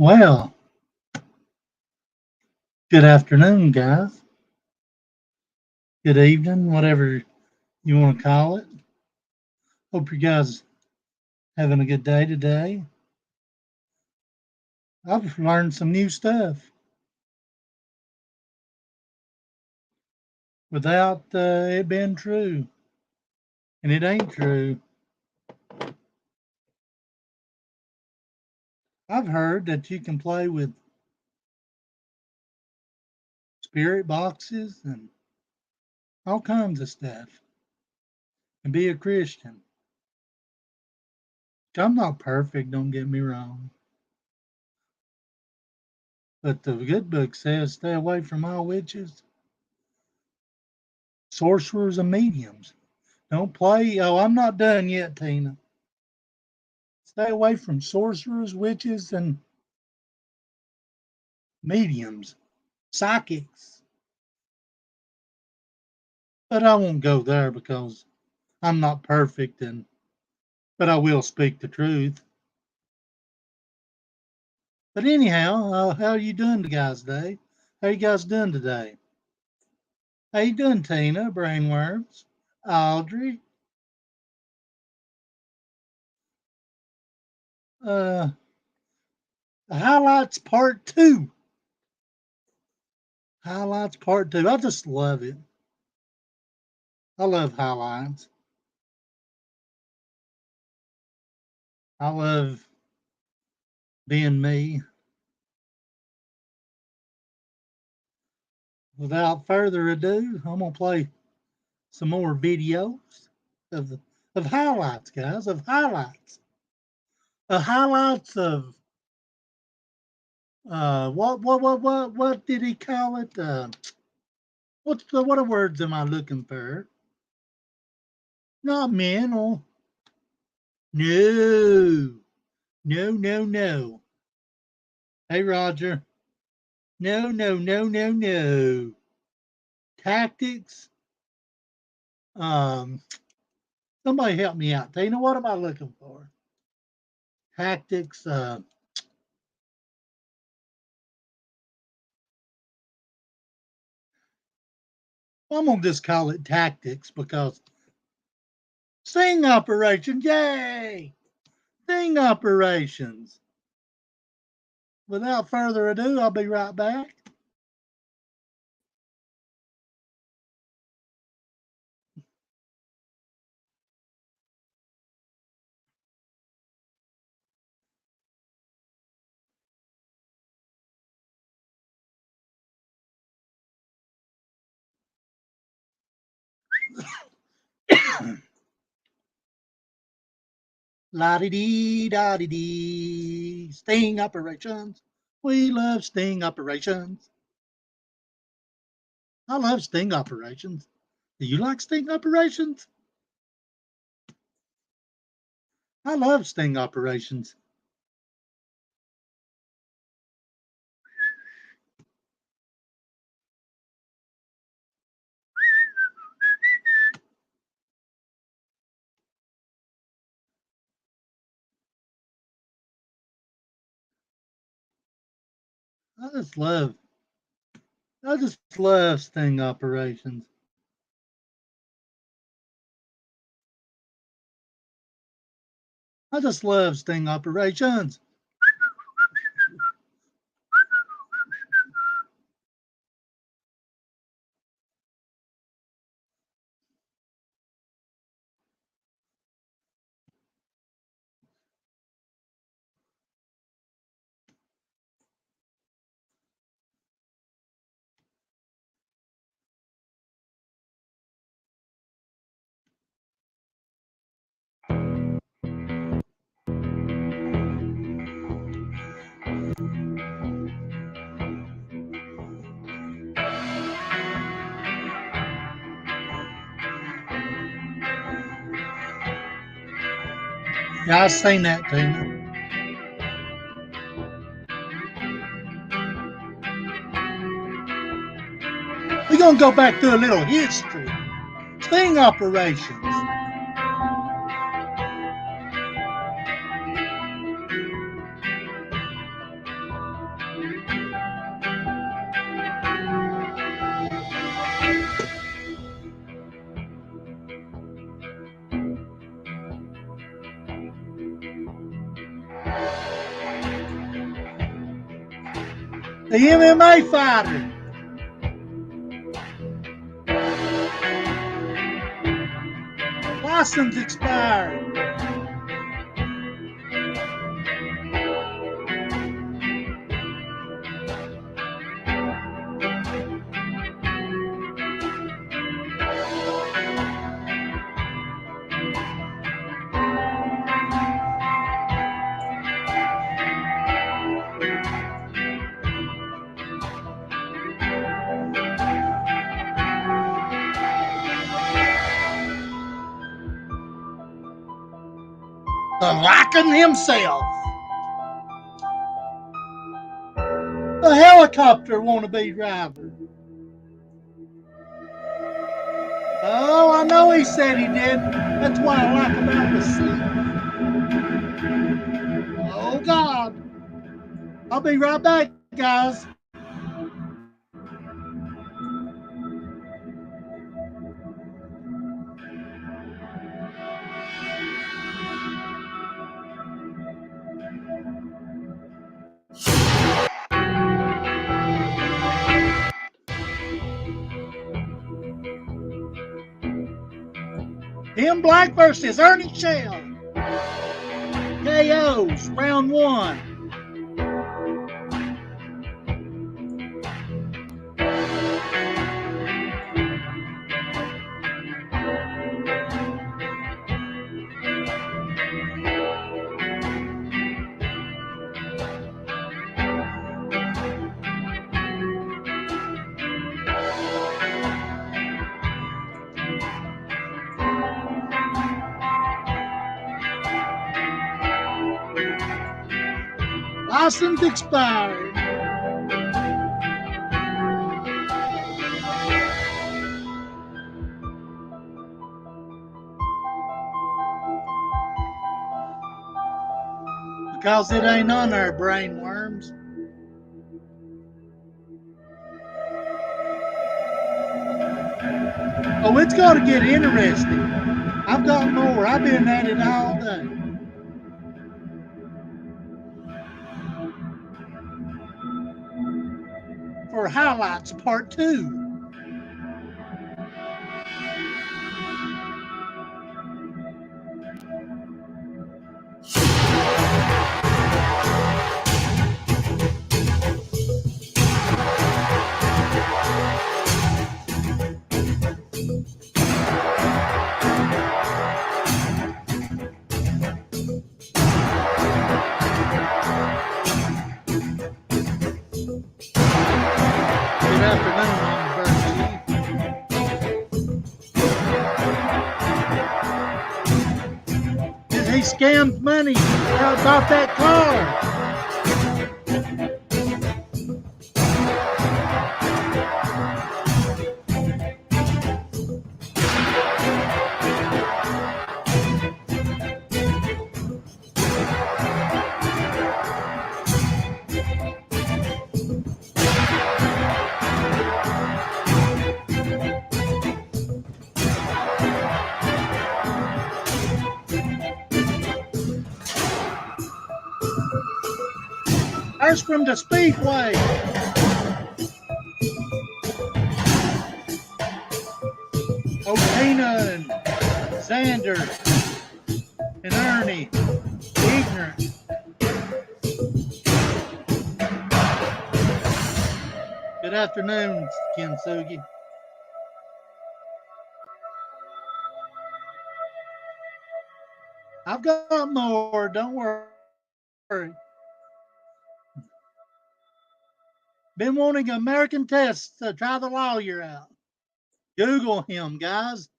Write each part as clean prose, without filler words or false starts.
Well, good afternoon, guys. Good evening, whatever you want to call it. Hope you guys having a good day today. I've learned some new stuff without it being true, and it ain't true. I've heard that you can play with spirit boxes and all kinds of stuff and be a Christian. I'm not perfect, don't get me wrong. But the good book says stay away from all witches, sorcerers, and mediums. Don't play. Oh, I'm not done yet, Tina. Stay away from sorcerers, witches, and mediums, psychics. But I won't go there because I'm not perfect, but I will speak the truth. But anyhow, how are you doing, guys? Today? How you guys doing today? How you doing, Tina? Brainworms, Audrey. Uh, highlights part two. Highlights part two. I just love it. I love highlights. I love being me. Without further ado, I'm gonna play some more videos of of highlights, guys, of highlights. Highlights of what did he call it? What words am I looking for? Not mental. No, no. Hey, Roger. No. Tactics. Um, somebody help me out. Tina, what am I looking for? Tactics. I'm gonna just call it tactics because sting operations. Yay! Sting operations. Without further ado, I'll be right back. La di dee da di dee. Sting operations. We love sting operations. I love sting operations. Do you like sting operations? I love sting operations. I just love I just love sting operations. I just love sting operations. Yeah, I seen that, Tina. We're gonna go back to a little history. Sting operations. The MMA fighter. License expired. The Lycan himself. The helicopter wannabe driver. Oh, I know he said he didn't. That's what I like about the sea. Oh, God. I'll be right back, guys. Tim Black versus Ernie Shell. KOs, round one. License expired. Because it ain't on there, brain worms. Oh, it's going to get interesting. I've got more. I've been at it all day. For highlights, part two. Good afternoon on the first eve. He scammed money off that car. There's from the Speedway. O'Tina and Xander and Ernie. Ignorant. Good afternoon, Kinsugi. I've got more, don't worry. Been wanting American tests to try the lawyer out. Google him, guys.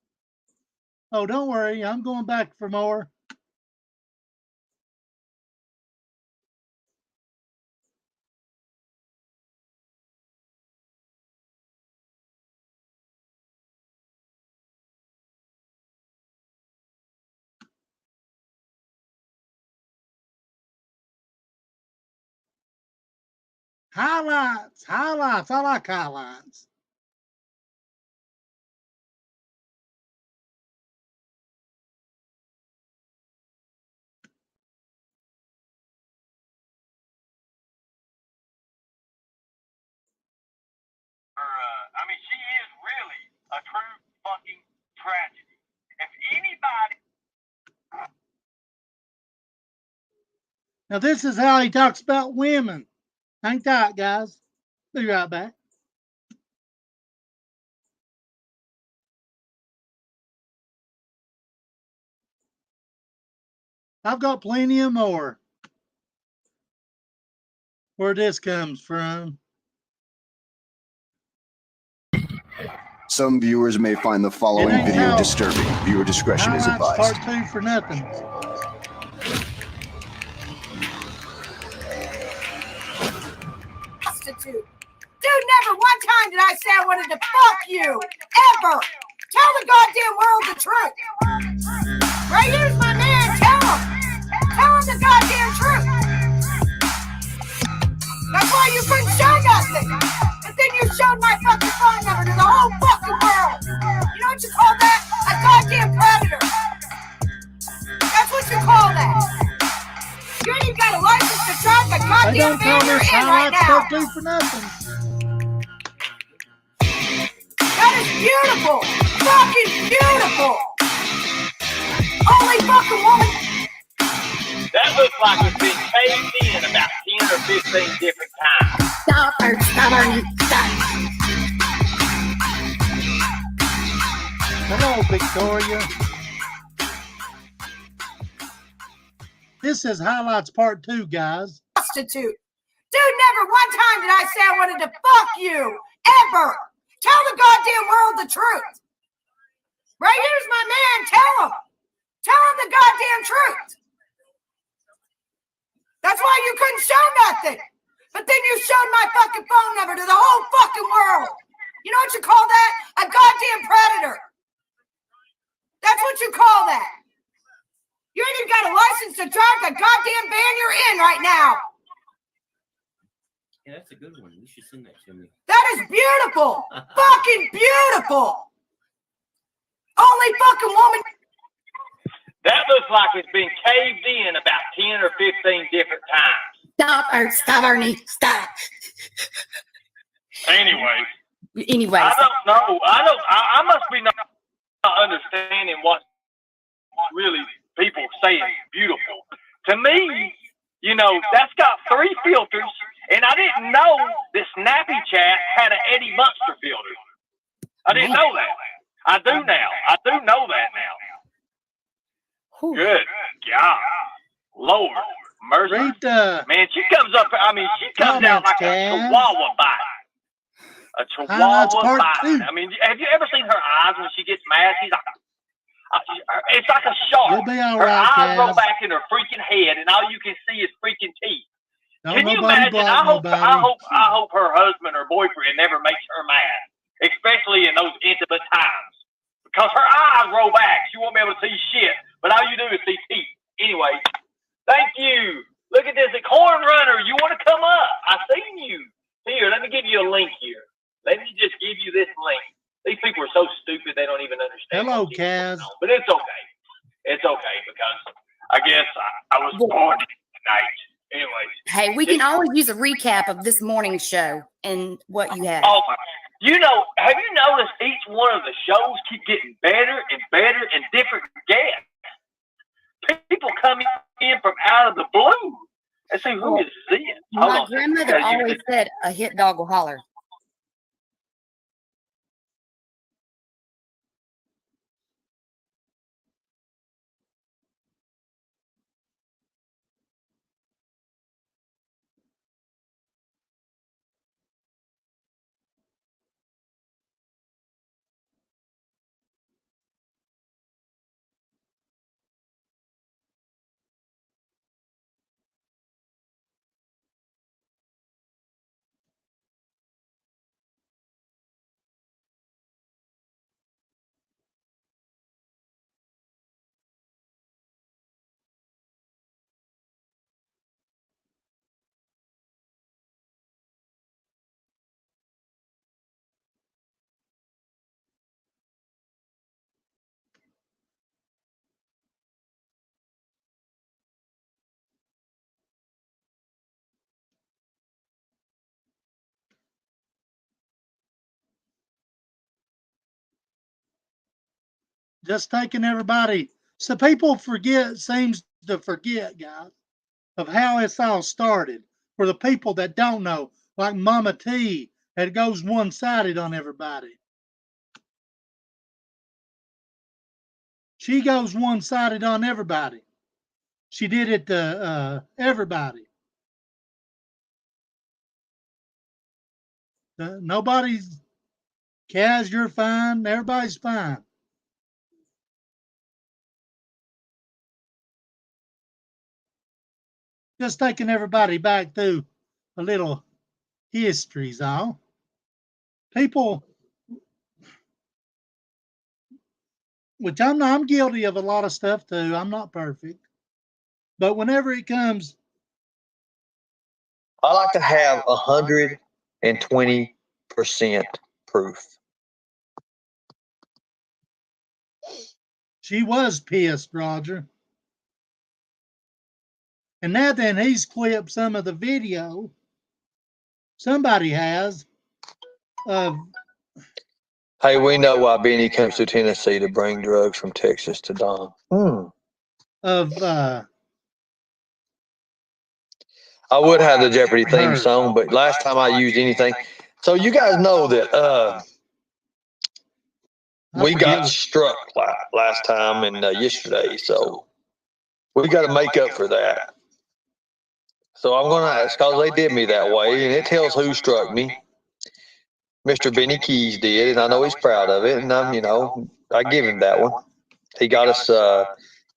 Oh, don't worry, I'm going back for more. Highlights, highlights. I like highlights. a true fucking tragedy. If anybody. Now this is how he talks about women. Hang tight, guys. Be right back. I've got plenty of more. Where this comes from. Some viewers may find the following video disturbing. Viewer discretion is advised. Part 2 for nothing. Prostitute. Dude, never one time did I say I wanted to fuck you. Ever. Tell the goddamn world the truth. Right here's my man. Tell him. Tell him the goddamn truth. That's why you couldn't show nothing. But then you showed my fucking phone number to the whole fucking world. You know what you call that? A goddamn predator. That's what you call that. You ain't even got a license to drive the goddamn van you're in right now. For nothing. That is beautiful. Fucking beautiful. Holy fucking woman. That looks like it's been caved in about 10 or 15 different times. Stop her, stop. Hello, Victoria. This is highlights part 2, guys. Prostitute. Dude, never one time did I say I wanted to fuck you. Ever. Tell the goddamn world the truth. Right here's my man. Tell him. Tell him the goddamn truth. That's why you couldn't show nothing. But then you showed my fucking phone number to the whole fucking world. You know what you call that? A goddamn predator. That's what you call that. You ain't even got a license to drive the goddamn van you're in right now. Yeah, that's a good one. You should sing that to me. That is beautiful. Fucking beautiful. Holy fucking woman. That looks like it's been caved in about 10 or 15 different times. Stop, Ernie. Stop. Anyway. Anyways. I don't know. I must be not understanding what really people say is beautiful. To me, you know, that's got 3 filters, and I didn't know that Snappy Chat had an Eddie Munster filter. I didn't know that. I do now. I do know that now. Good God. Lord mercy. Man, she comes up, I mean, she comes out like a chihuahua bite. A chihuahua bite. I mean, have you ever seen her eyes when she gets mad? She's like, it's like a shark. Her eyes roll back in her freaking head, and all you can see is freaking teeth. Can you imagine? I hope her husband or boyfriend never makes her mad, especially in those intimate times, because her eyes roll back. She won't be able to see shit, but all you do is see teeth. Anyway, thank you. Look at this, a corn runner. You want to come up? I seen you. Here, let me give you a link here. Let me just give you this link. These people are so stupid they don't even understand. Hello, Kaz. But it's okay. It's okay because I guess I was born tonight. Anyway. Hey, we can always use a recap of this morning's show and what you had. Oh, you know, have you noticed each one of the shows keep getting better and better and different guests? People come in from out of the blue and say, who is this? My grandmother always said a hit dog will holler. Just taking everybody. So people seems to forget, guys, of how it's all started. For the people that don't know, like Mama T, that goes one-sided on everybody. She goes one-sided on everybody. She did it to everybody. Nobody's, Kaz, you're fine. Everybody's fine. Just taking everybody back through a little history's all. People, which I'm guilty of a lot of stuff too. I'm not perfect. But whenever it comes, I like to have 120% proof. she was pissed, Roger. And now then he's clipped some of the video. Somebody has of. Hey, we know why Benny comes to Tennessee to bring drugs from Texas to Don. Of I would have the Jeopardy theme song, but last time I used anything. So you guys know that we got struck last time and yesterday, so we got to make up for that. So I'm going to ask, because they did me that way, and it tells who struck me. Mr. Benny Keys did, and I know he's proud of it, and I give him that one. He got us,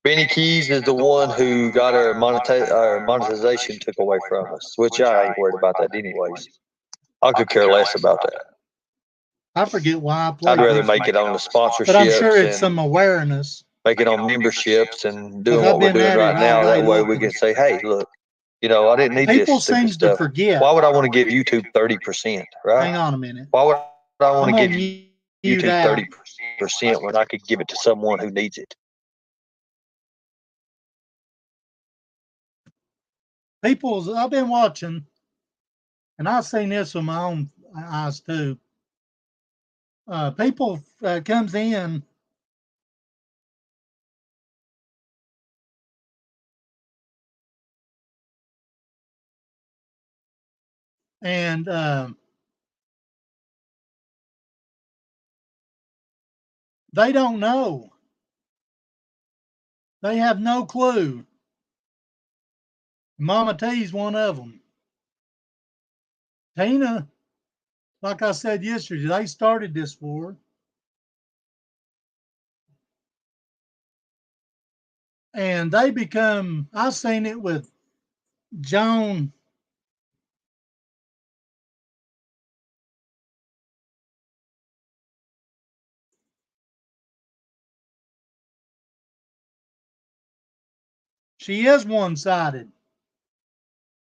Benny Keys is the one who got our monetization took away from us, which I ain't worried about that anyways. I could care less about that. I forget why I played. I'd rather make it on the sponsorships. But I'm sure it's some awareness. Make it on memberships and doing what we're doing right now. That way we can say, hey, look, I didn't need People this stupid seems stuff. to forget. Why would I want to give YouTube 30%, right? Hang on a minute. Why would I want to give YouTube 30% when I could give it to someone who needs it? I've been watching, and I've seen this with my own eyes too. People comes in and they don't know. They have no clue. Mama T's one of them. Tina, like I said yesterday, they started this war. And they become, I've seen it with Joan. She is one-sided.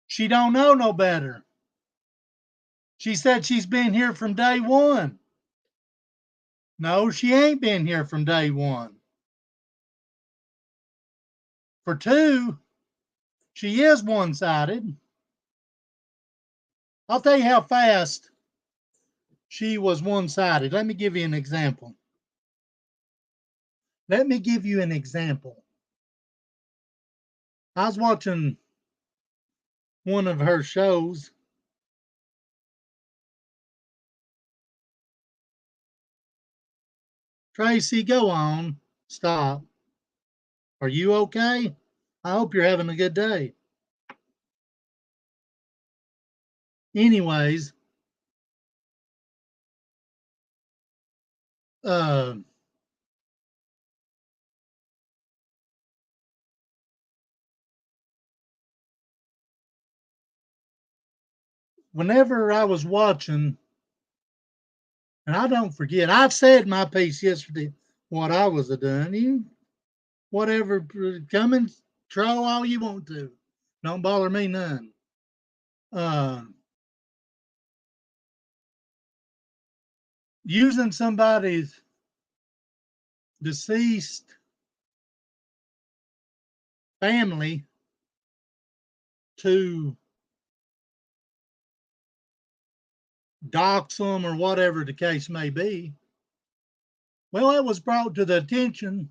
She don't know no better. She said she's been here from day one. No, she ain't been here from day one. For two, she is one-sided. I'll tell you how fast she was one-sided. Let me give you an example. I was watching one of her shows. Tracy, go on. Stop. Are you okay? I hope you're having a good day. Anyways, whenever I was watching, and I don't forget, I said my piece yesterday, what I was doing. You, whatever, come and troll all you want to. Don't bother me none. Using somebody's deceased family to dox them or whatever the case may be, Well, it was brought to the attention,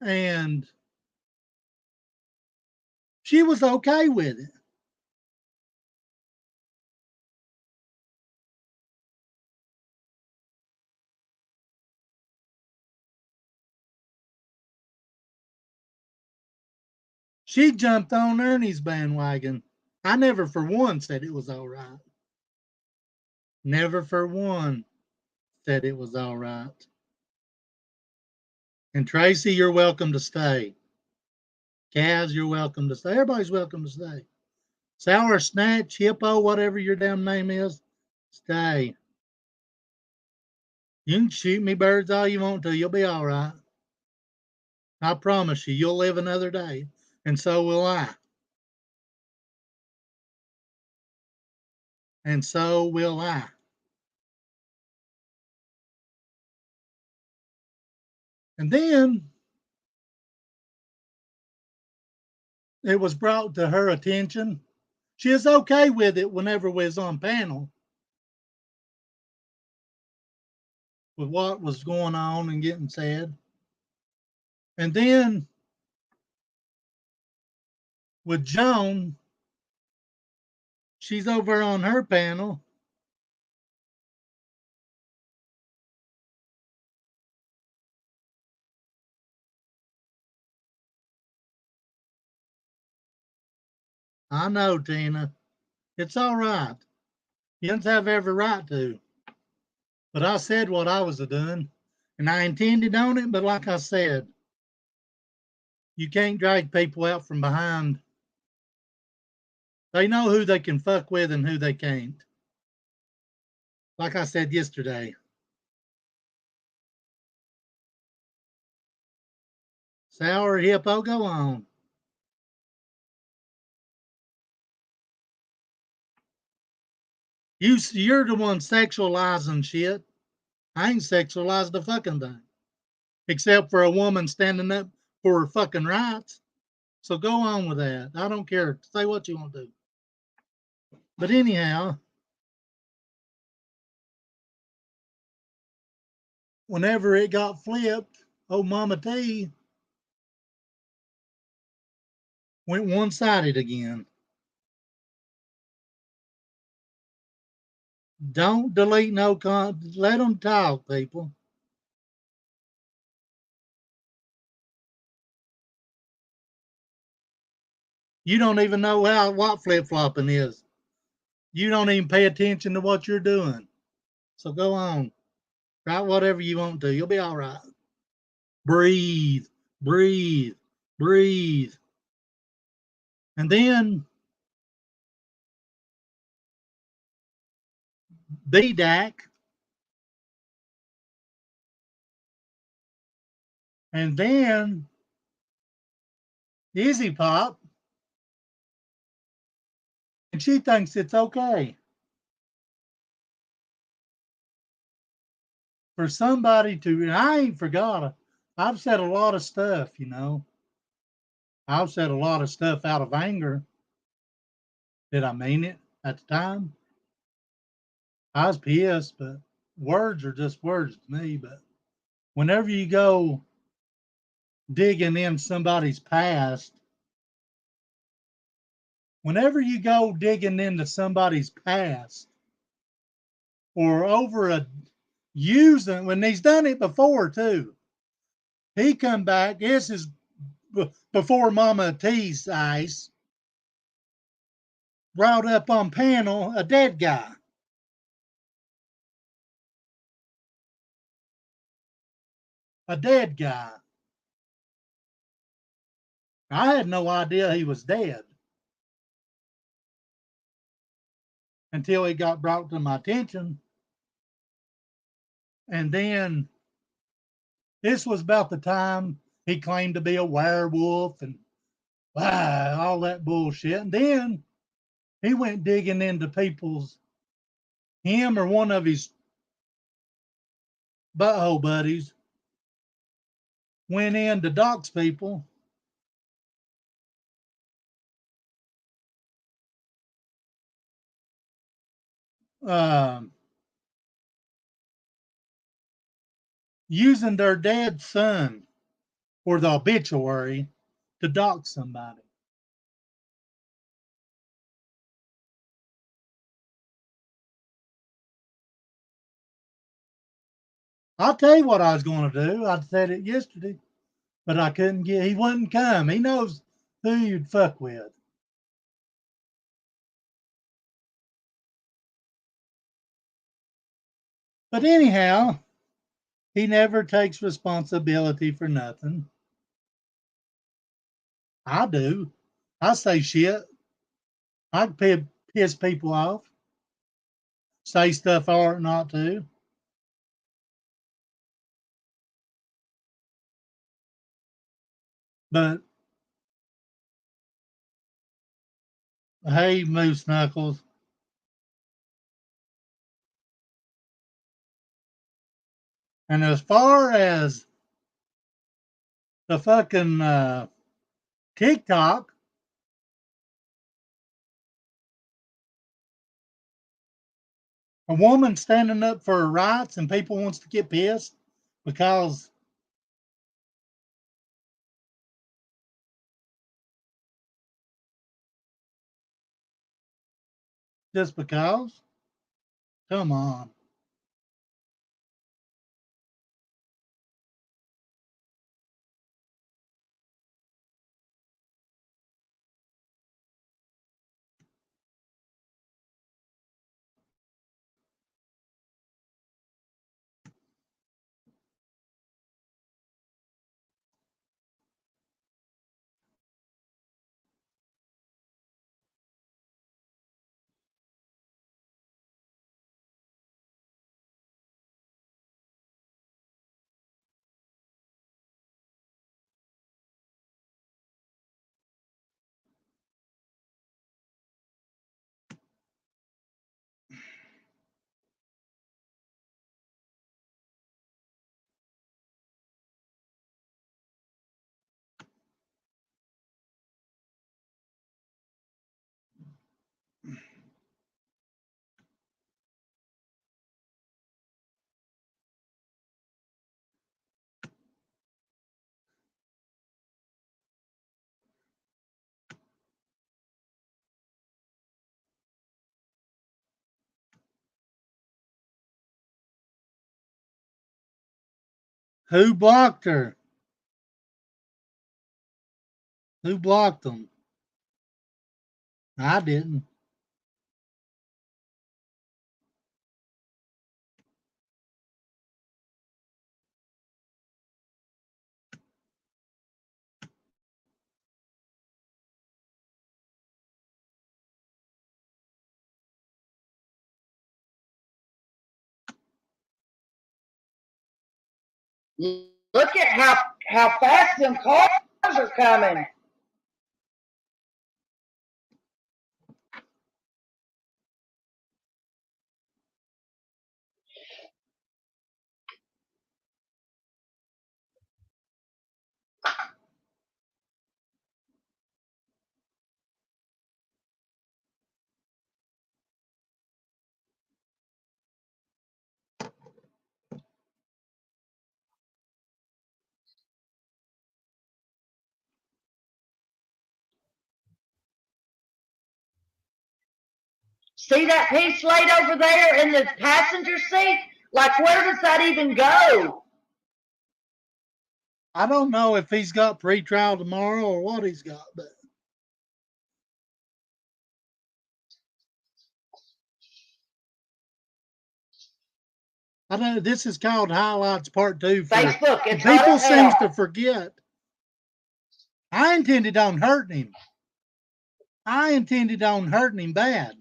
and she was okay with it. She jumped on Ernie's bandwagon. I never for one said it was all right. Never for one said it was all right. And Tracy, you're welcome to stay. Kaz, you're welcome to stay. Everybody's welcome to stay. Sour Snatch, Hippo, whatever your damn name is, stay. You can shoot me birds all you want to. You'll be all right. I promise you, you'll live another day. And so will I. And so will I. And then it was brought to her attention. She is okay with it whenever we was on panel with what was going on and getting said. And then with Joan, she's over on her panel. I know, Tina. It's all right. You don't have every right to. But I said what I was doing, and I intended on it. But like I said, you can't drag people out from behind. They know who they can fuck with and who they can't. Like I said yesterday. Sour Hippo, go on. You're the one sexualizing shit. I ain't sexualized the fucking thing. Except for a woman standing up for her fucking rights. So go on with that. I don't care. Say what you want to do. But anyhow, whenever it got flipped, old Mama T went one-sided again. Don't delete no let them talk, people. You don't even know what flip-flopping is. You don't even pay attention to what you're doing. So go on. Write whatever you want to. You'll be all right. Breathe, breathe, breathe. And then BDAC. And then Easy Pop. And she thinks it's okay for somebody to, and I ain't forgot. I've said a lot of stuff, you know. I've said a lot of stuff out of anger. Did I mean it at the time? I was pissed, but words are just words to me. But whenever you go digging in somebody's past, whenever you go digging into somebody's past or over a using, when he's done it before too, he come back. This is before Mama T's eyes. Brought up on panel a dead guy. A dead guy. I had no idea he was dead until it got brought to my attention. And then this was about the time he claimed to be a werewolf and all that bullshit. And then he went digging into him or one of his butthole buddies went in to dox people. Um, using their dead son for the obituary to dox somebody. I'll tell you what I was going to do. I said it yesterday, but I couldn't get. He wouldn't come. He knows who you'd fuck with. But anyhow, he never takes responsibility for nothing. I do. I say shit. I piss people off. Say stuff I ought not to. But hey, Moose Knuckles. And as far as the fucking TikTok, a woman standing up for her rights and people wants to get pissed because just because? Come on. Who blocked her? Who blocked them? I didn't. Look at how fast them cars are coming. See that piece laid over there in the passenger seat? Like, where does that even go? I don't know if he's got pretrial tomorrow or what he's got, but I know this is called Highlights Part 2. Facebook, it's people seems to forget. I intended on hurting him. I intended on hurting him bad.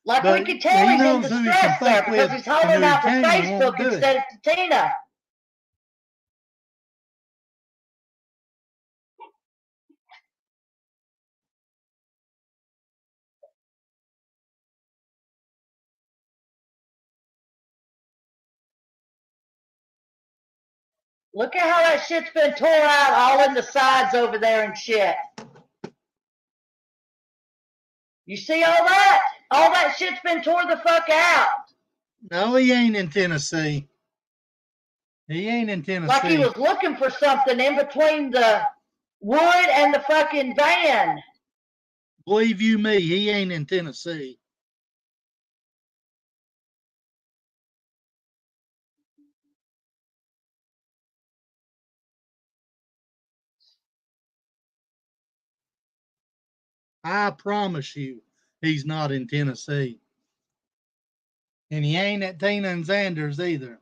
Like we could tell he's in distress there because he's holding out for Facebook instead of Tina. Look at how that shit's been tore out all in the sides over there and shit. You see all that? All that shit's been tore the fuck out. No, he ain't in Tennessee. He ain't in Tennessee. Like he was looking for something in between the wood and the fucking van. Believe you me, he ain't in Tennessee. I promise you, he's not in Tennessee. And he ain't at Tina and Xander's either.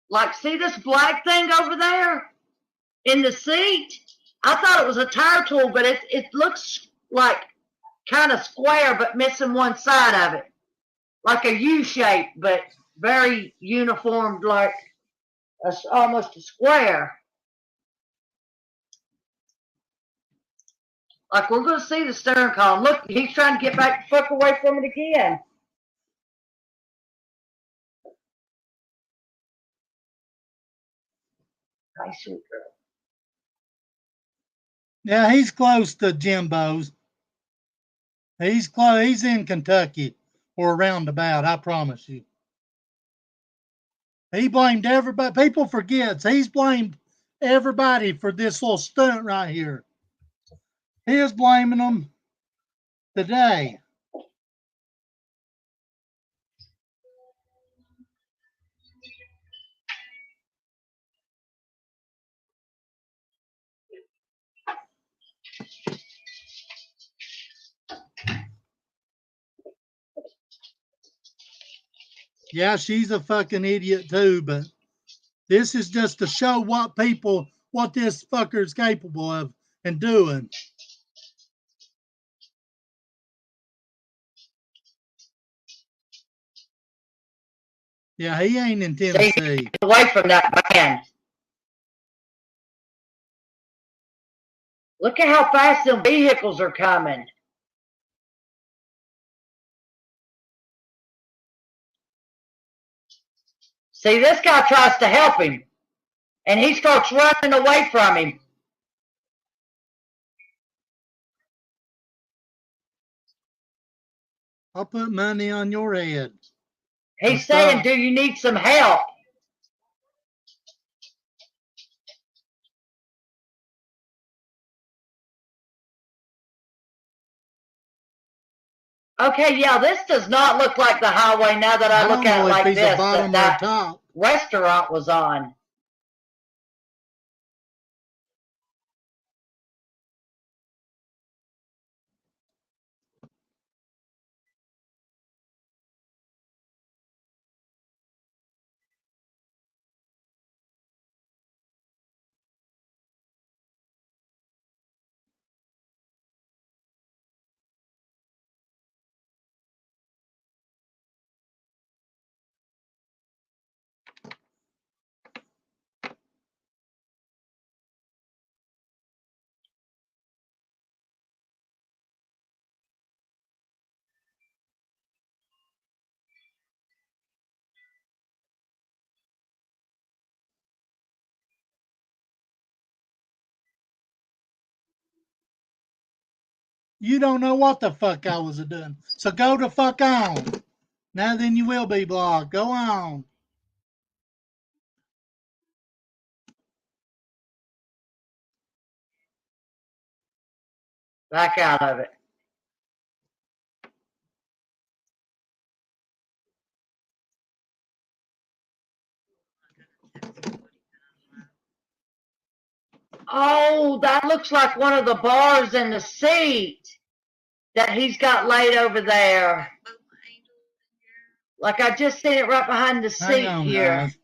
Like, see this black thing over there in the seat? I thought it was a tire tool, but it looks like kind of square, but missing one side of it. Like a U shape, but very uniformed, like almost a square. Like, we're going to see the stern column. Look, he's trying to get back the fuck away from it again. Nice sweet girl. Yeah, he's close to Jimbo's. He's close. He's in Kentucky or roundabout, I promise you. He blamed everybody. People forget he's blamed everybody for this little stunt right here. He is blaming them today. Yeah, she's a fucking idiot too, but this is just to show what this fucker is capable of and doing. Yeah, he ain't in Tennessee. Away from that van. Look at how fast them vehicles are coming. See, this guy tries to help him, and he starts running away from him. I'll put money on your head. He's saying, do you need some help? Okay, yeah, this does not look like the highway now that I look at it like this. That restaurant was on. You don't know what the fuck I was doing. So go the fuck on. Now then you will be blocked. Go on. Back out of it. Oh, that looks like one of the bars in the seat that he's got laid over there. Like I just seen it right behind the seat here. Guys.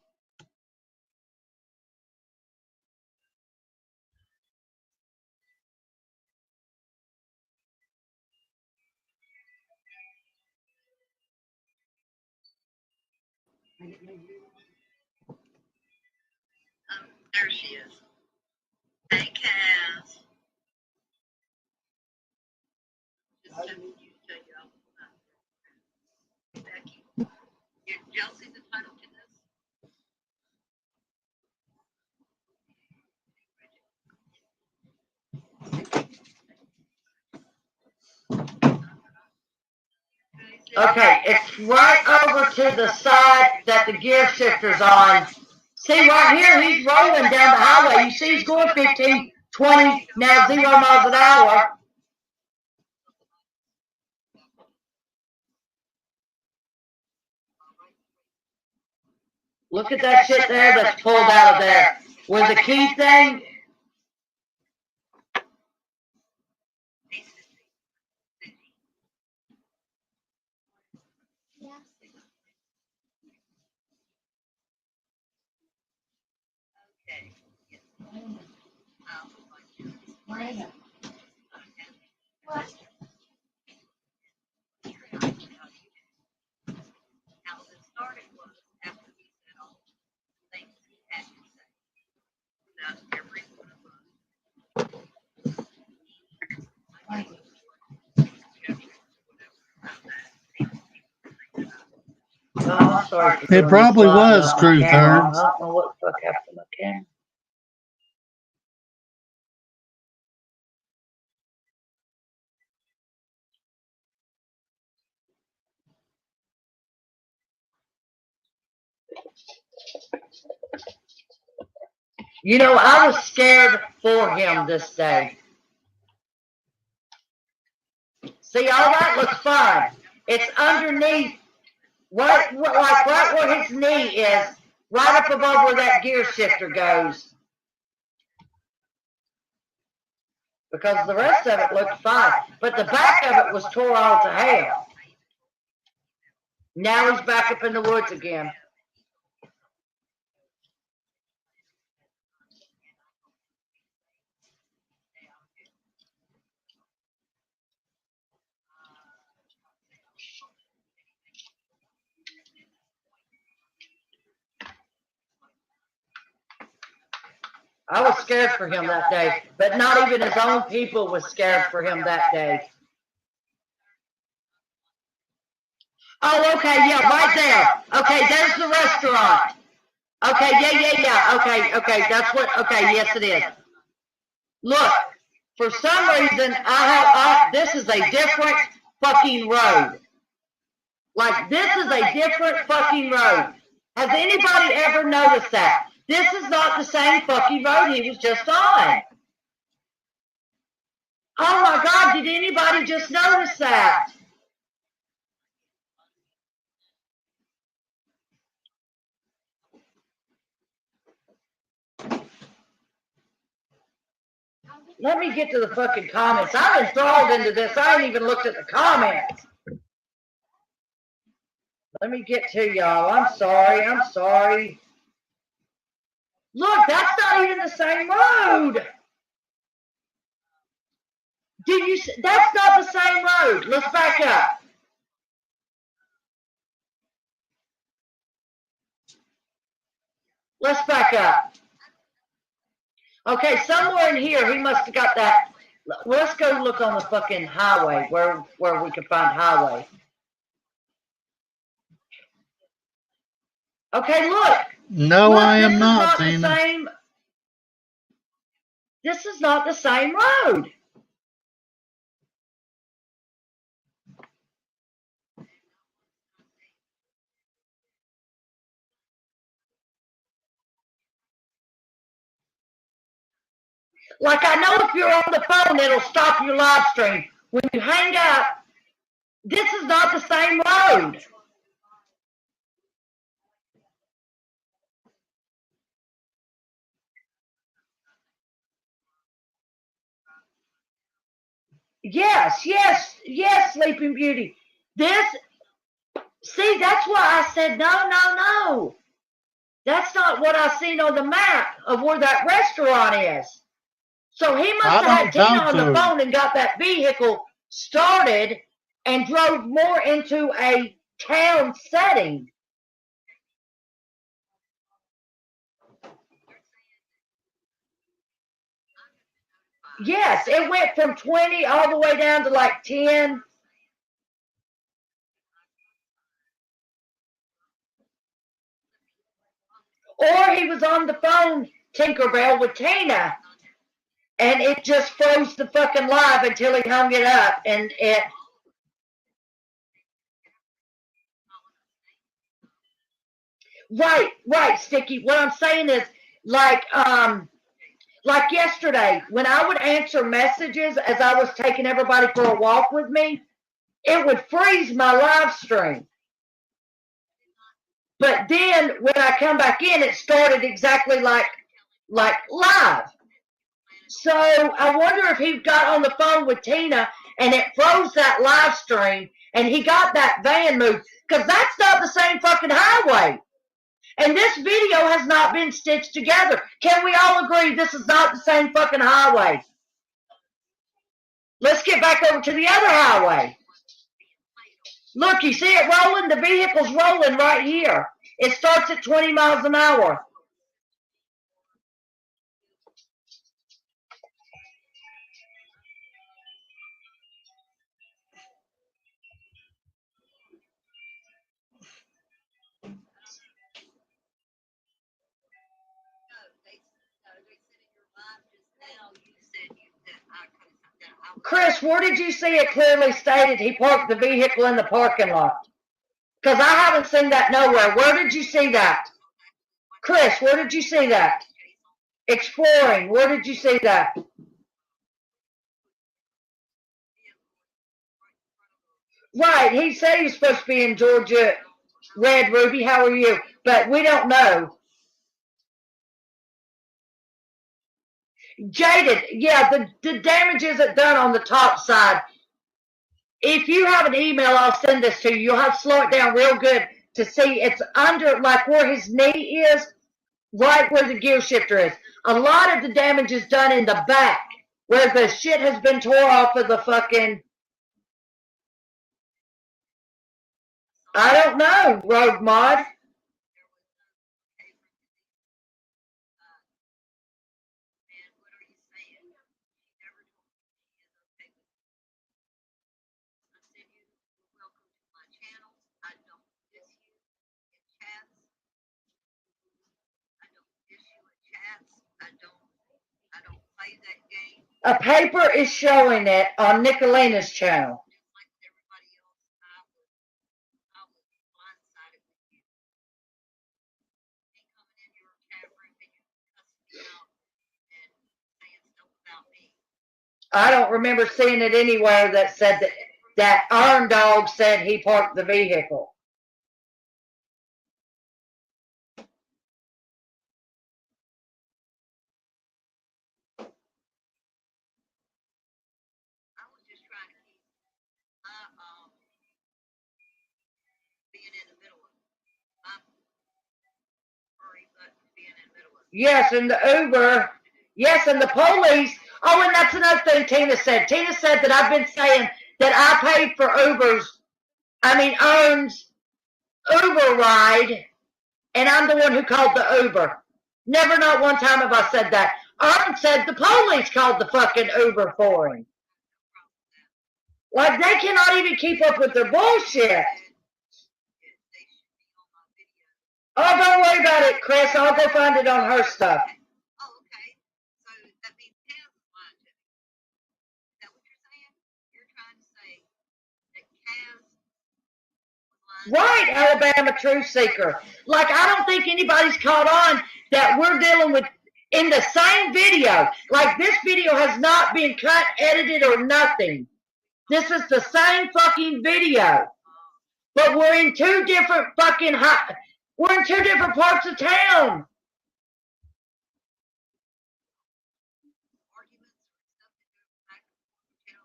There she is. Hey, Cass. Just sending you to y'all. Becky, y'all see the title to this? Okay, it's right over to the side that the gear shifter's on. See, right here, he's rolling down the highway. You see he's going 15, 20, now 0 miles an hour. Look at that shit there that's pulled out of there. With the key thing. Oh, I'm sorry. It probably was Truth Hurts. I don't know what the fuck happened to my camera. You know, I was scared for him this day. See, all that looks fine. It's underneath, like right where his knee is, right up above where that gear shifter goes. Because the rest of it looked fine. But the back of it was tore all to hell. Now he's back up in the woods again. I was scared for him that day, but not even his own people was scared for him that day. Oh, okay, yeah, right there. Okay, there's the restaurant. Okay, yeah. Okay, that's what, okay, yes it is. Look, for some reason, this is a different fucking road. Like, this is a different fucking road. Has anybody ever noticed that? This is not the same fucking road he was just on. Oh my God, did anybody just notice that? Let me get to the fucking comments. I'm enthralled into this. I ain't even looked at the comments. Let me get to y'all. I'm sorry. Look, that's not even the same road. That's not the same road. Let's back up. Let's back up. Okay, somewhere in here, he must have got that. Let's go look on the fucking highway, where we can find highway. Okay, look. No, look, I am not, Tina. This is not the same road. Like, I know if you're on the phone, it'll stop your live stream. When you hang up, this is not the same road. Yes, Sleeping Beauty. See, that's why I said no. That's not what I seen on the map of where that restaurant is. So he must have had Tina on the phone and got that vehicle started and drove more into a town setting. Yes, it went from 20 all the way down to like 10. Or he was on the phone, Tinkerbell, with Tina, and it just froze the fucking live until he hung it up, and it. Right, Sticky. What I'm saying is, like yesterday, when I would answer messages as I was taking everybody for a walk with me, it would freeze my live stream. But then when I come back in, it started exactly like live. So I wonder if he got on the phone with Tina and it froze that live stream and he got that van moved, because that's not the same fucking highway. And this video has not been stitched together. Can we all agree this is not the same fucking highway? Let's get back over to the other highway. Look, you see it rolling? The vehicle's rolling right here. It starts at 20 miles an hour. Chris, where did you see it clearly stated he parked the vehicle in the parking lot? Because I haven't seen that nowhere. Where did you see that? Chris, where did you see that? Exploring, where did you see that? Right, he said he was supposed to be in Georgia. Red Ruby, how are you? But we don't know. Jaded, yeah, the damage isn't done on the top side. If you have an email, I'll send this to you. You'll have to slow it down real good to see it's under, like where his knee is, right where the gear shifter is. A lot of the damage is done in the back, where the shit has been tore off of the fucking... I don't know, Rogue Mod. A paper is showing it on Nicolina's channel. I don't remember seeing it anywhere that said that Iron Dog said he parked the vehicle. Yes, and the Uber. Yes, and the police. Oh, and that's another thing Tina said. Tina said that I've been saying that I paid for Ern's Uber ride, and I'm the one who called the Uber. Never, not one time have I said that. Ern said the police called the fucking Uber for him. Like, they cannot even keep up with their bullshit. Oh, don't worry about it, Chris. I'll go find it on her stuff. Oh, okay. So that means Kaz is lying to me. Is that what you're saying? You're trying to say that Kaz was lying? Right, Alabama Truth Seeker. Like, I don't think anybody's caught on that we're dealing with in the same video. Like, this video has not been cut, edited, or nothing. This is the same fucking video. But we're in two different fucking we're in two different parts of town.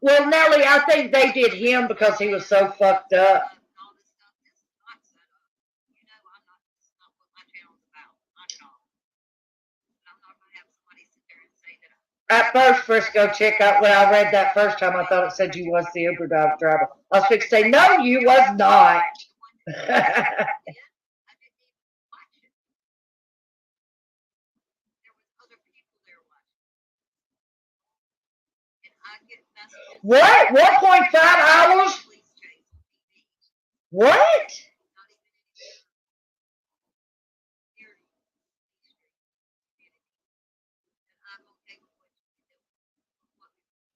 Well, Nellie, I think they did him because he was so fucked up. At first, Frisco chick, when I read that first time, I thought it said you was the Uber driver. I was fixing to say, no, you was not. What? 1.5 hours? What?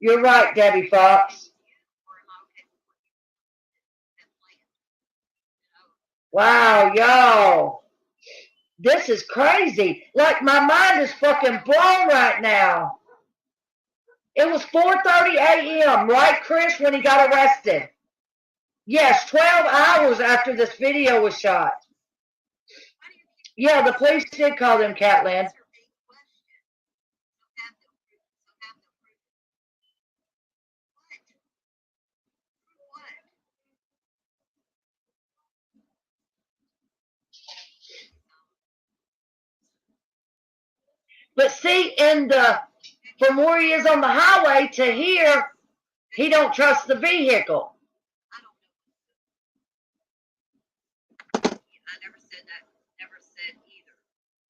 You're right, Debbie Fox. Wow, y'all. This is crazy. Like, my mind is fucking blown right now. It was 4:30 a.m., right, Chris, when he got arrested? Yes, 12 hours after this video was shot. Yeah, the police did call them, Catland. But see, from where he is on the highway to here, he don't trust the vehicle.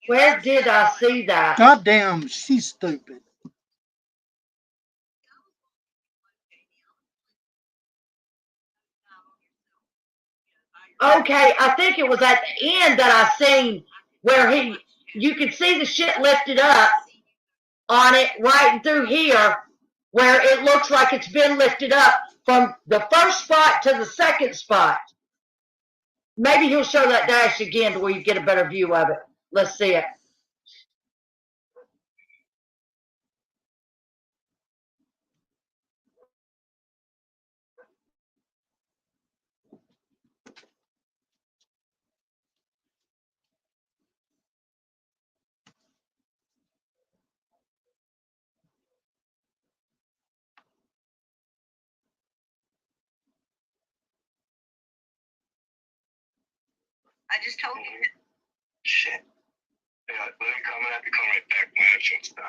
Where did I see that? Goddamn, she's stupid. Okay, I think it was at the end that I seen where you could see the shit lifted up on it right through here, where it looks like it's been lifted up from the first spot to the second spot. Maybe he'll show that dash again to where you get a better view of it. Let's see it. I just told you. Shit. Yeah, let me come. I'm gonna have to come right back when action's done.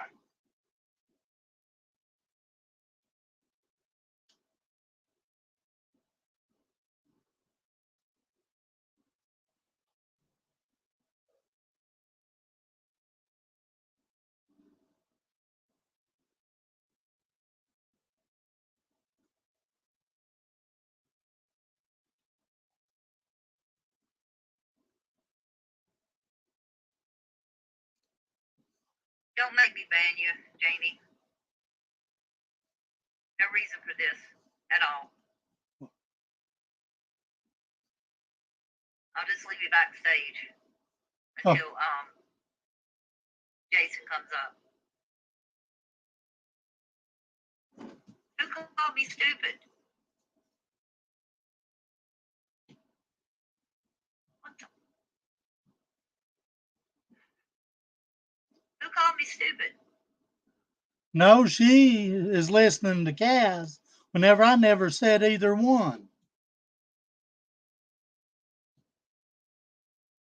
Don't make me ban you, Jamie. No reason for this at all. I'll just leave you backstage until Jason comes up. Who called me stupid? What the? Who called me stupid? No, she is listening to Kaz whenever I never said either one.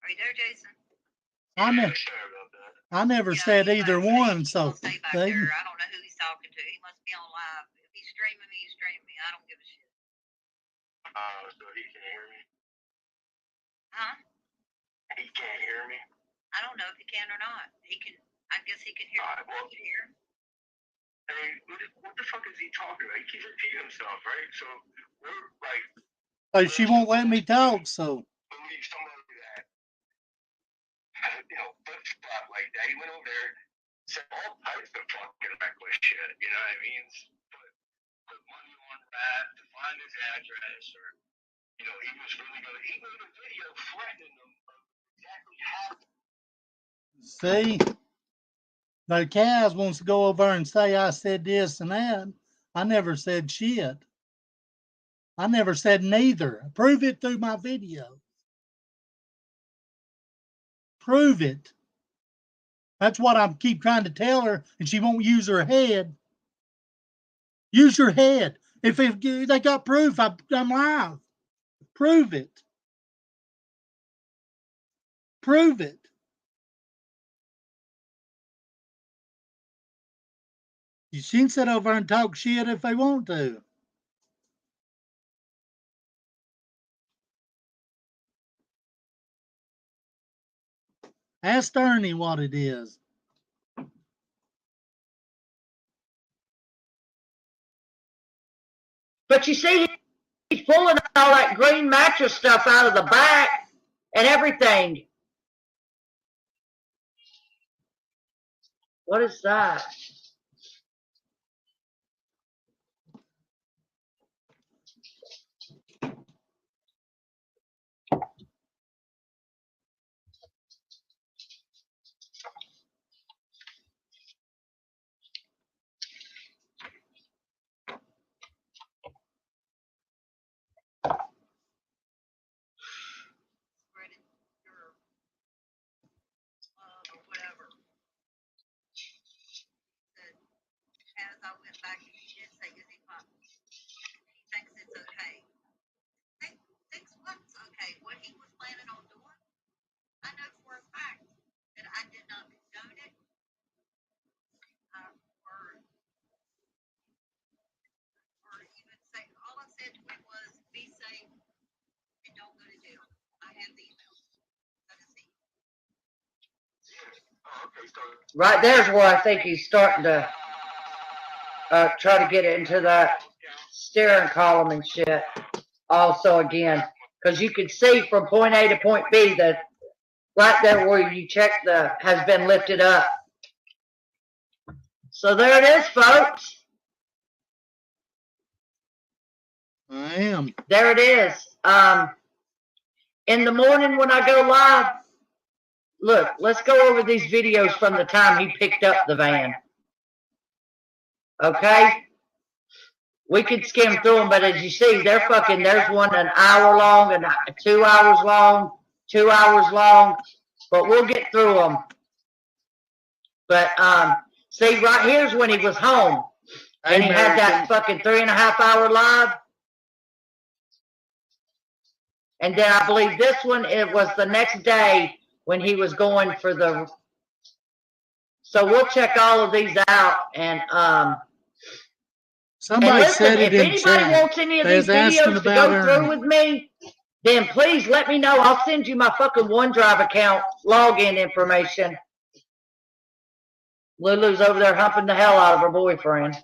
Are you there, Jason? I never said either one, so I don't know who he's talking to. He must be on live. If he's streaming me, he's streaming me. I don't give a shit. So he can hear me? Huh? He can't hear me? I don't know if he can or not. He can. I guess he can hear. Well, can hear. Hey, what the fuck is he talking about? He keeps repeating himself, right? So we're like, she won't let me talk, so. Believe somebody that, flip-flop like that. He went over there, said all types of fucking reckless shit, you know what I mean? Put money on that to find his address, or, he was really going to, he made a video threatening them of exactly how. See? But Kaz wants to go over and say I said this and that. I never said shit. I never said neither. Prove it through my video. Prove it. That's what I keep trying to tell her, and she won't use her head. Use your head. If they got proof, I'm live. Prove it. Prove it. You can sit over and talk shit if they want to. Ask Ernie what it is. But you see, he's pulling all that green mattress stuff out of the back and everything. What is that? Spreading your love or whatever. Said, as I went back, he did say, is he fine? He thinks it's okay. Thinks what's okay? What he was planning on doing? I know for a fact that I did not condone it. Or even say, all I said to him was, be safe and don't go to jail. I have the email. That is it. Right there's where I think he's starting to try to get into that steering column and shit. Also, again, because you can see from point A to point B that right there where you check the has been lifted up. So there it is, folks. I am. There it is. In the morning when I go live, look, let's go over these videos from the time he picked up the van. Okay? We could skim through them, but as you see, there's one an hour long and 2 hours long, 2 hours long, but we'll get through them. But, see, right here's when he was home, and he had that fucking 3.5 hour live. And then I believe this one, it was the next day when he was going for the, so we'll check all of these out, and, somebody listen, said it if in anybody chat. wants any of these videos to go through with me, then please let me know. I'll send you my fucking OneDrive account login information. Lulu's over there humping the hell out of her boyfriend.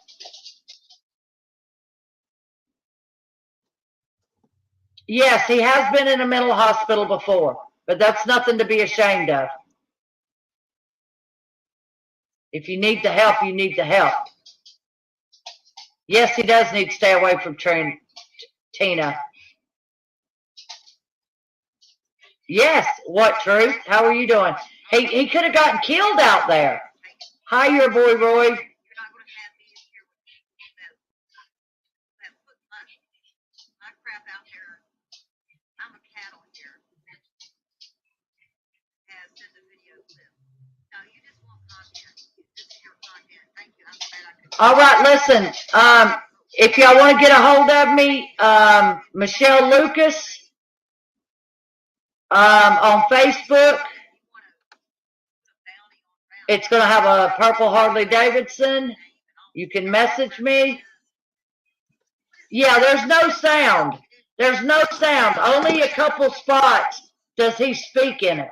Yes, he has been in a mental hospital before, but that's nothing to be ashamed of. If you need the help, you need the help. Yes, he does need to stay away from Tina. Yes, what, Truth? How are you doing? He could have gotten killed out there. Hi, your boy, Roy. You're not going to have me in here with that put my crap out there. I'm a cattle here. Has send a video clip. No, you just want content. This is your content. Thank you. I'm glad I could. All right, listen. If y'all want to get a hold of me, Michelle Lucas on Facebook. It's going to have a purple Harley Davidson. You can message me. Yeah, there's no sound. There's no sound. Only a couple spots does he speak in it.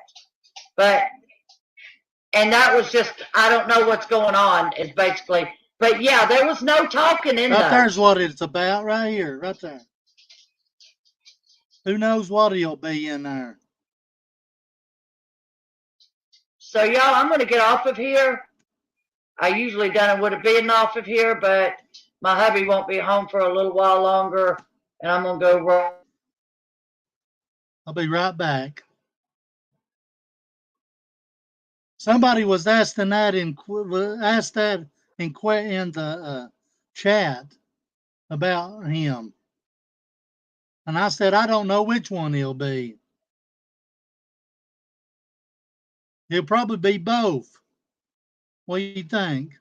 And that was just, I don't know what's going on, is basically. But yeah, there was no talking in there. Right there's what it's about right here, right there. Who knows what he'll be in there. So y'all, I'm going to get off of here. I usually done would have been off of here, but my hubby won't be home for a little while longer, and I'm going to go. I'll be right back. Somebody was asking that in the chat about him, and I said I don't know which one he'll be. He'll probably be both. What do you think?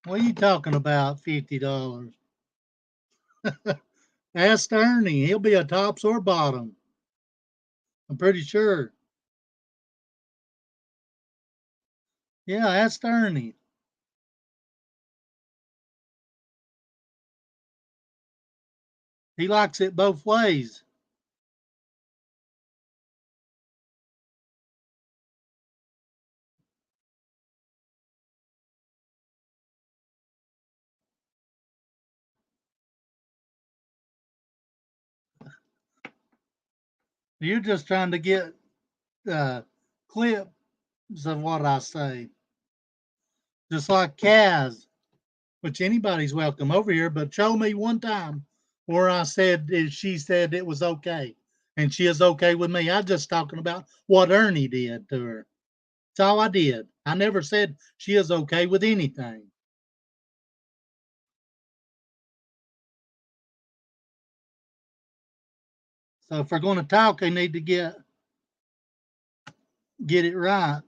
What are you talking about, $50? Ask Ernie. He'll be a tops or bottom. I'm pretty sure. Yeah, ask Ernie. He likes it both ways. You're just trying to get clips of what I say. Just like Kaz, which anybody's welcome over here, but show me one time where I said she said it was okay. And she is okay with me. I'm just talking about what Ernie did to her. That's all I did. I never said she is okay with anything. So if we're going to talk, they need to get it right.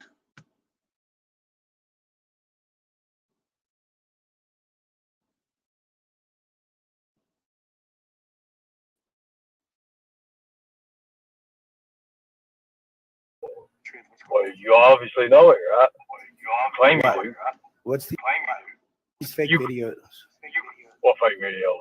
Well, you obviously know it, right? Claim you do. What's these fake videos? What fake videos?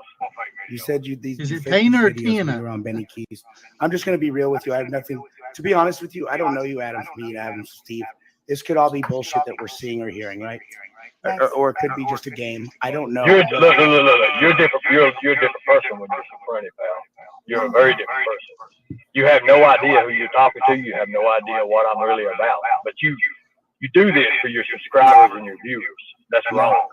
You said you these. Is it fake Tina or videos Tina? when you were on Benny Keys. I'm just going to be real with you. I have nothing. To be honest with you, I don't know you, Adam, from me, Adam, Steve. This could all be bullshit that we're seeing or hearing, right? Or it could be just a game. I don't know. Look. You're different. You're a different person when you're schizophrenic, pal. You're a very different person. You have no idea who you're talking to. You have no idea what I'm really about. But you do this for your subscribers and your viewers. That's wrong.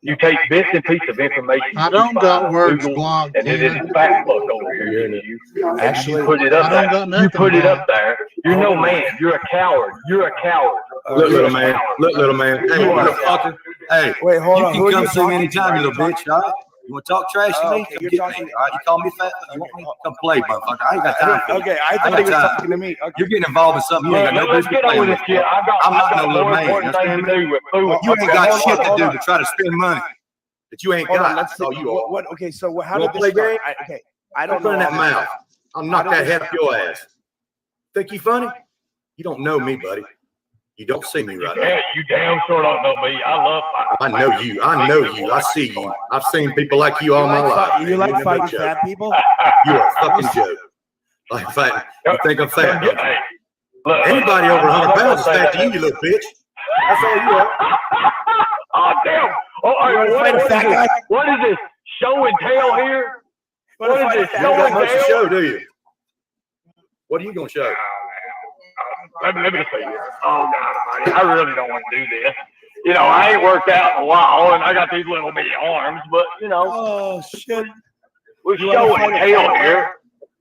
You take bits and pieces of information. I don't got words blocked. And it is fact book over here. Actually, you put it up there. You put it up there. You're no man. You're a coward. You're a coward. Look, little man. Look, little man. Hey, motherfucker. Hey, wait, hold on. You can come see me anytime, you little bitch. All right? You want to talk trash to me? Okay, Come get me. All right? You call me fat? You want me? Come play, motherfucker. I ain't got time for you. Okay, I thought he was talking to me. Okay. You're getting involved in something you ain't got no business playing with. I'm not no little man. You ain't got shit to do to try to spend money that you ain't got. That's all you are. What? Okay, so how did this start? Okay, I don't know. Open that mouth. I'll knock that head up your ass. Think you funny? You don't know me, buddy. You don't see me right now. Yeah, you damn sure don't know me. I love fighting. I know you. I know you. I see you. I've seen people like you all my life. You like fighting fat people? You are a fucking joke. Like fighting. You think I'm fat? Hey, look, anybody over 100 pounds is fat to you, you little bitch. That's all you are. Oh, damn. What is this? Show and tell here? What is this? You got much to show, do you? What are you going to show? Let me just say this. Oh, God, I really don't want to do this. You know, I ain't worked out in a while, and I got these little bitty arms, but, you know. Oh, shit. We're showing tail here.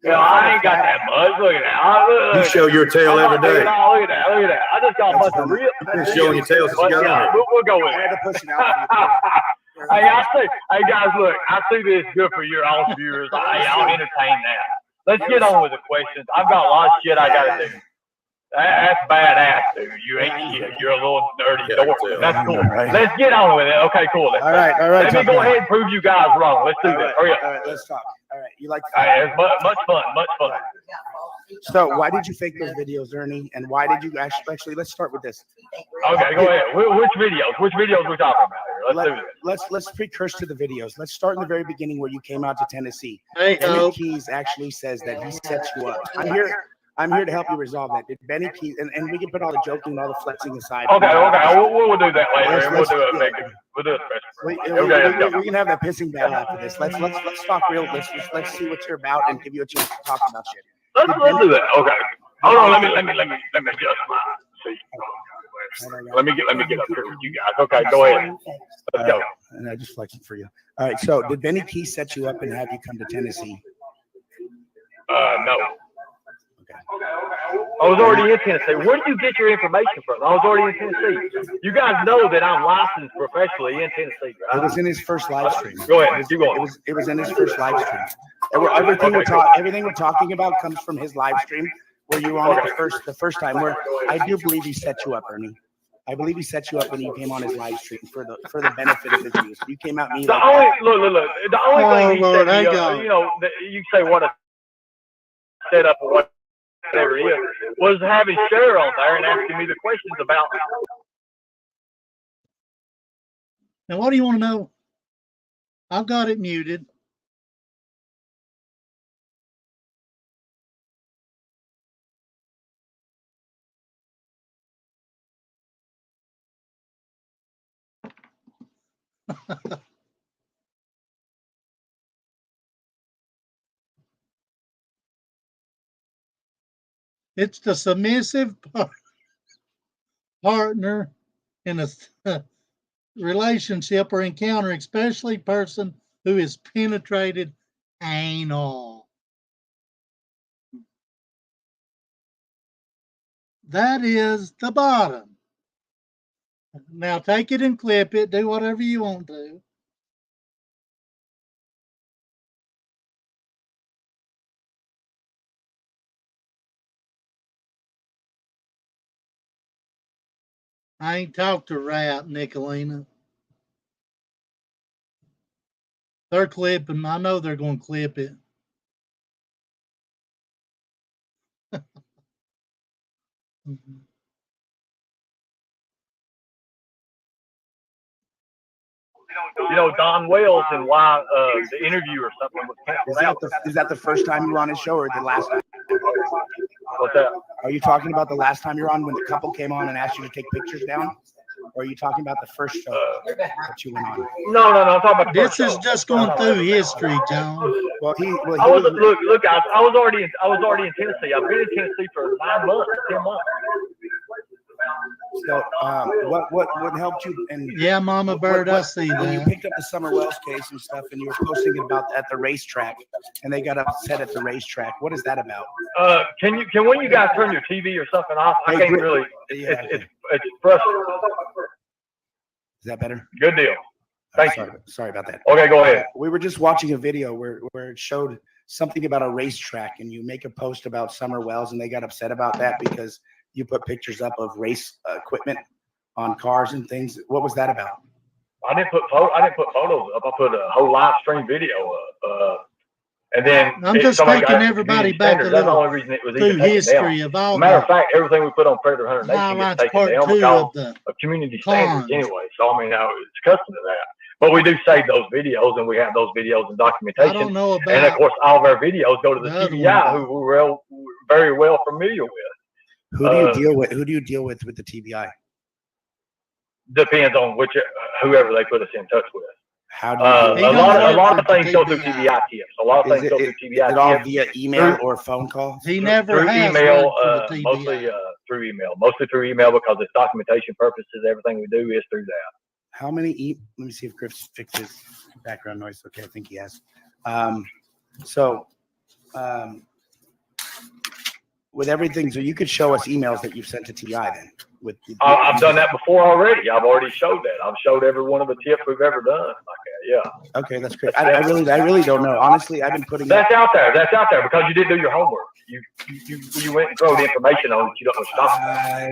You know, I ain't got that much. Look at that. You show your tail every day. Look at that. Look at that. I just got a bunch of ribs. You've been showing your tail since you got on here. We'll go with that. Hey, guys, look, I see this good for your all viewers. Hey, I'll entertain that. Let's get on with the questions. I've got a lot of shit I got to do. That's badass, dude. You ain't shit. You're a little dirty dork. That's cool. Let's get on with it. Okay, cool. All right. Let me go ahead and prove you guys wrong. Let's do this. Hurry up. All right, let's talk. All right, you like it's much fun. So why did you fake those videos, Ernie? And why did you actually let's start with this. Okay, go ahead. Which videos? Which videos we're talking about here? Let's do this. Let's precurse to the videos. Let's start in the very beginning where you came out to Tennessee. Hey, Benny Keys actually says that he set you up. I'm here to help you resolve that. Did Benny Keys and we can put all the joking and all the flexing aside. Okay. We'll do that later. We'll do it. We'll do it. We can have that pissing battle after this. Let's talk real. Let's see what you're about and give you a chance to talk about shit. Let's do that. Okay. Hold on. Let me adjust my seat. Let me get up here with you guys. Okay, go ahead. Let's go. And I just flexed for you. All right. So did Benny Keys set you up and have you come to Tennessee? No. I was already in Tennessee. Where do you get your information from? I was already in Tennessee. You guys know that I'm licensed professionally in Tennessee, right? It was in his first live stream. Go ahead. Keep going. It was in his first live stream. Everything we're talking about comes from his live stream where you were on it the first time. Where I do believe he set you up, Ernie. I believe he set you up when you came on his live stream for the benefit of the Jews. You came out me. Look. The only thing he said, you say what a setup or whatever it is, was having Cher on there and asking me the questions about. Now, what do you want to know? I've got it muted. It's the submissive partner in a relationship or encounter, especially person who is penetrated anal. That is the bottom. Now take it and clip it. Do whatever you want to. I ain't talked to Rap, Nicolina. They're clipping. I know they're going to clip it. Don Wells and why the interview or something was canceled out. Is that the first time you were on his show or the last time? What's that? Are you talking about the last time you were on when the couple came on and asked you to take pictures down? Or are you talking about the first show that you went on? No. I'm talking about this is just going through history, John. Look, guys. I was already in Tennessee. I've been in Tennessee for 9 months, 10 months. So, what helped you? And yeah, Mama Bird, I see that. When you picked up the Summer Wells case and stuff, and you were posting it about at the racetrack, and they got upset at the racetrack. What is that about? Can one of you guys turn your TV or something off? I can't really. Yeah, it's frustrating. Is that better? Good deal. Thank you. Sorry about that. Okay, go ahead. We were just watching a video where it showed something about a racetrack, and you make a post about Summer Wells, and they got upset about that because you put pictures up of race equipment on cars and things. What was that about? I didn't put photos up. I put a whole live stream video up. And then I'm just taking everybody back a little that's the only reason it was through history of all. Matter of fact, everything we put on Predator Hunter Nation gets taken down because of community standards anyway. So I mean, it's custom to that. But we do save those videos, and we have those videos and documentation. I don't know about. And of course, all of our videos go to the TBI, who we're very well familiar with. Who do you deal with? Who do you deal with the TBI? Depends on whoever they put us in touch with. How do you a lot of things go through TBI tips. A lot of things go through TBI tips. Is it all via email or phone call? He never has email, mostly through email. Mostly through email because it's documentation purposes. Everything we do is through that. How many? Let me see if Griff fixed his background noise. Okay, I think he has. With everything, so you could show us emails that you've sent to TI then. I've done that before already. I've already showed that. I've showed every one of the tips we've ever done. Like that, yeah. Okay, that's great. I really don't know. Honestly, I've been putting. That's out there. That's out there because you didn't do your homework. You went and throw the information on it. You don't know stop.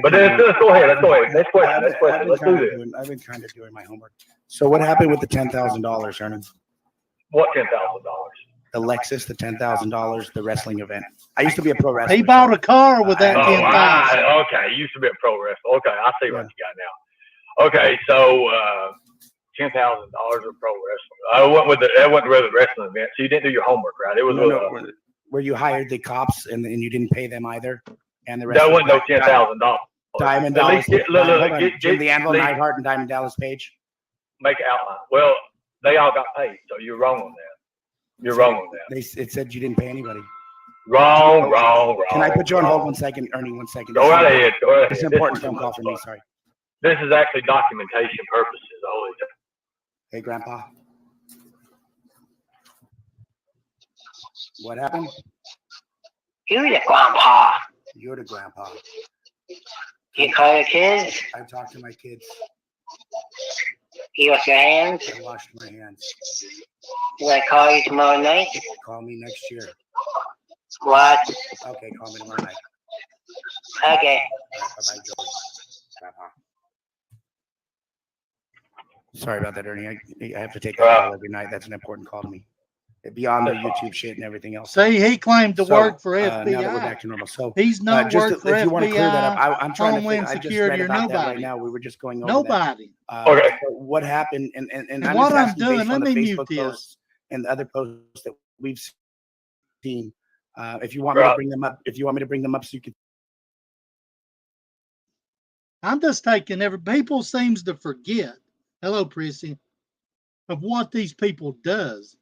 But let's go ahead. Let's go ahead. Next question. Let's do this. I've been kind of doing my homework. So what happened with the $10,000, Ernie? What $10,000? The Lexus, the $10,000, the wrestling event. I used to be a pro wrestler. He bought a car with that $10,000. Okay, you used to be a pro wrestler. Okay, I see what you got now. Okay, so $10,000 of pro wrestling. I went with the wrestling event. So you didn't do your homework, right? It was where you hired the cops and you didn't pay them either, and the rest. That wasn't no $10,000. Diamond Dallas. Jim the Anvil, Neidhart, and Diamond Dallas Page. Make an outline. Well, they all got paid, so you're wrong on that. You're wrong on that. It said you didn't pay anybody. Wrong. Can I put you on hold 1 second, Ernie? 1 second. Go right ahead. It's an important phone call for me. Sorry. This is actually documentation purposes only. Hey, Grandpa. What happened? Who you, Grandpa? You're the grandpa. You call your kids? I talk to my kids. You wash your hands? I washed my hands. Will I call you tomorrow night? Call me next year. What? Okay, call me tomorrow night. Okay. All right, bye-bye, Joey. Grandpa. Sorry about that, Ernie. I have to take that call every night. That's an important call to me. Beyond the YouTube shit and everything else. See, he claimed to work for FBI. Now that we're back to normal. So he's not worked for if you want to clear that FBI, up, I'm trying Homeland to. I just Security, read or about that nobody. right now. We were just going over Nobody. that. Okay. What happened? And I'm what just I'm asking doing, based let on the me mute Facebook this. posts and the other posts that we've seen. If you want me to bring them up, so you can. I'm just taking people seems to forget. Hello, Prissy, of what these people does.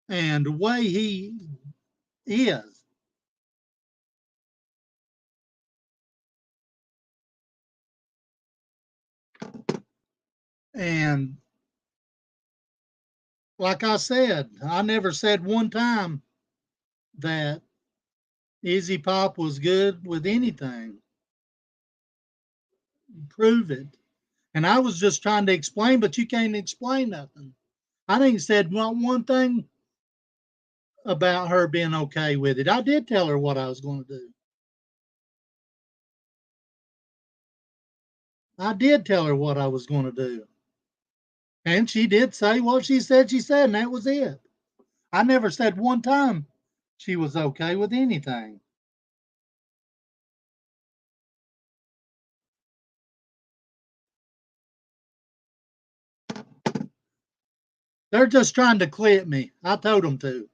And the way he is. And like I said, I never said one time that Izzy Pop was good with anything. Prove it. And I was just trying to explain, but you can't explain nothing. I didn't said one thing about her being okay with it. I did tell her what I was going to do. I did tell her what I was going to do. And she did say what she said, and that was it. I never said one time she was okay with anything. They're just trying to clip me. I told them to.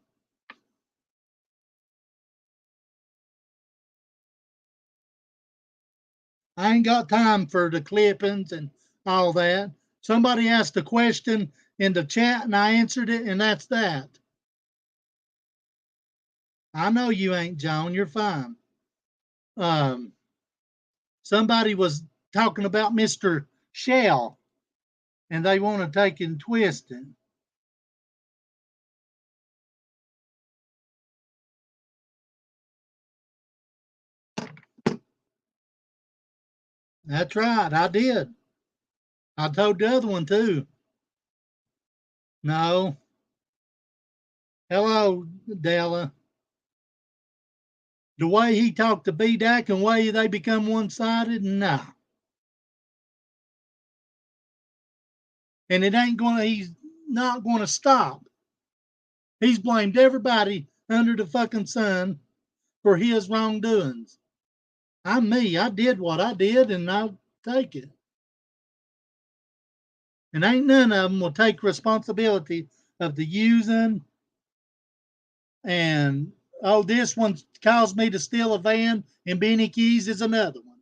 I ain't got time for the clippings and all that. Somebody asked a question in the chat and I answered it, and that's that. I know you ain't, Joan. You're fine. Somebody was talking about Mr. Shell, and they want to take and twist it. That's right. I did. I told the other one too. No. Hello, Della. The way he talked to B-Dac and the way they become one-sided, nah. And he's not going to stop. He's blamed everybody under the fucking sun for his wrongdoings. I'm me. I did what I did, and I'll take it. And ain't none of them will take responsibility of the using and, oh, this one caused me to steal a van and Benny Keys is another one.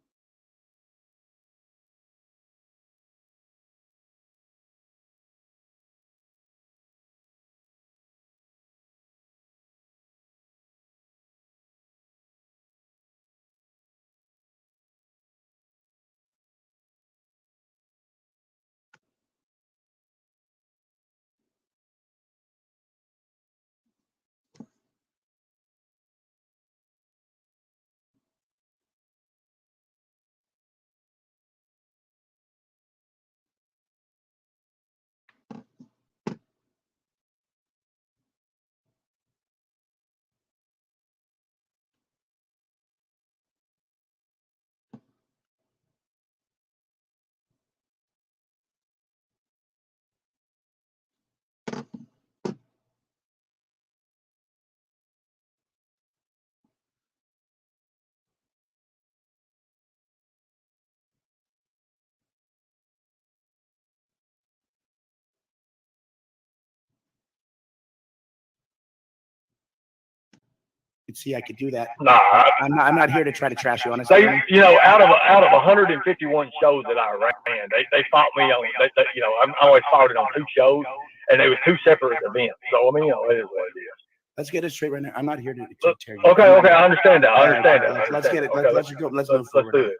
See, I could do that. Nah, I'm not here to try to trash you, honestly. They, out of 151 shows that I ran, they fought me on. I always fought it on 2 shows, and it was 2 separate events. So I mean, it is what it is. Let's get it straight right now. I'm not here to tear you. Okay, I understand that. Let's get it. Okay, let's go. Let's move forward. Let's do it.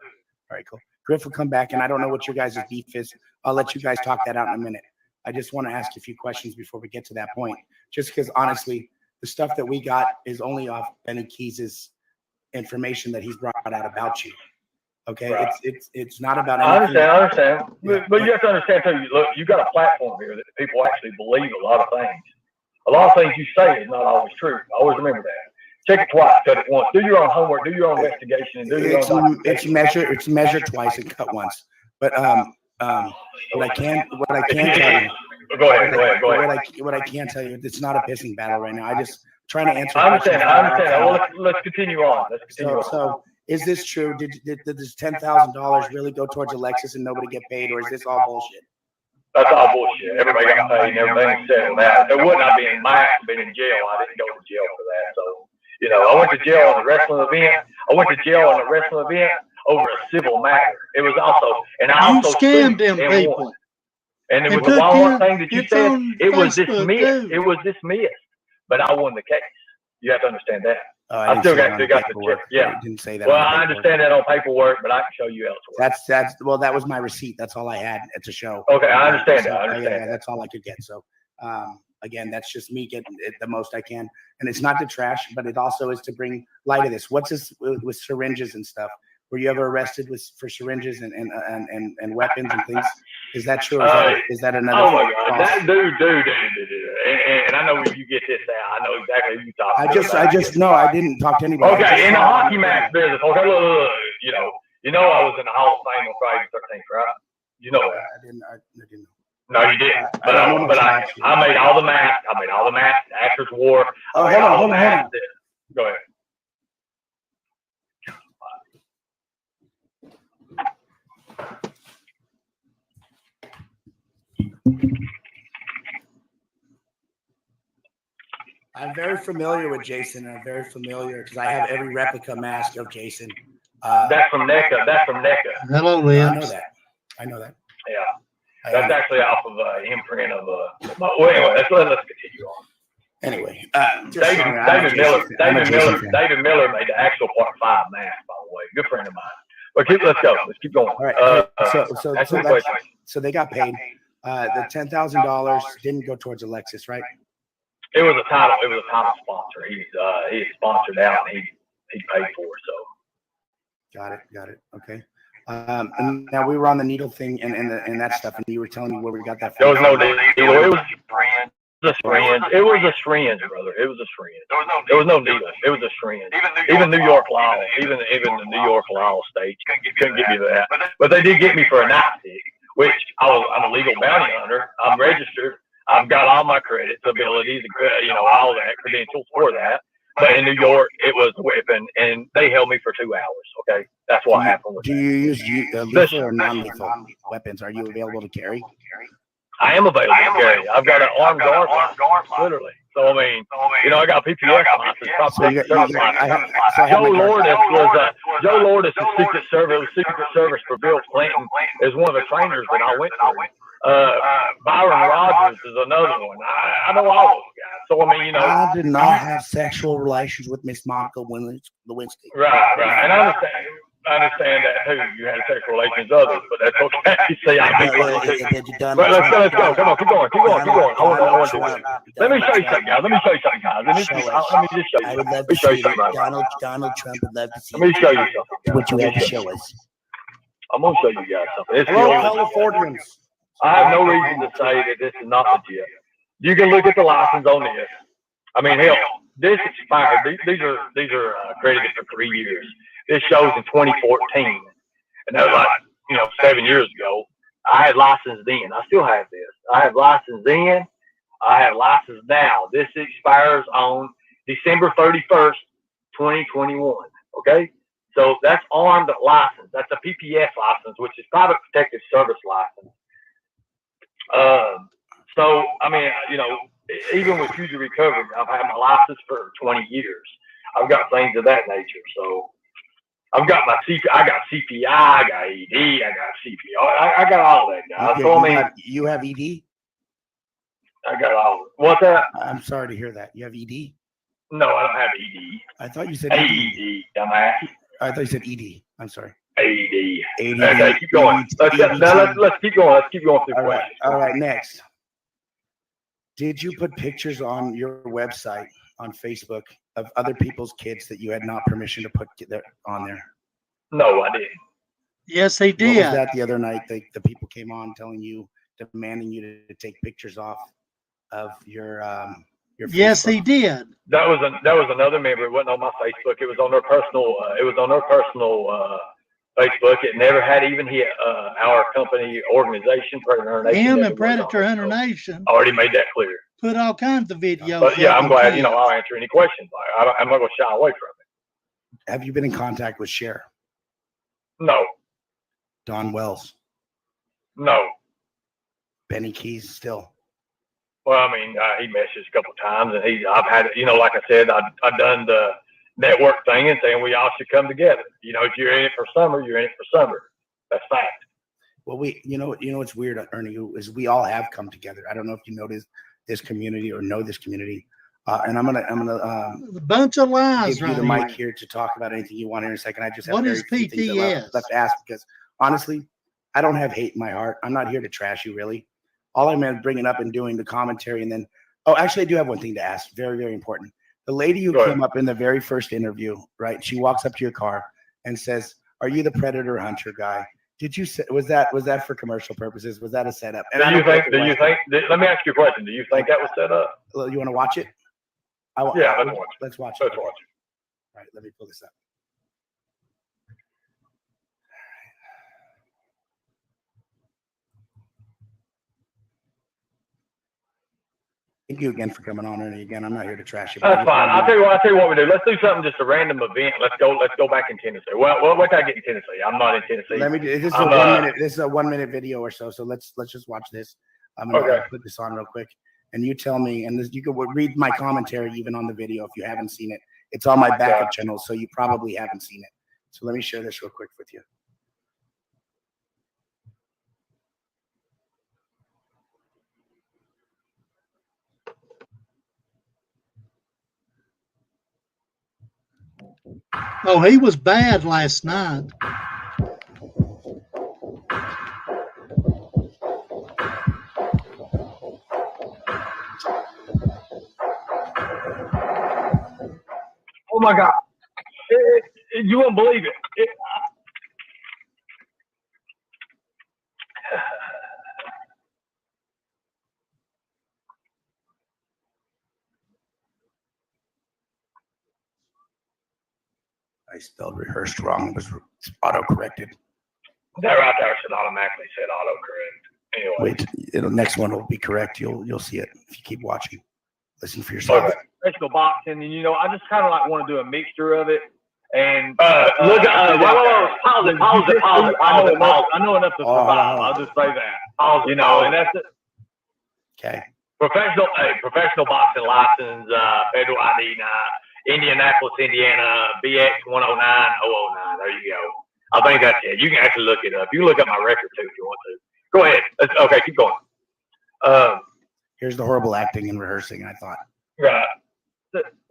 All right, cool. Griff will come back, and I don't know what your guys' beef is. I'll let you guys talk that out in a minute. I just want to ask you a few questions before we get to that point. Just because honestly, the stuff that we got is only off Benny Keys's information that he's brought out about you. Okay, Right. It's not about I anything. understand. But you have to understand too. Look, you got a platform here that people actually believe a lot of things. A lot of things you say is not always true. Always remember that. Check it twice, cut it once. Do your own homework. Do your own investigation. And do your own. It's measured twice and cut once. But what I can tell you. Go ahead. What I can tell you, it's not a pissing battle right now. I just trying to answer. I understand. Well, let's continue on. So, is this true? Did this $10,000 really go towards Alexis and nobody get paid, or is this all bullshit? That's all bullshit. Everybody got paid and everything settled out. There would not be in my been in jail. I didn't go to jail for that. So, I went to jail on a wrestling event. Over a civil matter. It was also, and I also scammed them people. Won. And it was the one thing that you said. It was dismissed. It was dismissed. But I won the case. You have to understand that. I still got the check. Yeah. I didn't say that. Well, I understand that on paperwork, but I can show you elsewhere. That was my receipt. That's all I had to show. Okay, I understand that. Yeah, that's all I could get. So, again, that's just me getting it the most I can, and it's not to trash, but it also is to bring light to this. What's this with syringes and stuff? Were you ever arrested for syringes and weapons and things? Is that true? Is that another? Oh my God, that dude. And I know when you get this out, I know exactly who you talk about. I just know I didn't talk to anybody. Okay, in the hockey match business. Okay, look, I was in the Hall of Fame on Friday the 13th, right? You know that. I didn't know. No, you didn't. But I made all the masks. The actors wore. Oh, hold on. Go ahead. I'm very familiar with Jason. I'm very familiar because I have every replica mask of Jason. That's from NECA. Hello, Lynn. I know that. Yeah. That's actually off of an imprint of well, anyway, let's continue on. Anyway, David Miller made the actual Part 5 mask, by the way. Good friend of mine. But let's go. Let's keep going. All right. So they got paid. The $10,000 didn't go towards Alexis, right? It was a title sponsor. He sponsored out and he paid for it. So. Got it. Okay. And now we were on the needle thing and that stuff, and you were telling me where we got that from. There was no needle. It was a syringe. It was a syringe, brother. It was a syringe. There was no needle. It was a syringe. Even New York law, even the New York law state couldn't get me that. But they did get me for a night stick, which I'm a legal bounty hunter. I'm registered. I've got all my credits, abilities, all that credentials for that. But in New York, it was a weapon, and they held me for 2 hours. Okay, that's what happened. Do you use lethal or non-lethal weapons? Are you available to carry? I am available to carry. I've got an armed guard, literally. So I mean, I got PPS license. Joe Lourdes is Secret Service for Bill Clinton. Is one of the trainers that I went through. Byron Rogers is another one. I know all those guys. So I mean, I did not have sexual relations with Miss Monica Lewinsky. Right. And I understand that too. You had sexual relations with others, but that's okay. See, but let's go. Come on, keep going. I want to. Let me show you something, guys. Let me just show you. I would love to show you something. Donald Trump would love to see. Let me show you something. What you have to show us. I'm gonna show you guys something. Hello, Californians. I have no reason to say that this is not legit. You can look at the license on this. I mean, hell, this expired. These are credited for 3 years. This shows in 2014, and that was 7 years ago. I had license then. I still have this. I have license then. I have license now. This expires on December 31st, 2021. Okay, so that's armed license. That's a PPS license, which is Private Protective Service license. So I mean, even with future recovery, I've had my license for 20 years. I've got things of that nature. So I've got my I got CPI, I got ED, I got CPR, I got all that, guys. So I mean, you have ED? I got all of it. What's that? I'm sorry to hear that. You have ED? No, I don't have ED. I thought you said AED, dumbass. I thought you said ED. I'm sorry. AED. Okay, keep going. Let's keep going. Let's keep going through questions. All right, next. Did you put pictures on your website on Facebook of other people's kids that you had not permission to put on there? No, I didn't. Yes, they did. What was that the other night? The people came on telling you, demanding you to take pictures off of your Yes, Facebook. he did. That was another member. It wasn't on my Facebook. It was on their personal. Facebook. It never had even hit our company organization, Predator Hunter Nation. Him and Predator Hunter Nation. Already made that clear. Put all kinds of videos. But yeah, I'm glad. kids. I'll answer any questions. I'm not going to shy away from it. Have you been in contact with Cher? No. Don Wells? No. Benny Keys still? Well, I mean, he messaged a couple of times, and I've had, like I said, I've done the network thing and saying we all should come together. If you're in it for summer, you're in it for summer. That's fact. Well, what's weird, Ernie, is we all have come together. I don't know if you know this community or know this community, and I'm gonna a bunch of lies. Give you the mic here to talk about anything you want here in a second. I just have what is PTS? Left to ask because honestly, I don't have hate in my heart. I'm not here to trash you, really. All I'm bringing up and doing the commentary, and then actually, I do have one thing to ask. Very, very important. The lady who came up in the very first interview, right? She walks up to your car and says, "Are you the Predator Hunter guy?" Did you say was that for commercial purposes? Was that a setup? And do you think? Let me ask you a question. Do you think that was set up? You want to watch it? Yeah, let's watch it. Let's watch it. Let's watch it. All right, let me pull this up. Thank you again for coming on, Ernie. Again, I'm not here to trash you. That's fine. I'll tell you what we do. Let's do something, just a random event. Let's go back in Tennessee. Well, what can I get in Tennessee? I'm not in Tennessee. Let me do this. This is a 1 minute video or so. So let's just watch this. I'm gonna put this on real quick, and you tell me. And you can read my commentary even on the video if you haven't seen it. It's on my backup channel, so you probably haven't seen it. So let me share this real quick with you. Oh, he was bad last night. Oh my God. You won't believe it. I spelled rehearsed wrong. It was auto-corrected. That right there should automatically say autocorrect. Anyway. Wait, next one will be correct. You'll see it if you keep watching. Listen for yourself. Okay. Professional boxing, and I just kind of want to do a mixture of it. And look at pause it. I know enough to survive. I'll just say that. Pause it. And that's it. Okay. Professional boxing license, federal ID, Indianapolis, Indiana, BX 109009. There you go. I think that's it. You can actually look it up. You can look up my record too if you want to. Go ahead. Okay, keep going. Here's the horrible acting and rehearsing. I thought. Right.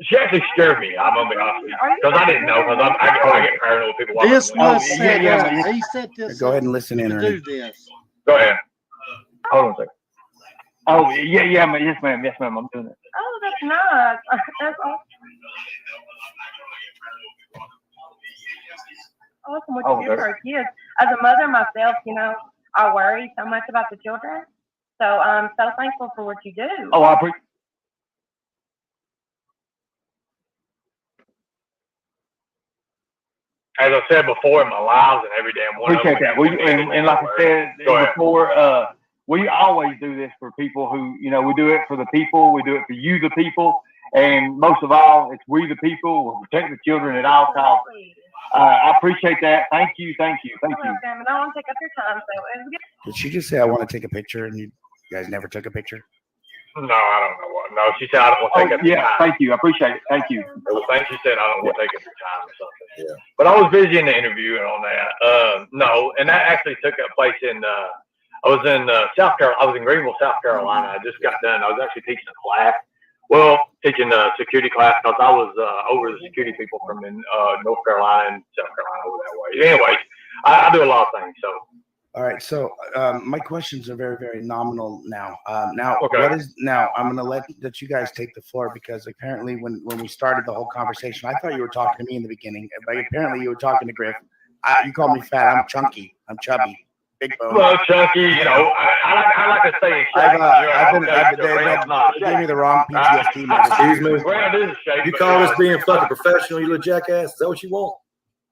She actually scared me. I'm gonna be honest with you because I didn't know because I get paranoid when people watch. This was set up. He set this. Go ahead and listen in. Do this. Go ahead. Hold on a second. Oh yeah, yes ma'am, I'm doing it. Oh, that's nice. That's awesome. Awesome what you do for our kids. As a mother myself, I worry so much about the children. So I'm so thankful for what you do. Oh, I appreciate. As I said before in my lives and every damn one. Appreciate that. And like I said before, we always do this for people who, we do it for the people. We do it for you, the people. And most of all, it's we, the people. We'll protect the children at all costs. I appreciate that. Thank you. And I don't want to take up your time. Did she just say, I want to take a picture, and you guys never took a picture? No, I don't know what. No, she said, I don't want to take up your time. Thank you. I appreciate it. Thank you. She said, I don't want to take up your time or something. Yeah. But I was busy in the interview and on that. No, and that actually took place in, I was in South Carolina. I was in Greenville, South Carolina. I just got done. I was actually teaching a class. Well, teaching a security class because I was over the security people from North Carolina and South Carolina over that way. Anyways, I do a lot of things. So All right, so my questions are very, very nominal now. Okay. I'm going to let you guys take the floor because apparently when we started the whole conversation, I thought you were talking to me in the beginning, but apparently you were talking to Griff. You called me fat. I'm chunky. I'm chubby. Big bone. Well, chunky, you know, I like to say they gave me the wrong PTSD medicine. Excuse me. You call this being fucking professional, you little jackass? Is that what you want?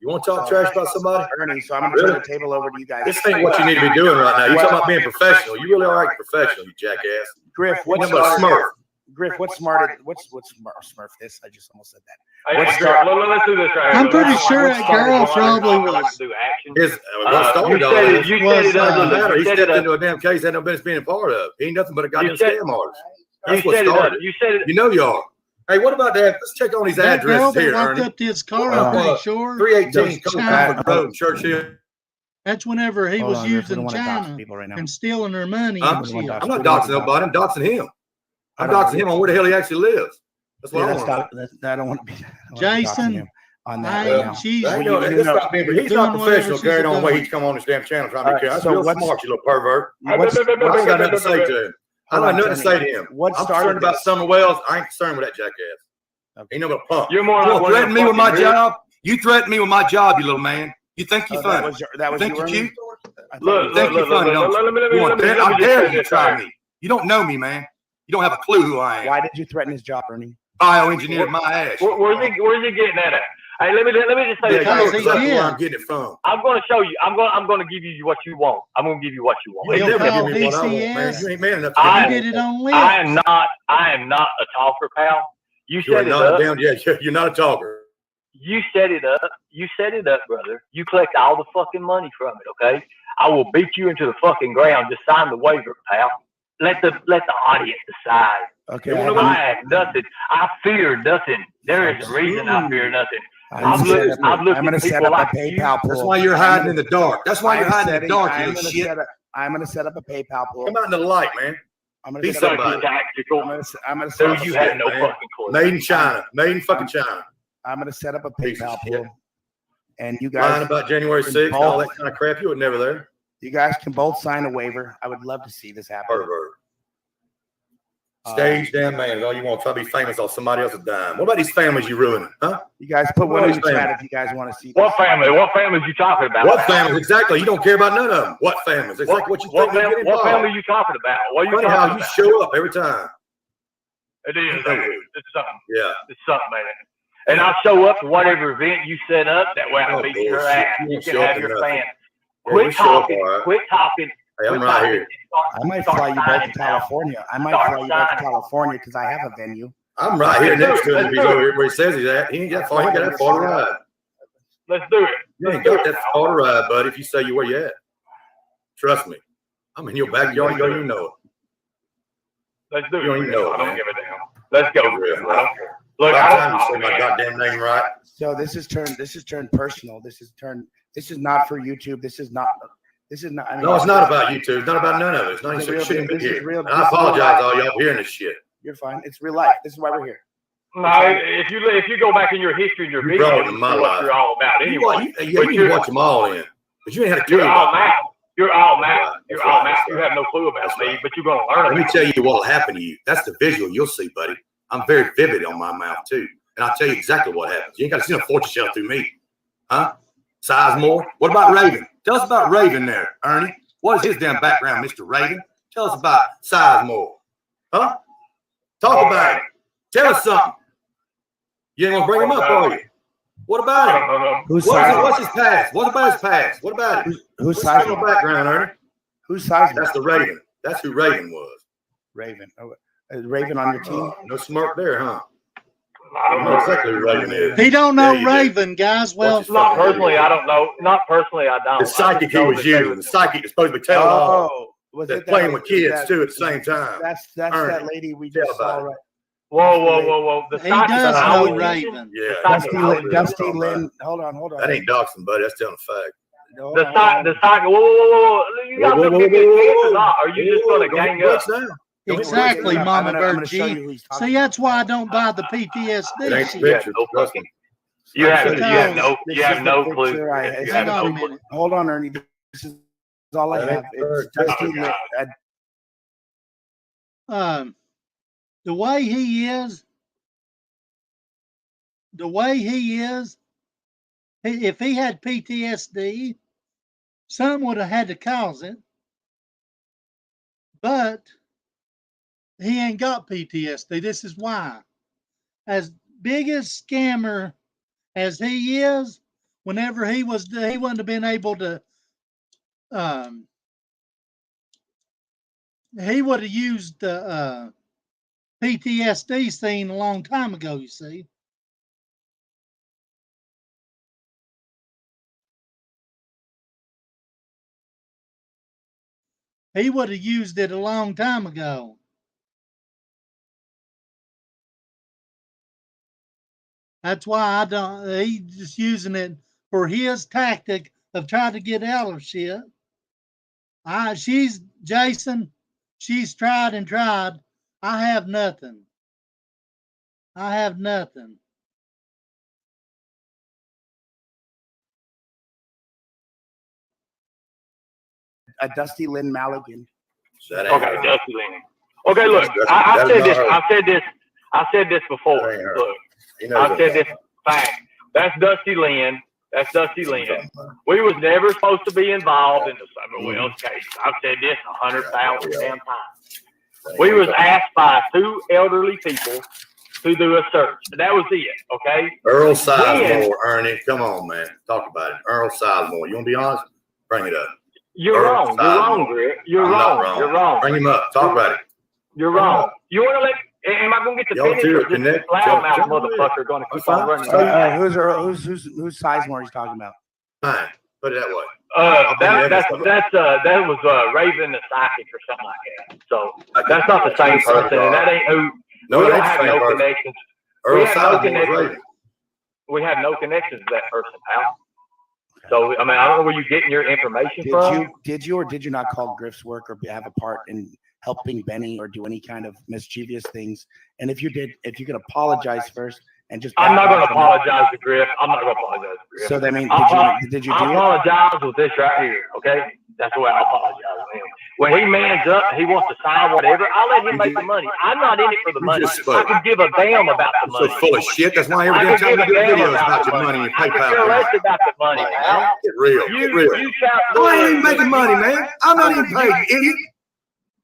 You want to talk trash about somebody? Ernie, so I'm going to turn the table over to you guys. This ain't what you need to be doing right now. You're talking about being professional. You really are like professional, you jackass. Griff, what's smart? Griff, what's smart? What's Smurf this? I just almost said that. Let's do this right here. I'm pretty sure that girl probably was. He stepped into a damn case had no business being a part of. He ain't nothing but a goddamn scam artist. That's what started. You said it. You know you are. Hey, what about that? Let's check on these addresses here, walked Ernie. up to his car, I'm pretty sure. 318 Comfort Road, Churchill. That's whenever he was using China and stealing her money. I'm not doxing nobody. I'm doxing him. I'm doxing him on where the hell he actually lives. That's what I want. I don't want to be. Jason, on that. He's not professional carrying on the way he's come on this damn channel trying to be careful. That's real smart, you little pervert. I ain't got nothing to say to him. I don't have nothing to say to him. I'm concerned about Summer Wells. I ain't concerned with that jackass. Ain't no gonna pump. You're more like threaten me with my job. You threaten me with my job, you little man. You think you're funny? That was think you're cute? Look, think you're funny, don't you? I dare you to try me. You don't know me, man. You don't have a clue who I am. Why did you threaten his job, Ernie? Bioengineered my ass. Where's he getting that at? Hey, let me just say this. That's where I'm getting it from. I'm going to show you. I'm going to give you what you want. I'm going to give you what you want. You never give me what I want, man. You ain't man enough to did it on lips. I am not a talker, pal. You set it up. You're not a talker. You set it up. You set it up, brother. You collect all the fucking money from it, okay? I will beat you into the fucking ground. Just sign the waiver, pal. Let the audience decide. Okay. I have nothing. I fear nothing. There is a reason I fear nothing. I'm going to set up a PayPal pool. That's why you're hiding in the dark. That's why you're hiding in the dark, you little shit. I'm going to set up a PayPal pool. Come out in the light, man. I'm going to be somebody. Tactical. I'm going to set up you had no fucking clue. Made in China. Made in fucking China. I'm going to set up a PayPal pool. And you guys. Lying about January 6th, all that kind of crap. You were never there. You guys can both sign a waiver. I would love to see this happen. Stage damn man is all you want. Try to be famous on somebody else's dime. What about these families you ruining, huh? You guys put one in the chat if you guys want to see. What family? What families you talking about? What families? Exactly. You don't care about none of them. What families? It's like what you think. What family are you talking about? What are you talking about? You show up every time. It is. It's something. Yeah. It's something, man. And I'll show up to whatever event you set up. That way I'll beat your ass. You can have your fans. Quit talking. Quit talking. Hey, I'm right here. I might fly you both to California. Because I have a venue. I'm right here next to him. He's over here where he says he's at. He ain't got far. He ain't got that far to ride. Let's do it. You ain't got that far to ride, buddy. If you say you where you at, trust me. I'm in your backyard. You don't even know it. Let's do it. You don't even know it. I don't give a damn. Let's go. Look, I don't say my goddamn name right. So this is turned personal. This is not for YouTube. This is not. I mean, no, it's not about YouTube. It's not about none of it. It's not even shit in here. And I apologize, all y'all hearing this shit. You're fine. It's real life. This is why we're here. No, if you go back in your history and your video, you know what you're all about anyway. You can watch them all in, but you ain't had a clue. You're all mad. You're all mad. You're all mad. You have no clue about me, but you're gonna learn. Let me tell you what will happen to you. That's the visual you'll see, buddy. I'm very vivid on my mouth too, and I'll tell you exactly what happens. You ain't got to see no fortune shell through me, huh? Sizemore. What about Raven? Tell us about Raven there, Ernie. What is his damn background, Mr. Raven? Tell us about Sizemore. Huh? Talk about it. Tell us something. You ain't gonna bring him up, are you? What about him? What's his past? What about his past? What about it? Who's Sizemore background, Ernie? Who's Sizemore? That's the Raven. That's who Raven was. Raven. Is Raven on your team? No smirk there, huh? I don't know exactly who Raven is. He don't know Raven, guys. Well, not personally, I don't know. Not personally, I don't. The psychic he was using. The psychic is supposed to be telling all. That's playing with kids too at the same time. That's that lady we just saw. Right. Whoa. He does know Raven. Yeah. Dusty Lynn. Hold on. That ain't doxing, buddy. That's telling a fact. The psychic. Whoa. You got to get kids or not? Are you just going to gang up? Exactly, Mama Bird G. See, that's why I don't buy the PTSD. It ain't the picture. Trust me. You have no clue. Hold on, Ernie. This is all I have. It's Dusty. The way he is, if he had PTSD, some would have had to cause it, but he ain't got PTSD. This is why. As big a scammer as he is, whenever he wouldn't have been able to, he would have used the PTSD scene a long time ago, you see. He would have used it a long time ago. That's why I don't, he's just using it for his tactic of trying to get out of shit. Jason, she's tried and tried. I have nothing. I have nothing. A Dusty Lynn Maligan. Okay, Dusty Lynn. Okay, look, I said this before. Look, I said this fact. That's Dusty Lynn. That's Dusty Lynn. We was never supposed to be involved in the Summer Wells case. I've said this 100,000 damn times. We was asked by 2 elderly people to do a search. That was it, okay? Earl Sizemore, Ernie. Come on, man. Talk about it. Earl Sizemore. You want to be honest? Bring it up. You're wrong. You're wrong, Greg. You're wrong. You're wrong. Bring him up. Talk about it. You're wrong. You want to let? Am I going to get the finish? Or this loudmouth motherfucker going to keep on running? Who's Sizemore he's talking about? Fine. Put it that way. That was Raven the Psychic or something like that. So that's not the same person, and that ain't who. No, we don't that's have the same no person. connections. Earl Sizemore was Raven. We have no connections to that person, pal. So I mean, I don't know where you're getting your information from. Did you or did you not call Griff's work or have a part in helping Benny or do any kind of mischievous things? And if you did, if you could apologize first and just. I'm not going to apologize to Griff. I'm not going to apologize to Griff. So that means did you do I apologize with this right here, okay? That's the way I apologize to him. When he mans up, he wants to sign whatever. I'll let him make the money. I'm not in it for the money. I can give a damn about the money. So full of shit. That's why every damn time you do videos about your money and I PayPal. can care less about the money, pal. Get real. Get real. I ain't even making money, man. I'm not even paid, idiot.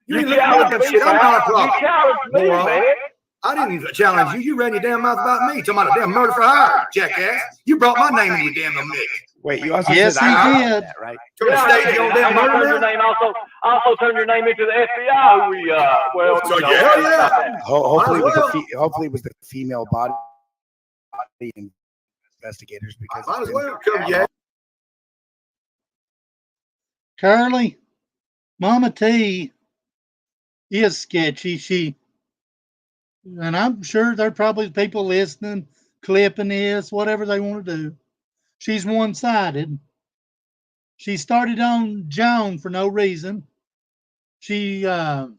You ain't looking at that shit. I'm not a problem. You challenged me, man. I didn't challenge you. You ran your damn mouth about me. Talking about a damn murder for hire, jackass. You brought my name in your damn mix. Wait, you also yes, said he did. That, right? Also turned your name into the FBI. Hopefully it was the female body investigators because might as well come, yeah. Curly, Mama T is sketchy. And I'm sure there are probably people listening, clipping this, whatever they want to do. She's one-sided. She started on Joan for no reason. She backs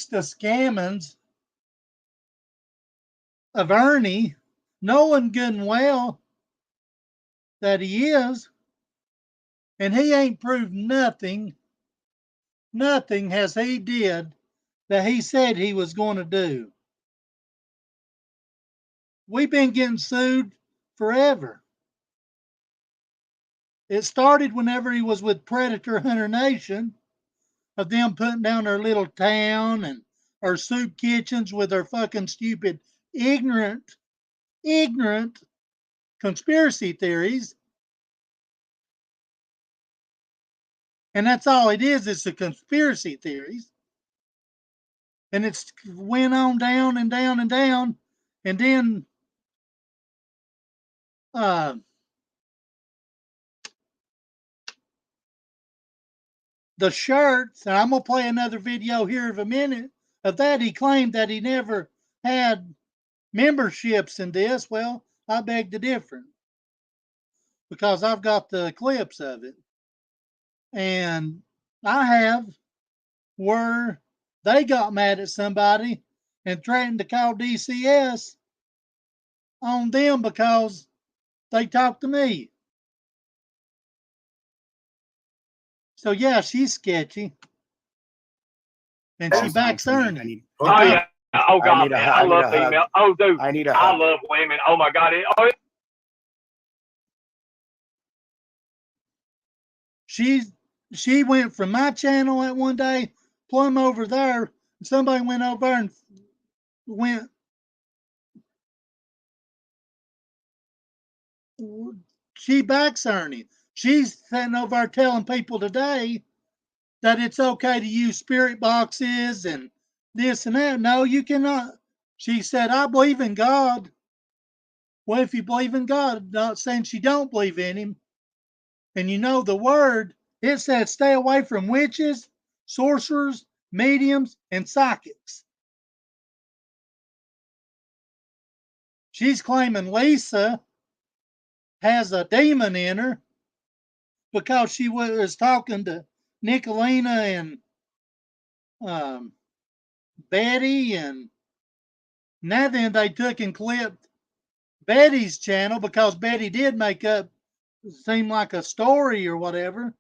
the scammings of Ernie, knowing good and well that he is, and he ain't proved nothing has he did that he said he was going to do. We've been getting sued forever. It started whenever he was with Predator Hunter Nation, of them putting down their little town and our soup kitchens with their fucking stupid, ignorant conspiracy theories. And that's all it is. It's the conspiracy theories. And it's went on down and down and down. And then the shirts, and I'm going to play another video here of a minute of that. He claimed that he never had memberships in this. Well, I beg to differ because I've got the clips of it. And I have where they got mad at somebody and threatened to call DCS on them because they talked to me. So yeah, she's sketchy. And she backs Ernie. Oh yeah. Oh God, man. I love female. Oh dude. I love women. Oh my God. She went from my channel at one day, plumb over there. And somebody went over and went. She backs Ernie. She's sitting over there telling people today that it's okay to use spirit boxes and this and that. No, you cannot. She said, I believe in God. Well, if you believe in God, not saying she don't believe in him, and you know the word, it said stay away from witches, sorcerers, mediums, and psychics. She's claiming Lisa has a demon in her because she was talking to Nicolina and Betty, and now then they took and clipped Betty's channel because Betty did make up seem like a story or whatever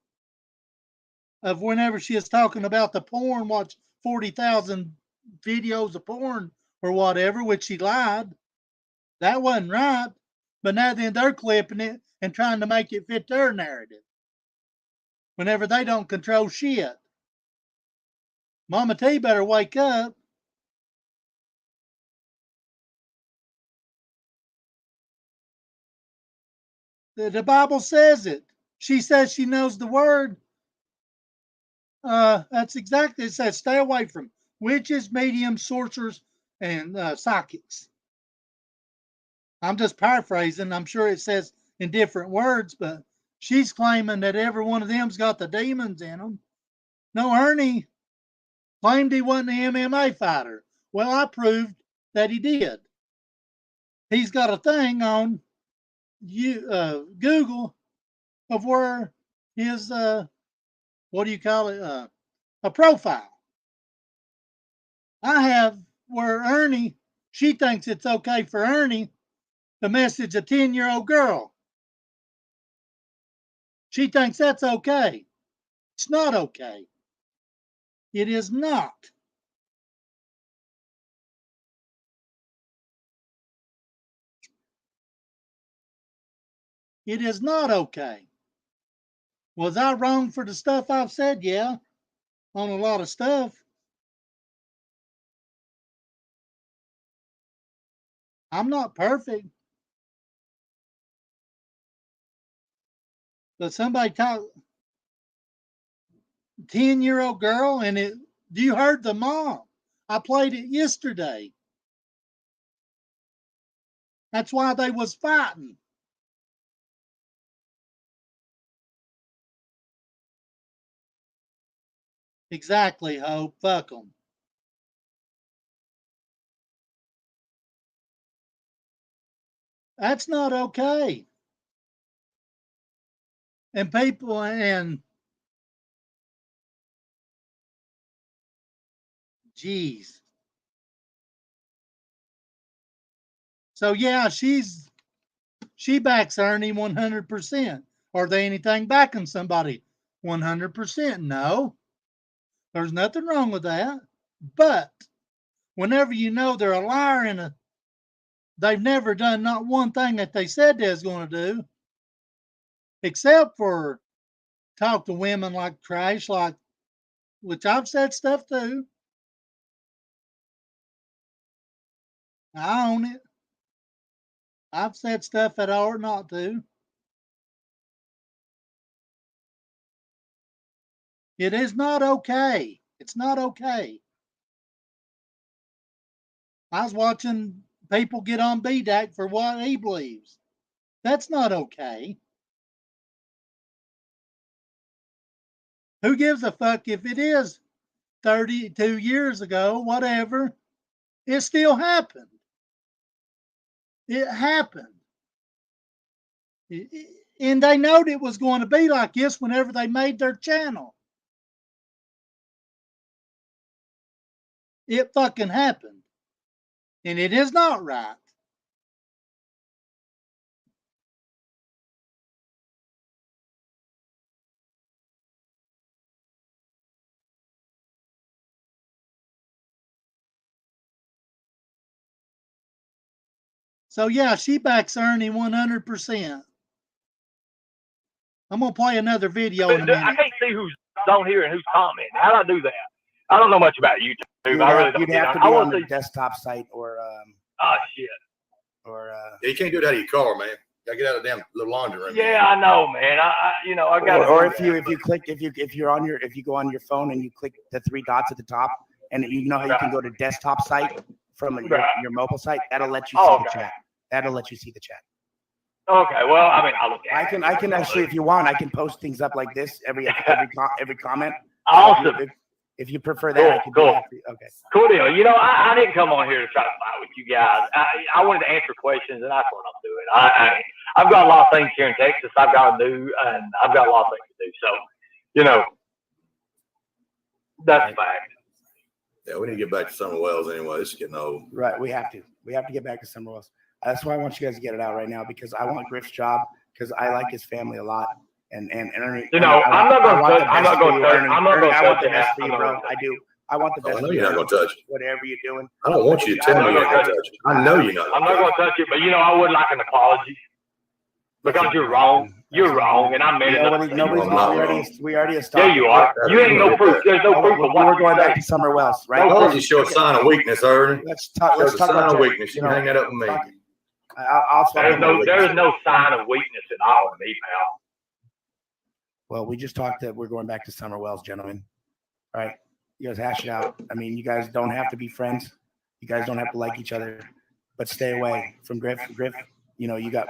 of whenever she was talking about the porn, watch 40,000 videos of porn or whatever, which she lied. That wasn't right. But now then they're clipping it and trying to make it fit their narrative whenever they don't control shit. Mama T better wake up. The Bible says it. She says she knows the word. That's exactly it. Says stay away from witches, mediums, sorcerers, and psychics. I'm just paraphrasing. I'm sure it says in different words, but she's claiming that every one of them's got the demons in them. No, Ernie claimed he wasn't an MMA fighter. Well, I proved that he did. He's got a thing on Google of where his what do you call it? A profile. I have where Ernie, she thinks it's okay for Ernie to message a 10-year-old girl. She thinks that's okay. It's not okay. It is not. It is not okay. Was I wrong for the stuff I've said? Yeah, on a lot of stuff. I'm not perfect. But somebody talk 10-year-old girl, and you heard the mom. I played it yesterday. That's why they was fighting. Exactly, Hope. Fuck them. That's not okay. And people, and geez. So yeah, she backs Ernie 100%. Are they anything backing somebody 100%? No. There's nothing wrong with that. But whenever you know they're a liar and they've never done not one thing that they said they was going to do, except for talk to women like trash, like, which I've said stuff too. I own it. I've said stuff that I ought not to. It is not okay. It's not okay. I was watching people get on BDAC for what he believes. That's not okay. Who gives a fuck if it is 32 years ago, whatever? It still happened. It happened. And they knowed it was going to be like this whenever they made their channel. It fucking happened. And it is not right. So yeah, she backs Ernie 100%. I'm gonna play another video in a minute. I can't see who's on here and who's commenting. How do I do that? I don't know much about YouTube. I really don't. You'd have to be on the desktop site or. Oh shit. Or. Yeah, you can't do it out of your car, man. Gotta get out of the damn little laundry room. Yeah, I know, man. I got. Or if you click if you go on your phone and you click the 3 dots at the top, and you know how you can go to desktop site from your mobile site, that'll let you see the chat. That'll let you see the chat. Okay, well, I mean, I'll look at I can actually, if you want, I can post things up like this every comment. Awesome. If you prefer that, I can do that. Okay. Cool deal. You know, I didn't come on here to try to fight with you guys. I wanted to answer questions, and that's what I'm doing. I've got a lot of things here in Texas I've got to do, and I've got a lot of things to do. So, you know, that's a fact. Yeah, we need to get back to Summer Wells anyway. This is getting old. Right, we have to. We have to get back to Summer Wells. That's why I want you guys to get it out right now, because I want Griff's job, because I like his family a lot. And Ernie, you know, I'm not going to touch it. I do. I want the best. I know you're not going to touch it. Whatever you're doing. I don't want you to tell me you're not going to touch it. I know you're not. I'm not going to touch it, but you know, I would like an apology because you're wrong. You're wrong, and I made it. We already established. Yeah, you are. You ain't no proof. There's no proof of what we're going back to Summer Wells, right? Apology show a sign of weakness, Ernie. Let's talk about sign of weakness. You can hang that up with me. There's no sign of weakness at all in me, pal. Well, we just talked that we're going back to Summer Wells, gentlemen. All right, you guys hash it out. I mean, you guys don't have to be friends. You guys don't have to like each other, but stay away from Griff. Griff, you know, you got.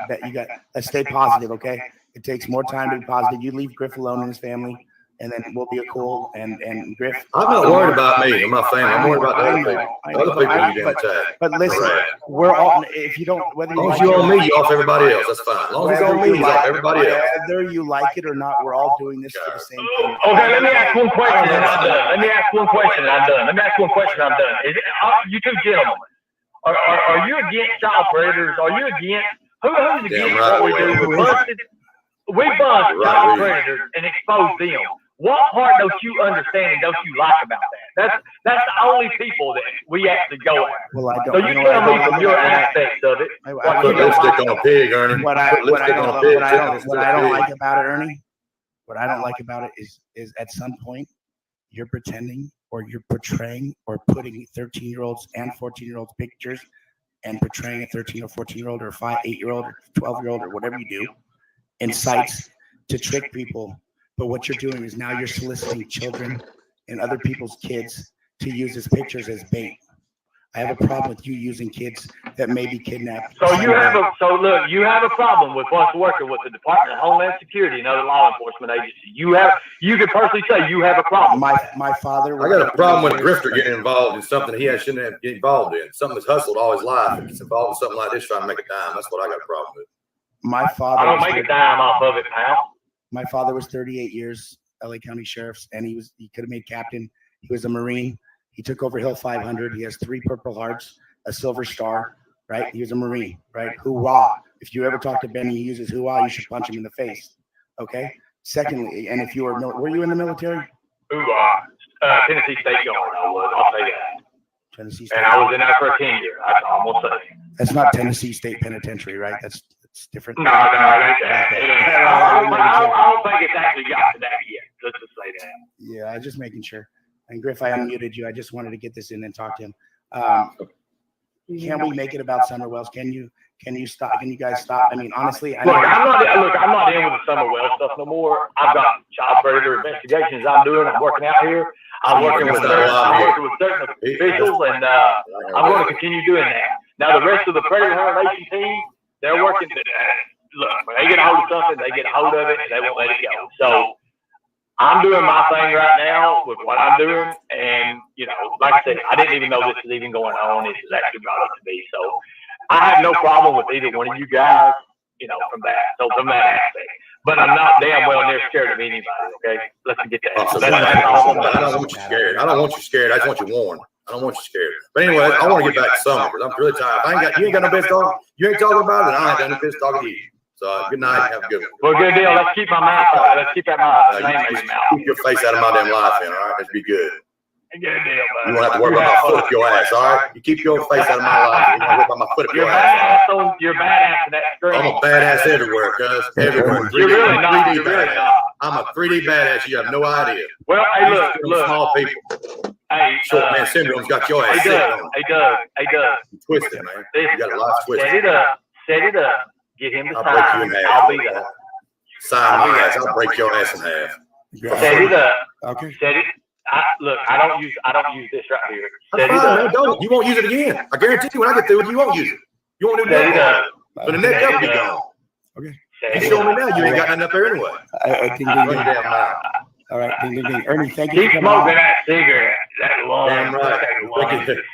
Let's stay positive, okay? It takes more time to be positive. You leave Griff alone and his family, and then we'll be cool. And Griff. I'm not worried about me and my family. I'm worried about the other people. Other people you didn't attack. But listen, we're all. If you don't, whether you like on me, you off everybody else. That's fine. As long as it's on me, you off everybody else. Whether you like it or not, we're all doing this for the same thing. Okay, let me ask one question and I'm done. Let me ask one question and I'm done. Is it, you two gentlemen, are you against child predators? Are you against who's against what we do? We bust child predators and expose them. What part don't you understand and don't you like about that? That's the only people that we actually go at. Well, I don't. So you tell me from your aspects of it. Put lipstick on a pig, Ernie. What I don't like about it, Ernie. What I don't like about it is at some point you're pretending or you're portraying or putting 13-year-olds and 14-year-olds pictures and portraying a 13 or 14-year-old or a 8-year-old or 12-year-old or whatever you do in sites to trick people. But what you're doing is now you're soliciting children and other people's kids to use as pictures as bait. I have a problem with you using kids that may be kidnapped. So you have a problem with us working with the Department of Homeland Security and other law enforcement agencies. You can personally say you have a problem. My father. I got a problem with a grifter getting involved in something he shouldn't have get involved in. Something that's hustled all his life and gets involved in something like this trying to make a dime. That's what I got a problem with. My father. I don't make a dime off of it, pal. My father was 38 years LA County Sheriff's, and he could have made captain. He was a Marine. He took over Hill 500. He has 3 Purple Hearts, a Silver Star, right? He was a Marine, right? Hoorah. If you ever talk to Benny, he uses hoorah, you should punch him in the face. Okay? Secondly, and if you were you in the military? Hoorah. Tennessee State Guard, I'll say that. Tennessee State. And I was in there for a 10-year. That's all I'm going to say. That's not Tennessee State Penitentiary, right? That's different. No, I don't think it's actually got to that yet. Let's just say that. Yeah, I'm just making sure. And Griff, I unmuted you. I just wanted to get this in and talk to him. Can we make it about Summer Wells? Can you stop? Can you guys stop? I mean, honestly, I'm not in with the Summer Wells stuff no more. I've got child predator investigations I'm doing. I'm working out here. I'm working with certain officials, and I'm going to continue doing that. Now, the rest of the Predator Hunter Nation team, they're working. Look, when they get a hold of something, they get a hold of it, and they won't let it go. So I'm doing my thing right now with what I'm doing, and like I said, I didn't even know this was even going on. This is actually brought up to me, so I have no problem with either one of you guys, from that aspect. But I'm not damn well near scared of anybody. Okay, let's get that. I don't want you scared. I don't want you scared. I just want you warned. I don't want you scared. But anyway, I want to get back to summer because I'm really tired. You ain't got no business talking. You ain't talking about it, and I ain't got no business talking to you. So good night. Have a good one. Well, good deal. Let's keep my mouth out. Let's keep that mouth. Keep your face out of my damn life, man. All right, let's be good. Good deal, buddy. You won't have to worry about my foot up your ass, all right? You keep your face out of my life. You won't worry about my foot up your ass. You're badass in that screen. I'm a badass everywhere, cuz. Everywhere. You're really not. 3D You're really badass. not. I'm a 3D badass. You have no idea. Well, hey, look. Small people. Hey, Short man syndrome's got your ass sick on. Hey, Doug. You twisted, man. You got a lot of twisted. Set it up. Get him to I'll sign. break you in half. I'll be there. Sign my ass. I'll break your ass in half. Set it up. Okay. Set it. Look, I don't use this right here. That's fine, man. Don't. You won't use it again. I guarantee you, when I get through with you, won't use it. You won't do that. But the next up be gone. Okay. You show me now, you ain't got nothing up there anyway. Ding, ding, Run ding. your damn mouth. All right, ding, ding, ding. Ernie, thank you. Keep for coming on. smoking that cigarette. That long. Damn right.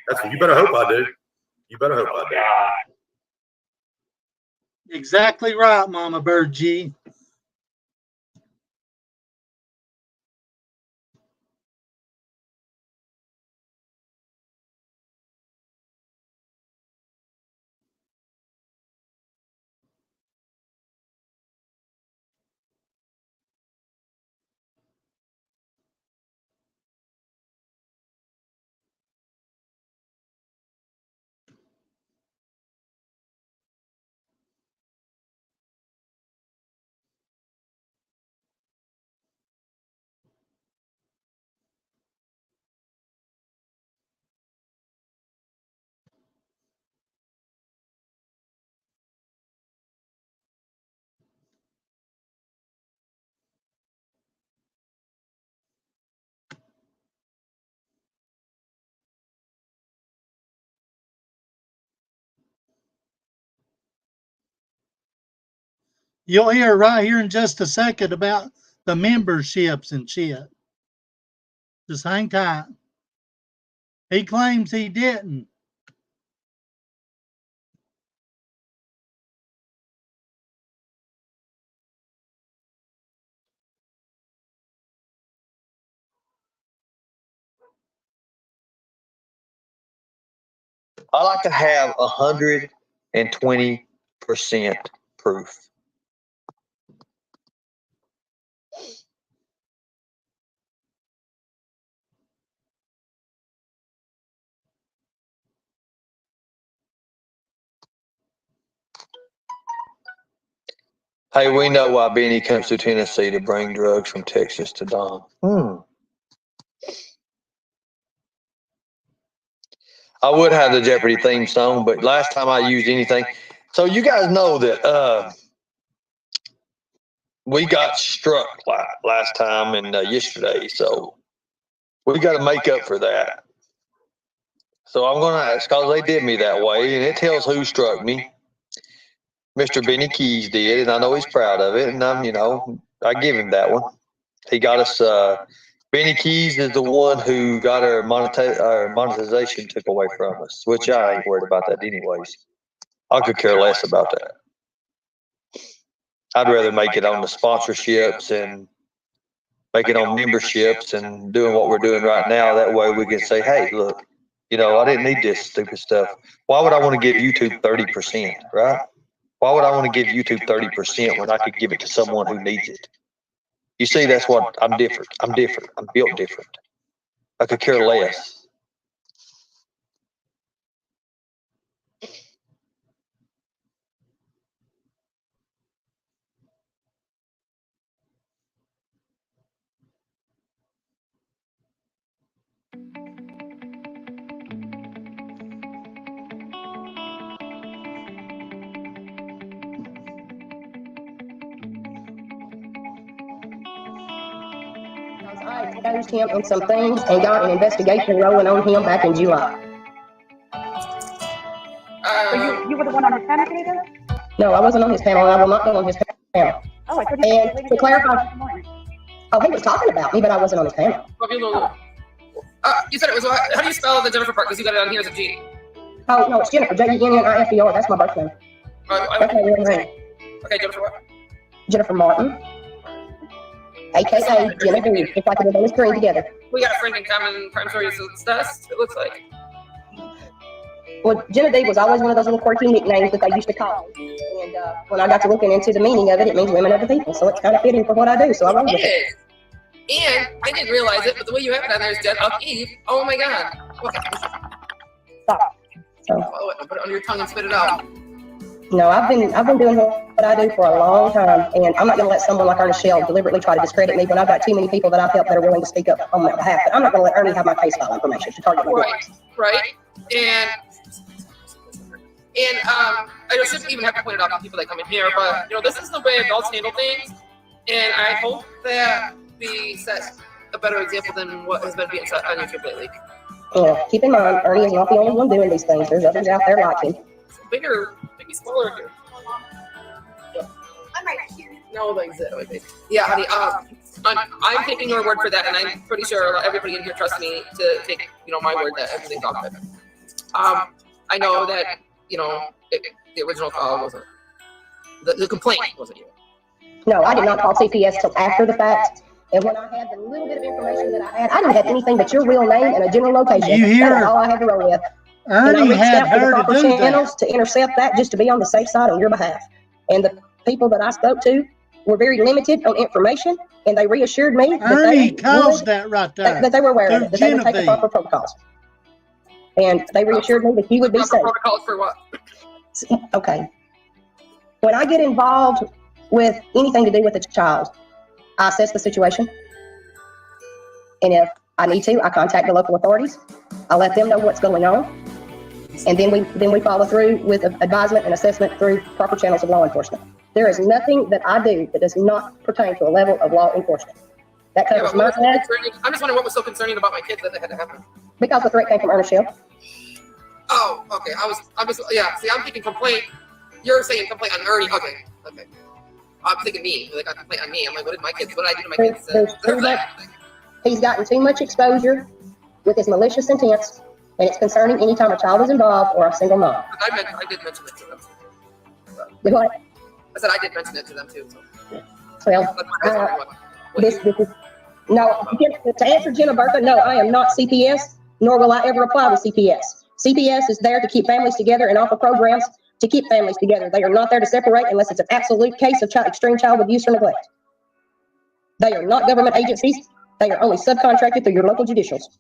That's what you better hope I do. You better hope I do. Exactly right, Mama Bird G. You'll hear right here in just a second about the memberships and shit. Just hang tight. He claims he didn't. I like to have 120% proof. Hey, we know why Benny comes to Tennessee to bring drugs from Texas to Dom. I would have the Jeopardy theme song, but last time I used anything. So you guys know that we got struck last time and yesterday, so we got to make up for that. So I'm going to ask, because they did me that way, and it tells who struck me. Mr. Benny Keys did, and I know he's proud of it, and I give him that one. He got us, Benny Keys is the one who got our monetization took away from us, which I ain't worried about that anyways. I could care less about that. I'd rather make it on the sponsorships and make it on memberships and doing what we're doing right now. That way we can say, hey, look, I didn't need this stupid stuff. Why would I want to give YouTube 30%, right? Why would I want to give YouTube 30% when I could give it to someone who needs it? You see, that's what I'm different. I'm different. I'm built different. I could care less. I exposed him on some things and got an investigation rolling on him back in July. So you were the one on his panel today? No, I wasn't on his panel, and I will not go on his panel. Oh, I thought And to clarify, he was talking about me, but I wasn't on his panel. You said it was what? How do you spell the Jennifer part? Because you got it on here as a G. Oh, no, it's Jennifer, Jennifer. That's my birth name. That's my real name. Okay, Jennifer what? Jennifer Martin, a.k.a. Genevieve, if I could have on the screen together. We got a friend in common. I'm sure it's us, it looks like. Well, Genevieve was always one of those little quirky nicknames that they used to call me. And when I got to looking into the meaning of it, it means women of the people. So it's kind of fitting for what I do. So I wrote it. And I didn't realize it, but the way you have it on there is Dead of Eve. Oh my God. Okay. Stop. So, Follow it. Put it under your tongue and spit it out. no, I've been doing what I do for a long time, and I'm not going to let someone like Ernest Shell deliberately try to discredit me when I've got too many people that I've helped that are willing to speak up on my behalf. But I'm not going to let Ernie have my case file information to target my business. Right. And I shouldn't even have to point it out to people that come in here, but this is the way adults handle things, and I hope that we set a better example than what has been being set on YouTube lately. Yeah, keep in mind, Ernie is not the only one doing these things. There's others out there like him. Bigger, maybe smaller here. I'm right here. No, like that. Yeah, honey. I'm taking your word for that, and I'm pretty sure everybody in here trusts me to take my word that everything's off of it. I know that the original call wasn't the complaint wasn't you. No, I did not call CPS till after the fact. And when I had the little bit of information that I had, I didn't have anything but your real name and a general location. You hear? That's all I had to roll with. Ernie had her to do channels that. to intercept that just to be on the safe side on your behalf. And the people that I spoke to were very limited on information, and they reassured me Ernie caused that right there. That they were aware of it, that they would take the proper protocols. And they reassured me that you would be safe. Protocols for what? Okay. When I get involved with anything to do with a child, I assess the situation. And if I need to, I contact the local authorities. I let them know what's going on. And then we follow through with advisement and assessment through proper channels of law enforcement. There is nothing that I do that does not pertain to a level of law enforcement. That covers my head. I'm just wondering what was so concerning about my kids that they had to happen. Because the threat came from Ernest Shell. Oh, okay. I'm just see, I'm thinking complaint. You're saying complaint on Ernie. Okay. I'm thinking me. They got a complaint on me. I'm like, what did I do to my kids? He's gotten too much exposure with his malicious intents, and it's concerning anytime a child is involved or a single mom. I did mention it to them. What? I said I did mention it to them too. So. Well, this is no. To answer Jenna Bertha, no, I am not CPS, nor will I ever apply with CPS. CPS is there to keep families together and offer programs to keep families together. They are not there to separate unless it's an absolute case of extreme child abuse or neglect. They are not government agencies. They are only subcontracted through your local judicials.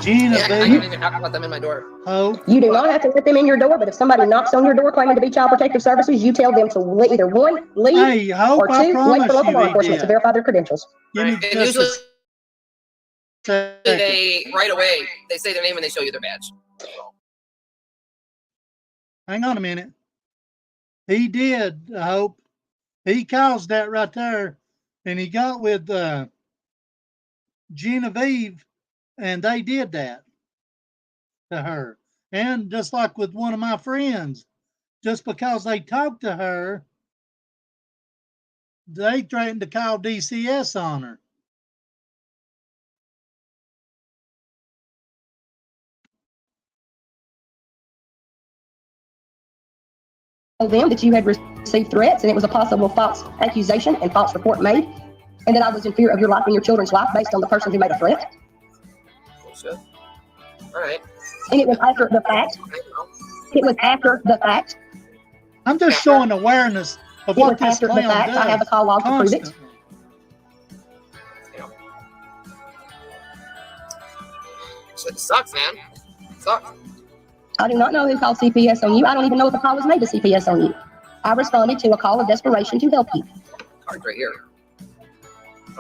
Gina, I don't even have to let them in my door. Oh. You do not have to let them in your door, but if somebody knocks on your door claiming to be Child Protective Services, you tell them to either one, leave, or two, wait for local law enforcement to verify their credentials. And usually they right away they say their name and they show you their badge. Hang on a minute. He did, I hope. He caused that right there, and he got with Genevieve, and they did that to her. And just like with one of my friends, just because they talked to her, they threatened to call DCS on her. Them that you had received threats and it was a possible false accusation and false report made, and that I was in fear of your life and your children's life based on the person who made a threat. Bullshit. All right. And it was after the fact. It was after the fact. I'm just showing awareness of what this clown does. I have the call log to prove it. Shit sucks, man. It sucks. I do not know who called CPS on you. I don't even know if a call was made to CPS on you. I responded to a call of desperation to help you. Card right here.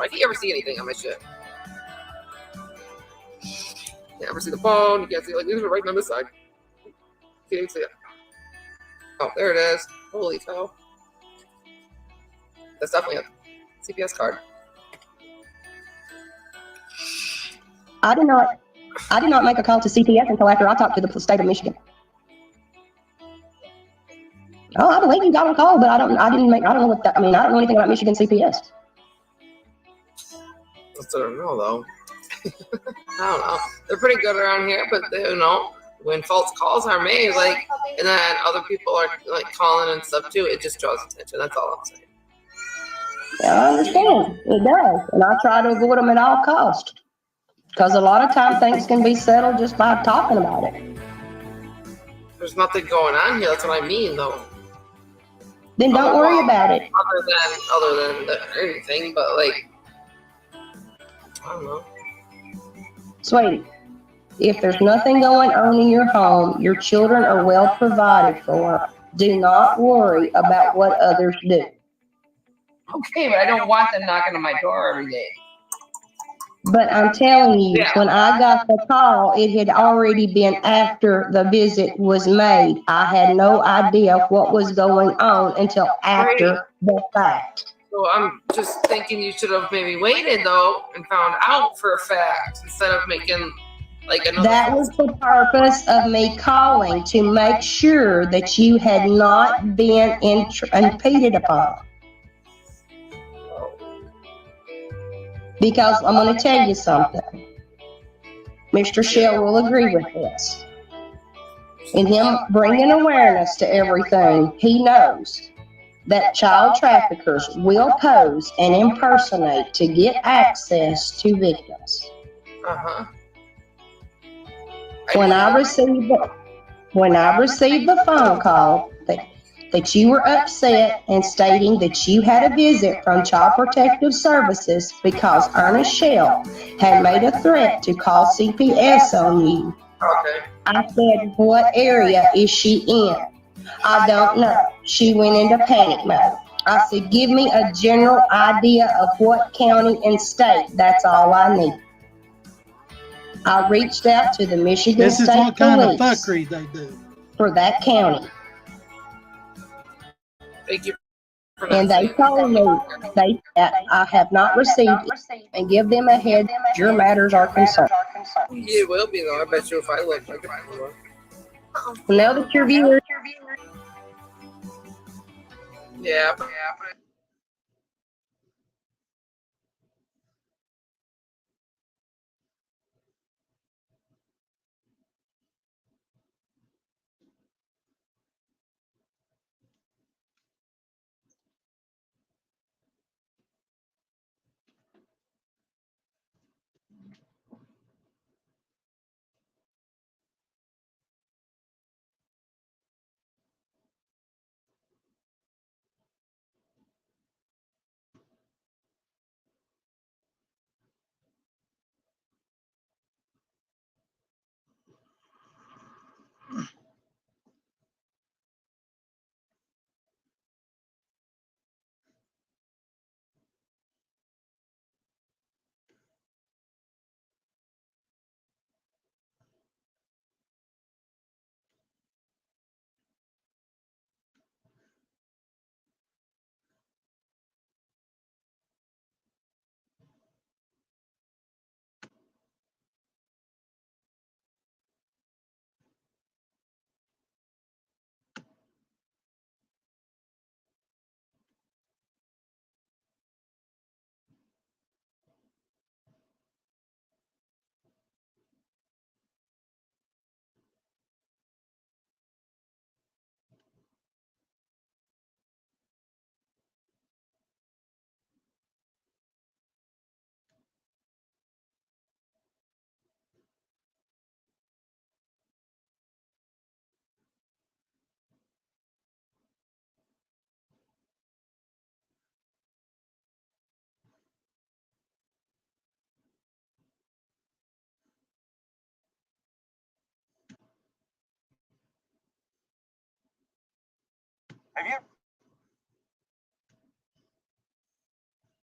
If you ever see anything on my shit. You never see the phone. You can't see, like, these are right on this side. You can't even see it. Oh, there it is. Holy cow. That's definitely a CPS card. I did not make a call to CPS until after I talked to the state of Michigan. Oh, I believe you got on call, but I don't know what that, I don't know anything about Michigan CPS. I don't know, though. I don't know. They're pretty good around here, but they, when false calls are made, like, and then other people are like calling and stuff too, it just draws attention. That's all I'm saying. Yeah, I understand. It does. And I try to avoid them at all costs. Because a lot of times things can be settled just by talking about it. There's nothing going on here. That's what I mean, though. Then don't worry about it. Other than anything, but like, I don't know. Sweetie, if there's nothing going on in your home, your children are well provided for. Do not worry about what others do. Okay, but I don't want them knocking on my door every day. But I'm telling you, when I got the call, it had already been after the visit was made. I had no idea what was going on until after the fact. So I'm just thinking you should have maybe waited though and found out for a fact instead of making like another. That was the purpose of me calling, to make sure that you had not been impeded upon. Because I'm going to tell you something. Mr. Shell will agree with this. In him bringing awareness to everything, he knows that child traffickers will pose and impersonate to get access to victims. When I received the phone call that you were upset and stating that you had a visit from Child Protective Services because Ernest Shell had made a threat to call CPS on you, I said, what area is she in? I don't know. She went into panic mode. I said, give me a general idea of what county and state. That's all I need. I reached out to the Michigan State Police. This is what kind of fuckery they do. For that county. Thank you. And they told me I have not received it, and give them a head. Your matters are concerned. It will be though. I bet you if I look like it. Now that your viewers. Yeah.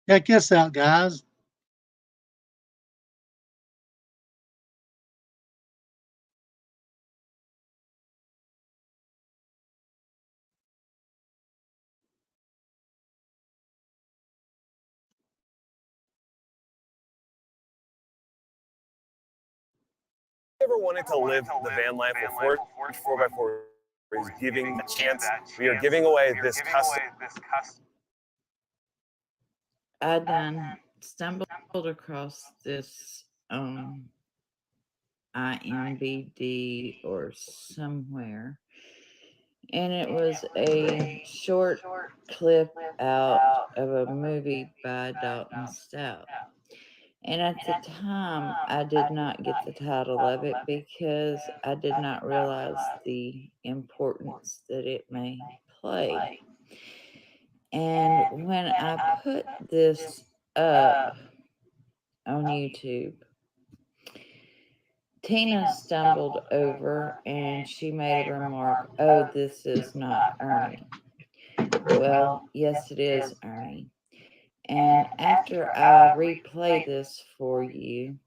Check this out, guys. Ever wanted to live the van life with 4x4 is giving a chance. We are giving away this custom. I done stumbled across this IMBD or somewhere, and it was a short clip out of a movie by Dalton Stout. And at the time, I did not get the title of it because I did not realize the importance that it may play. And when I put this up on YouTube, Tina stumbled over and she made a remark, "Oh, this is not Ernie." Well, yes, it is Ernie. And after I replay this for you,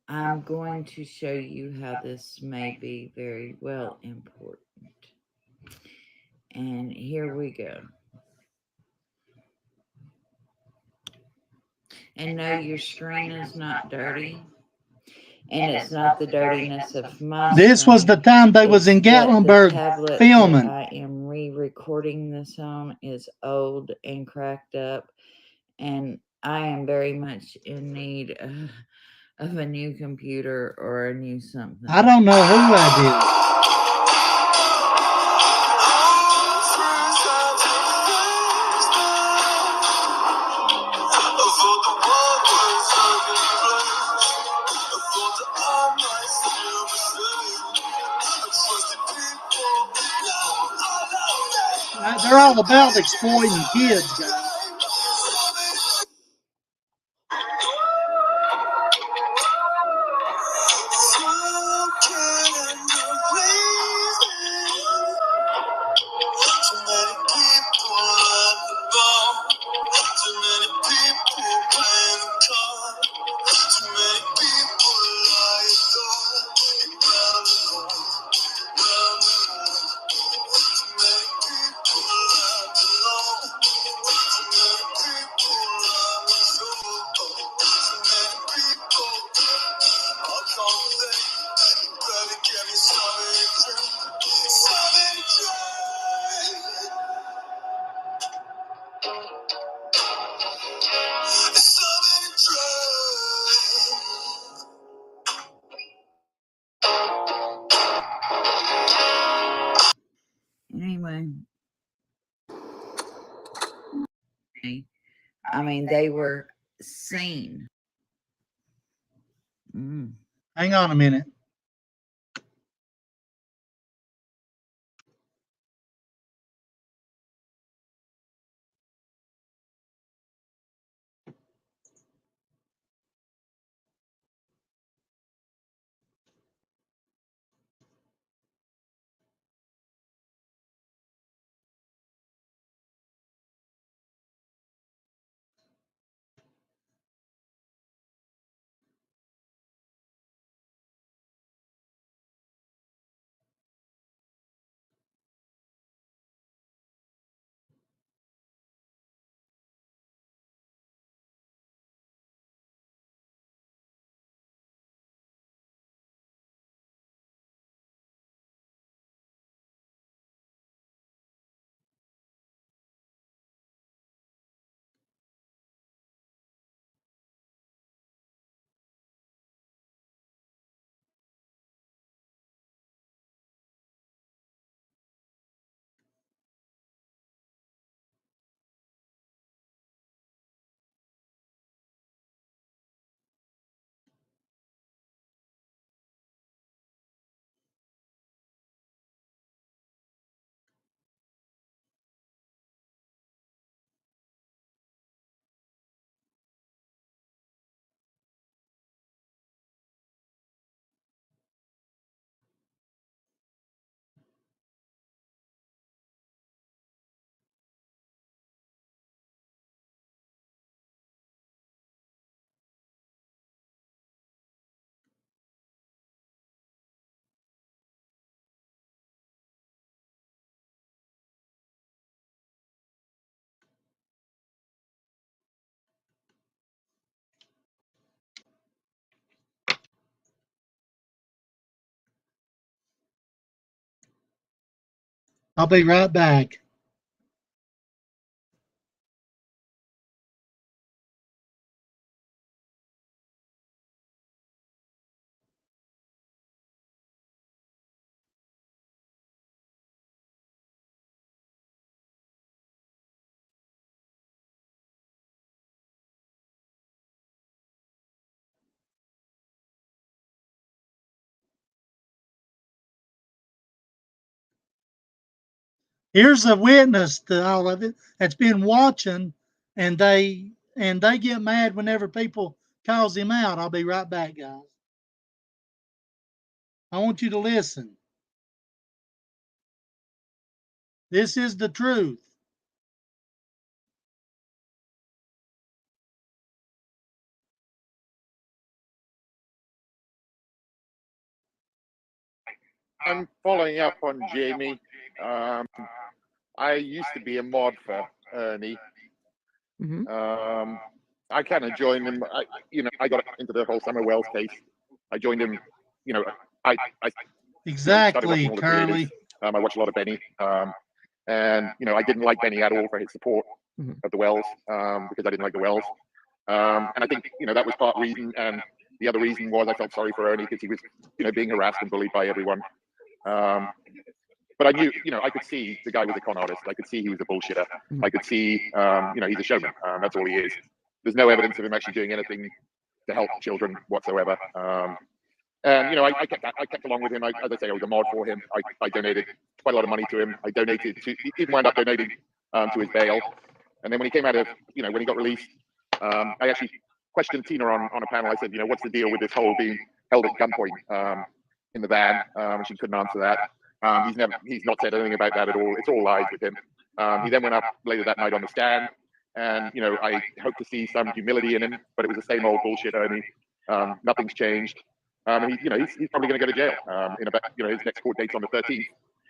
I'm going to show you how this may be very well important. And here we go. And no, your screen is not dirty. And it's not the dirtiness of my This was the time they was in it's that the Gatlinburg tablet filming. that I am re-recording this on is old and cracked up, and I am very much in need of a new computer or a new something. I don't know who I did. They're all about exploiting kids, guys. Anyway, I mean, they were seen. Hang on a minute. I'll be right back. Here's a witness to all of it that's been watching, and they get mad whenever people calls him out. I'll be right back, guys. I want you to listen. This is the truth. I'm following up on Jamie. I used to be a mod for Ernie. I kind of joined him. I got into the whole Summer Wells case. I joined him. I exactly, Curly. I watched a lot of Benny, and I didn't like Benny at all for his support of the Wells because I didn't like the Wells, and I think that was part reason. And the other reason was I felt sorry for Ernie because he was being harassed and bullied by everyone. But I knew, I could see the guy was a con artist. I could see he was a bullshitter. I could see, he's a showman. That's all he is. There's no evidence of him actually doing anything to help children whatsoever. And I kept along with him. As I say, I was a mod for him. I donated quite a lot of money to him. I donated to, he even wound up donating to his bail. And then when he came out of, when he got released, I actually questioned Tina on a panel. I said, what's the deal with this whole being held at gunpoint in the van? She couldn't answer that. He's not said anything about that at all. It's all lies with him. He then went up later that night on the stand, and I hope to see some humility in him, but it was the same old bullshit. Only nothing's changed. He's probably going to go to jail in about his next court date's on the 13th.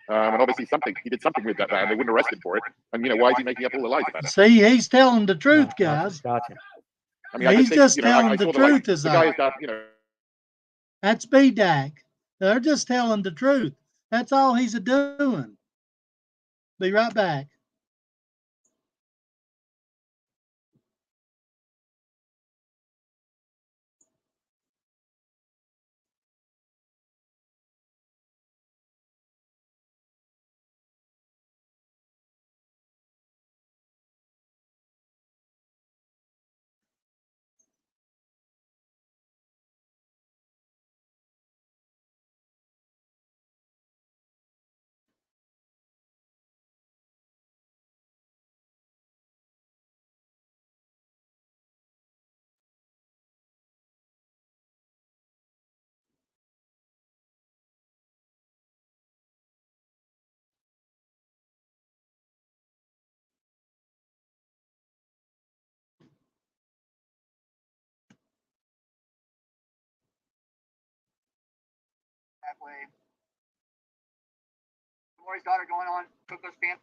And obviously he did something with that van. They wouldn't arrest him for it. And why is he making up all the lies about it? See, he's telling the truth, guys. Gotcha. I mean, he's just telling the truth. The guy is that That's BDAC. They're just telling the truth. That's all he's doing. Be right back. Halfway. Lori's daughter going on Coco's pants.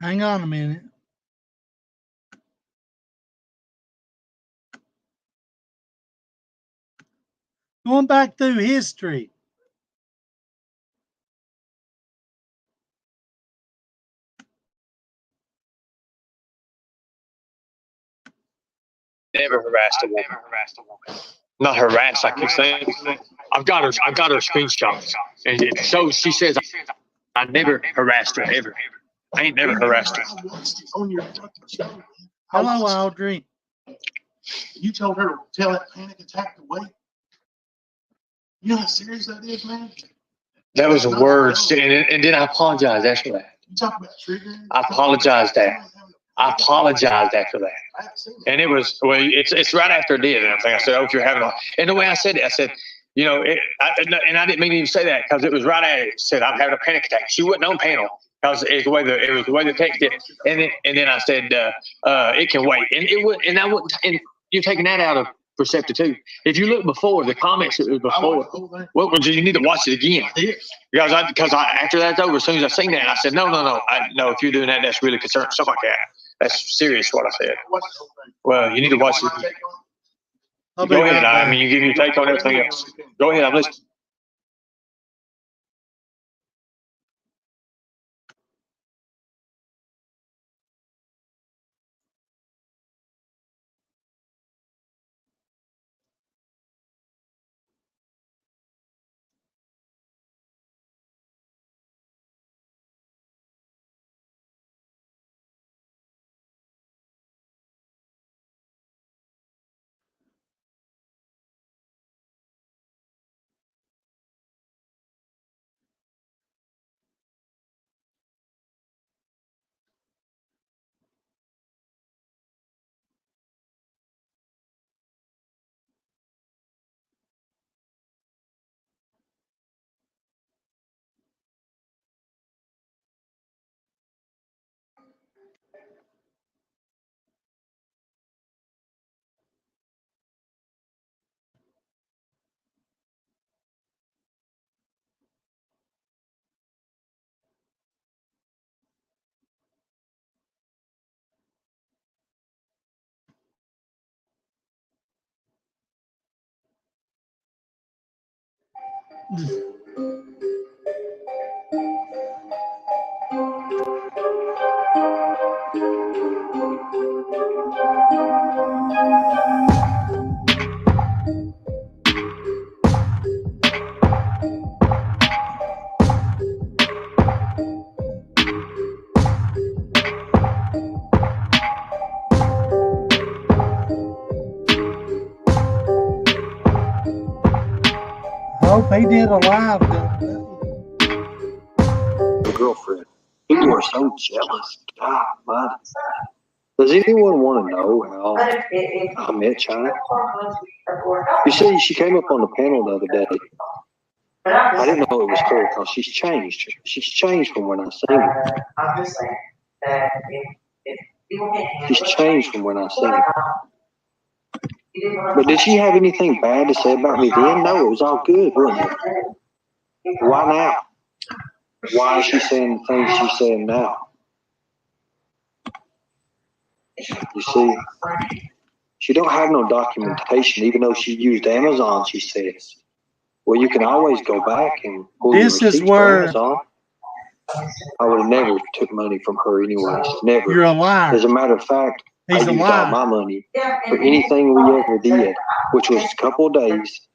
Hang on a minute. Going back through history. Never harassed a woman. Not harassed like you say. I've got her screenshots, and it shows. She says I never harassed her ever. I ain't never harassed her. Hello, Audrey. You told her to tell that panic attack to wait. You know how serious that is, man? That was a word, and then I apologized after that. You talk about triggering. I apologized after that. And it was, well, it's right after I did and everything. I said, oh, if you're having a, and the way I said it, I said, you know, and I didn't mean to even say that because it was right at it. It said, I'm having a panic attack. She wasn't on panel because it was the way the text did. And then I said, it can wait. And it would, and I wouldn't, and you're taking that out of perceptive too. If you look before the comments, it was before. Well, you need to watch it again because after that's over, as soon as I seen that, I said, no, if you're doing that, that's really concerning, stuff like that. That's serious what I said. Well, you need to watch it. Go ahead. I mean, you give your take on everything else. Go ahead. I'm listening. Hope he did a live. Girlfriend. People are so jealous. God, man. Does anyone want to know how I met China? You see, she came up on the panel the other day. I didn't know it was her because she's changed. She's changed from when I seen her. She's changed from when I seen her. But did she have anything bad to say about me then? No, it was all good, wasn't it? Why now? Why is she saying the things she's saying now? You see, she don't have no documentation, even though she used Amazon, she says. Well, you can always go back and pull your receipts from Amazon. I would have never took money from her anyways. Never. You're a liar. As a matter of fact, I used all my money for anything we ever did, which was a couple of days.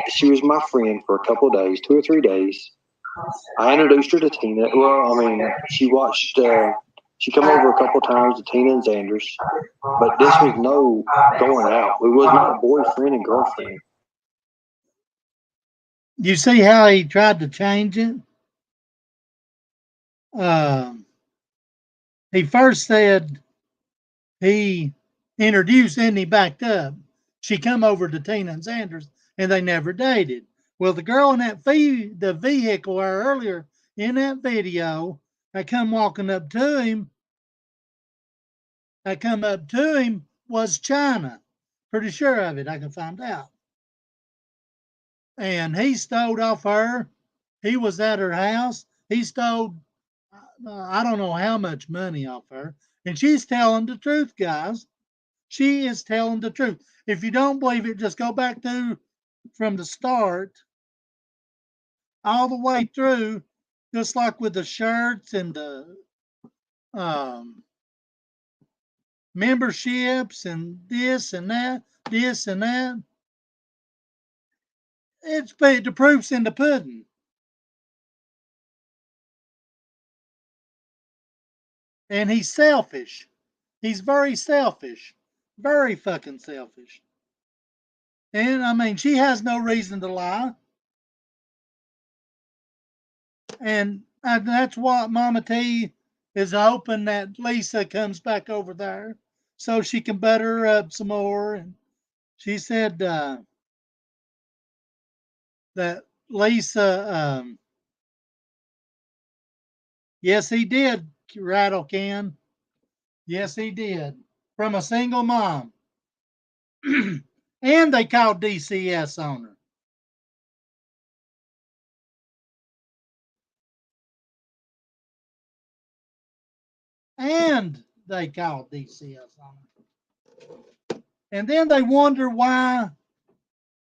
She was my friend for a couple of days, 2 or 3 days. I introduced her to Tina. Well, I mean, she watched, she come over a couple of times to Tina and Xander's, but this was no going out. It was not boyfriend and girlfriend. You see how he tried to change it? He first said he introduced and he backed up. She come over to Tina and Xander's and they never dated. Well, the girl in that the vehicle earlier in that video, I come walking up to him. I come up to him was China. Pretty sure of it. I can find out. And he stole off her. He was at her house. He stole I don't know how much money off her. And she's telling the truth, guys. She is telling the truth. If you don't believe it, just go back to from the start all the way through, just like with the shirts and the memberships and this and that, this and that. The proof's in the pudding. And he's selfish. He's very selfish. Very fucking selfish. And I mean, she has no reason to lie. And that's what Mama T is hoping that Lisa comes back over there so she can butter her up some more. And she said that Lisa, yes, he did, Rattle Can. Yes, he did. From a single mom. And they called DCS on her. And they called DCS on her. And then they wonder why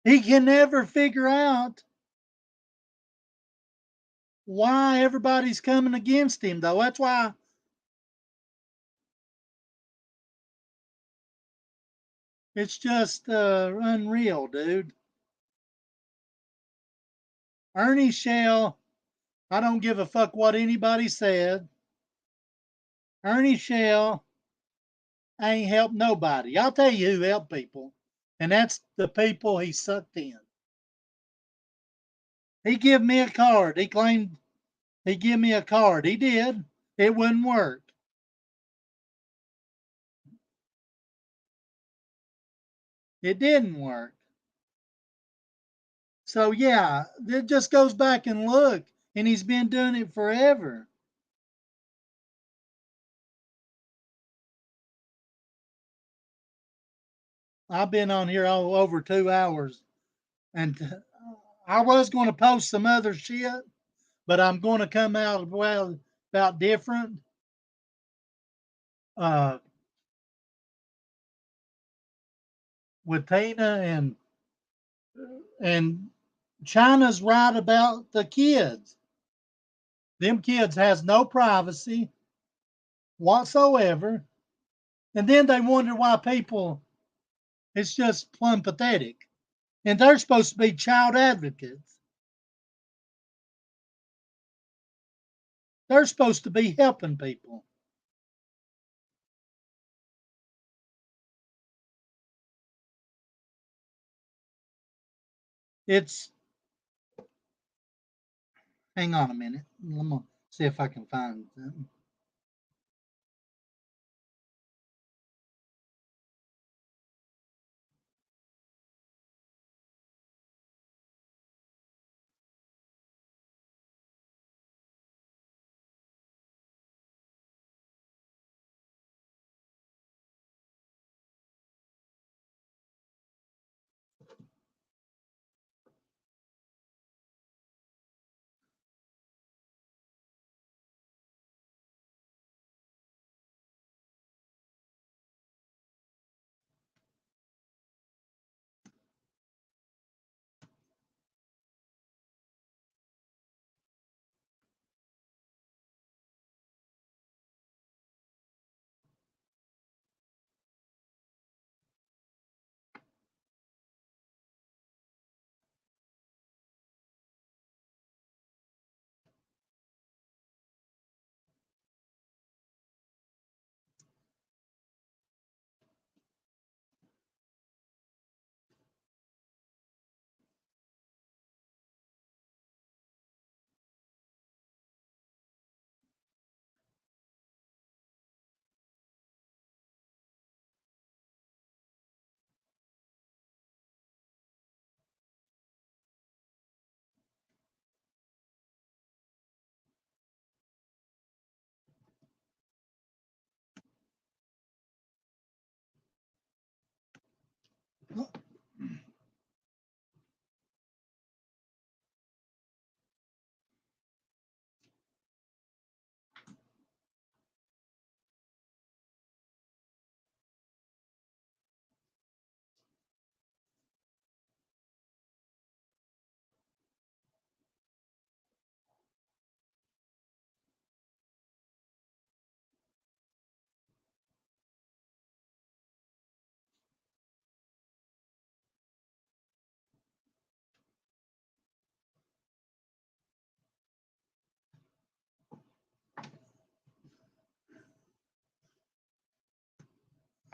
he can never figure out why everybody's coming against him, though. That's why it's just unreal, dude. Ernie Shell, I don't give a fuck what anybody said. Ernie Shell ain't helped nobody. I'll tell you who helped people, and that's the people he sucked in. He gave me a card. He claimed he gave me a card. He did. It wouldn't work. It didn't work. So yeah, it just goes back and look, and he's been doing it forever. I've been on here over 2 hours, and I was going to post some other shit, but I'm going to come out about different. Uh, with Tina and China's right about the kids. Them kids has no privacy whatsoever, and then they wonder why people. It's just plumb pathetic, and they're supposed to be child advocates. They're supposed to be helping people. It's hang on a minute. Let me see if I can find something.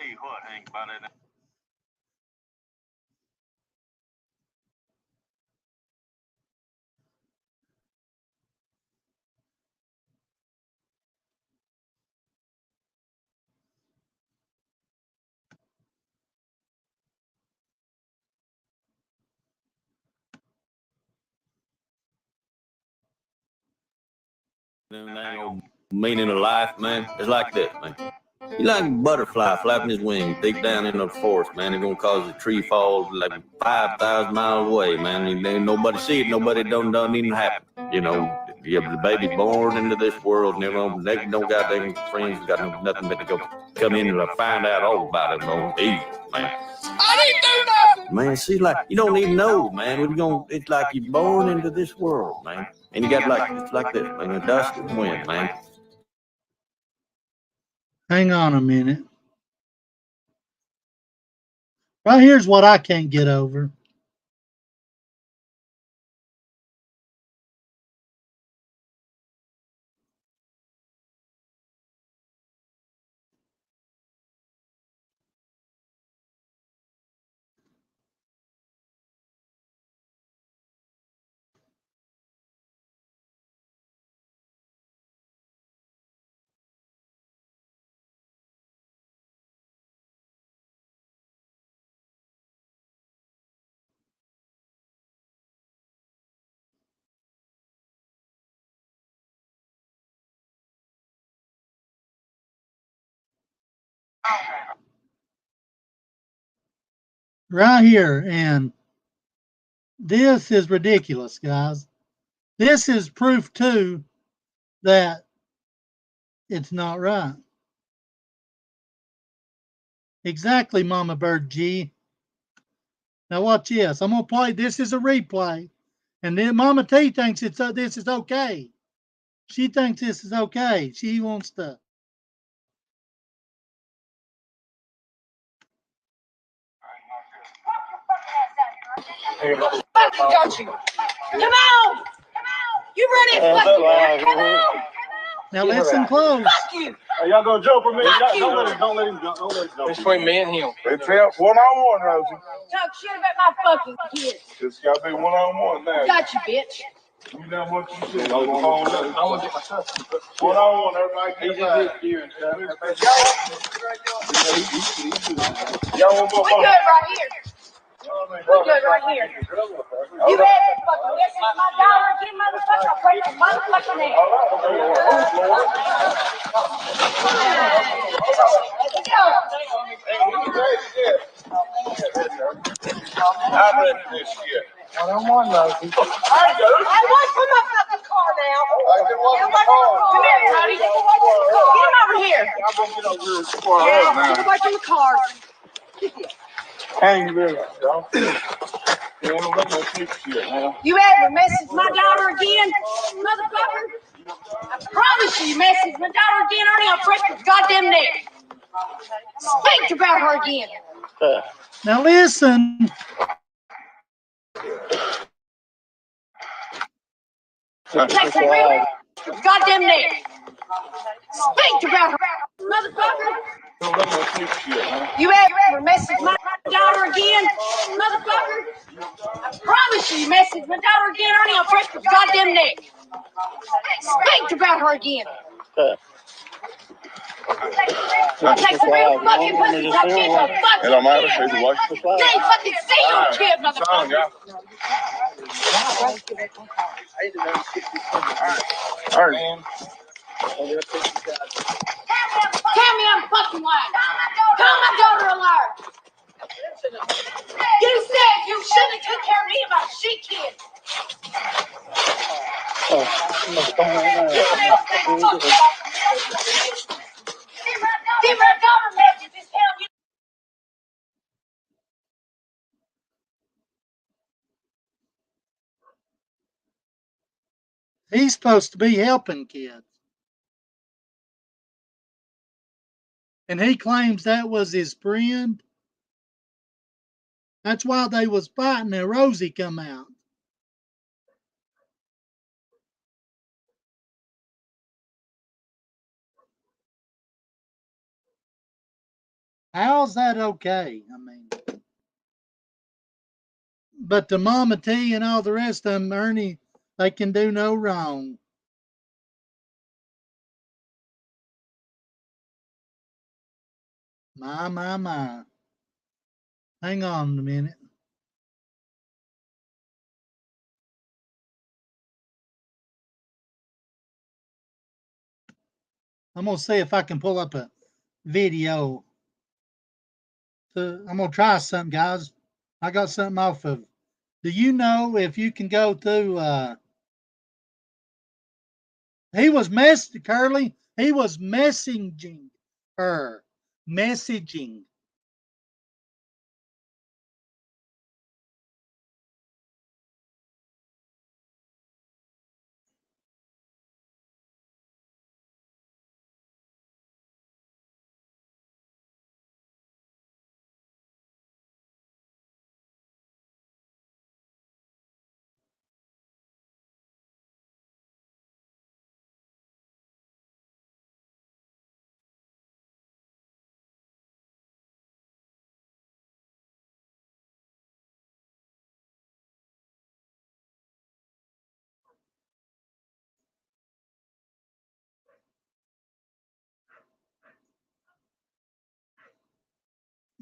Tell you what, Hank, about it. Meaning of life, man, it's like this, man. You like a butterfly flapping his wings deep down in the forest, man. It's gonna cause a tree fall like 5,000 miles away, man. And ain't nobody see it, nobody don't even happen. You know, yeah, the baby's born into this world, and they no goddamn friends got nothing but to go come in and find out all about it on easy, man. I didn't do nothing. Man, see, like you don't even know, man. It's like you're born into this world, man. And you got it's like this, man. The dust and wind, man. Hang on a minute. Right here's what I can't get over. Right here, and this is ridiculous, guys. This is proof too that it's not right. Exactly, Mama Bird G. Now watch this. I'm gonna play. This is a replay, and then Mama T thinks this is okay. She thinks this is okay. She wants to. Fucking got you. Come on. You ready? Come on. Now listen close. Fuck you. Hey, y'all gonna jump for me? Fuck you. Don't let him jump. Don't let him jump. It's between me and him. It's one-on-one, Rosie. Talk shit about my fucking kids. It's gotta be one-on-one now. Got you, bitch. You know what you said. I want to get my touch. One-on-one, everybody. He's just here. Y'all want more? We good right here. We good right here. You had to fucking listen to my daughter again, motherfucker. I'll break your motherfucking neck. I'm ready this shit. One-on-one, Rosie. I want from my fucking car now. Come here, Cody. Get him over here. I'm gonna get over here before I have Get now. away from the car. Hang there, y'all. Yeah, I'm gonna let no sleep shit, man. You ever message my daughter again, motherfucker? I promise you message my daughter again, Ernie, I'll break your goddamn neck. Speak about her again. Now listen. Take some real goddamn neck. Speak about her, motherfucker. Don't let no sleep shit, man. You ever message my daughter again, motherfucker? I promise you message my daughter again, Ernie, I'll break your goddamn neck. Speak about her again. I'll take some real fucking pussy touch in your fucking It don't matter. kid. It's watch the flag. You ain't fucking see your kid, motherfucker. All right. Tell me I'm fucking lying. Call my daughter a liar. You said you shouldn't have took care of me and my shit kid. Give my daughter messages. Tell me. He's supposed to be helping kids. And he claims that was his friend. That's why they was fighting and Rosie come out. How's that okay? I mean, but the Mama T and all the rest of them, Ernie, they can do no wrong. My. Hang on a minute. I'm going to see if I can pull up a video. I'm going to try something, guys. I got something off of. Do you know if you can go through, he was Curly, he was messaging her. Messaging.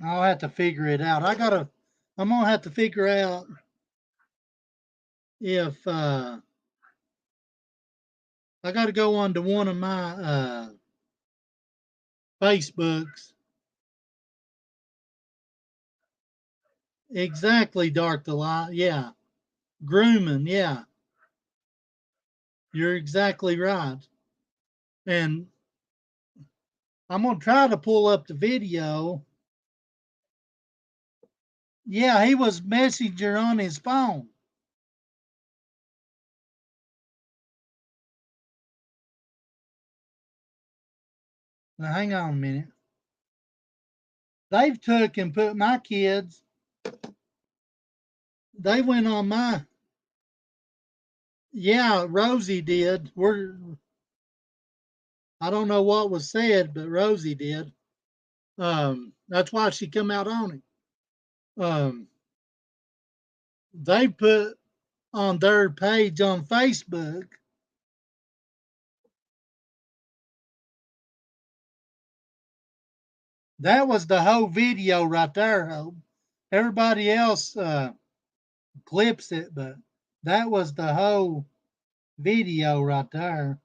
I'll have to figure it out. I'm going to have to figure out if, I got to go on to one of my, Facebooks. Exactly, Dark Delight. Yeah. Grooming. Yeah. You're exactly right. And I'm going to try to pull up the video. Yeah, he was messenger on his phone. Now, hang on a minute. They've took and put my kids. They went on my. Yeah, Rosie did. I don't know what was said, but Rosie did. That's why she come out on it. They put on their page on Facebook. That was the whole video right there, Hope. Everybody else clips it, but that was the whole video right there.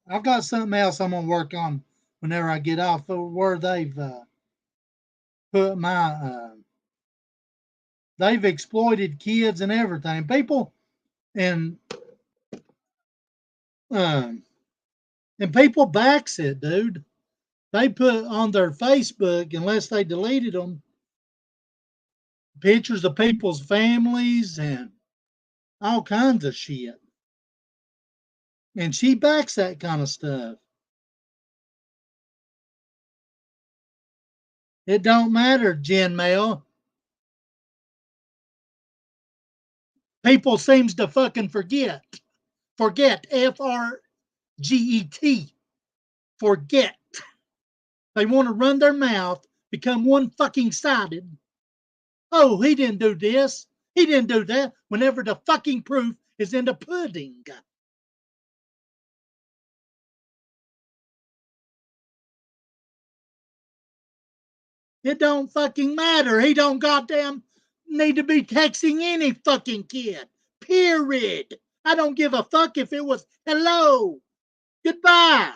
I've got something else I'm gonna work on whenever I get off where they've put my they've exploited kids and everything. People and um and people backs it, dude. They put on their Facebook, unless they deleted them, pictures of people's families and all kinds of shit. And she backs that kind of stuff. It don't matter, Jen Mail. People seems to fucking forget. Forget. FRGET. Forget. They want to run their mouth, become one fucking sided. Oh, he didn't do this. He didn't do that. Whenever the fucking proof is in the pudding. It don't fucking matter. He don't goddamn need to be texting any fucking kid. Period. I don't give a fuck if it was hello, goodbye.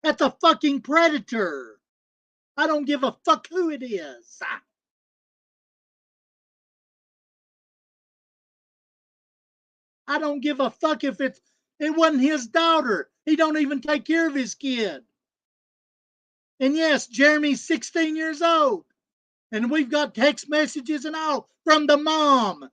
That's a fucking predator. I don't give a fuck who it is. I don't give a fuck if it wasn't his daughter. He don't even take care of his kid. And yes, Jeremy's 16 years old. And we've got text messages and all from the mom.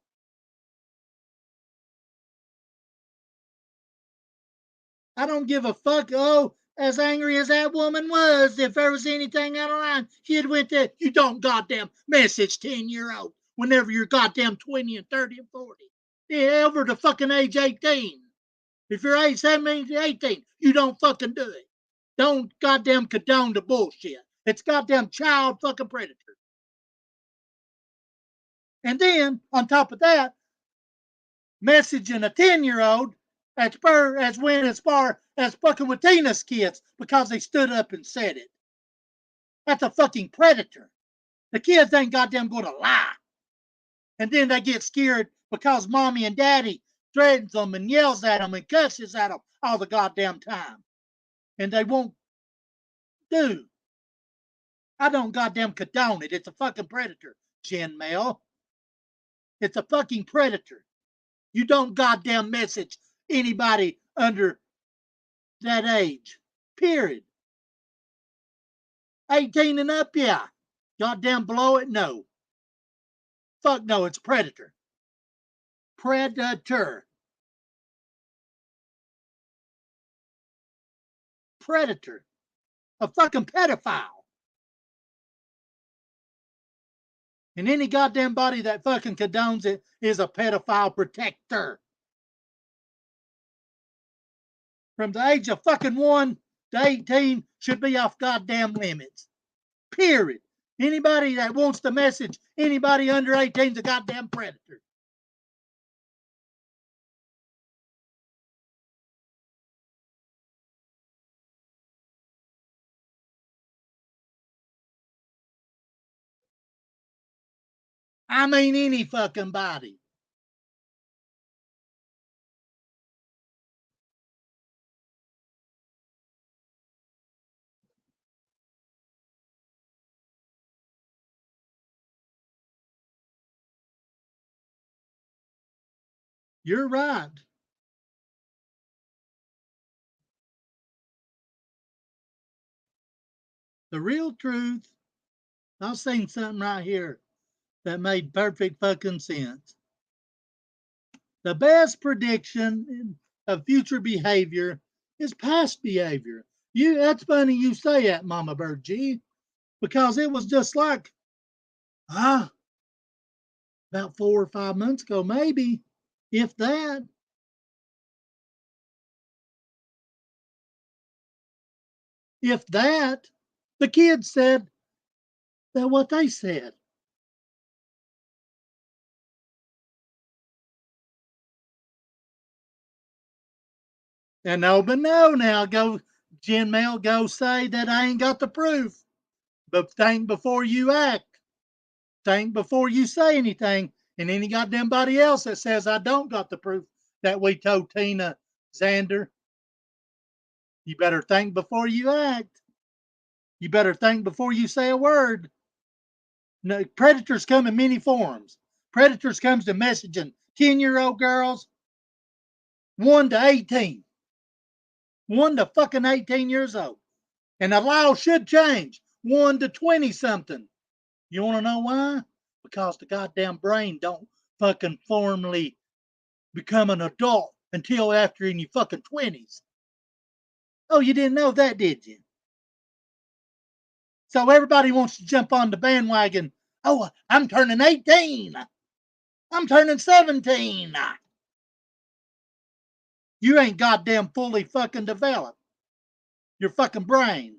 I don't give a fuck. Oh, as angry as that woman was, if there was anything out of line, she'd went to, you don't goddamn message 10-year-old whenever you're goddamn 20 and 30 and 40. Yeah, over to fucking age 18. If you're age 17 to 18, you don't fucking do it. Don't goddamn condone the bullshit. It's goddamn child fucking predator. And then, on top of that, messaging a 10-year-old as went as far as fucking with Tina's kids because they stood up and said it. That's a fucking predator. The kids ain't goddamn gonna lie. And then they get scared because mommy and daddy threatens them and yells at them and cusses at them all the goddamn time. And they won't do. I don't goddamn condone it. It's a fucking predator, Jen Mel. It's a fucking predator. You don't goddamn message anybody under that age. Period. 18 and up, yeah. Goddamn below it, no. Fuck no, it's predator. Predator. Predator. A fucking pedophile. And any goddamn body that fucking condones it is a pedophile protector. From the age of fucking 1 to 18 should be off goddamn limits. Period. Anybody that wants to message anybody under 18 is a goddamn predator. I mean any fucking body. You're right. The real truth, I've seen something right here that made perfect fucking sense. The best prediction of future behavior is past behavior. That's funny you say that, Mama Bird G, because it was just like, about 4 or 5 months ago, maybe, if that. If that, the kids said that what they said. And no, but no, now go, Jen Mel, go say that I ain't got the proof. But think before you act. Think before you say anything. And any goddamn body else that says I don't got the proof that we told Tina Xander, you better think before you act. You better think before you say a word. No, predators come in many forms. Predators comes to messaging 10-year-old girls, 1 to 18. 1 to fucking 18 years old. And the law should change. 1 to 20 something. You want to know why? Because the goddamn brain don't fucking formally become an adult until after in your fucking 20s. Oh, you didn't know that, did you? So everybody wants to jump on the bandwagon. Oh, I'm turning 18. I'm turning 17. You ain't goddamn fully fucking developed. Your fucking brain.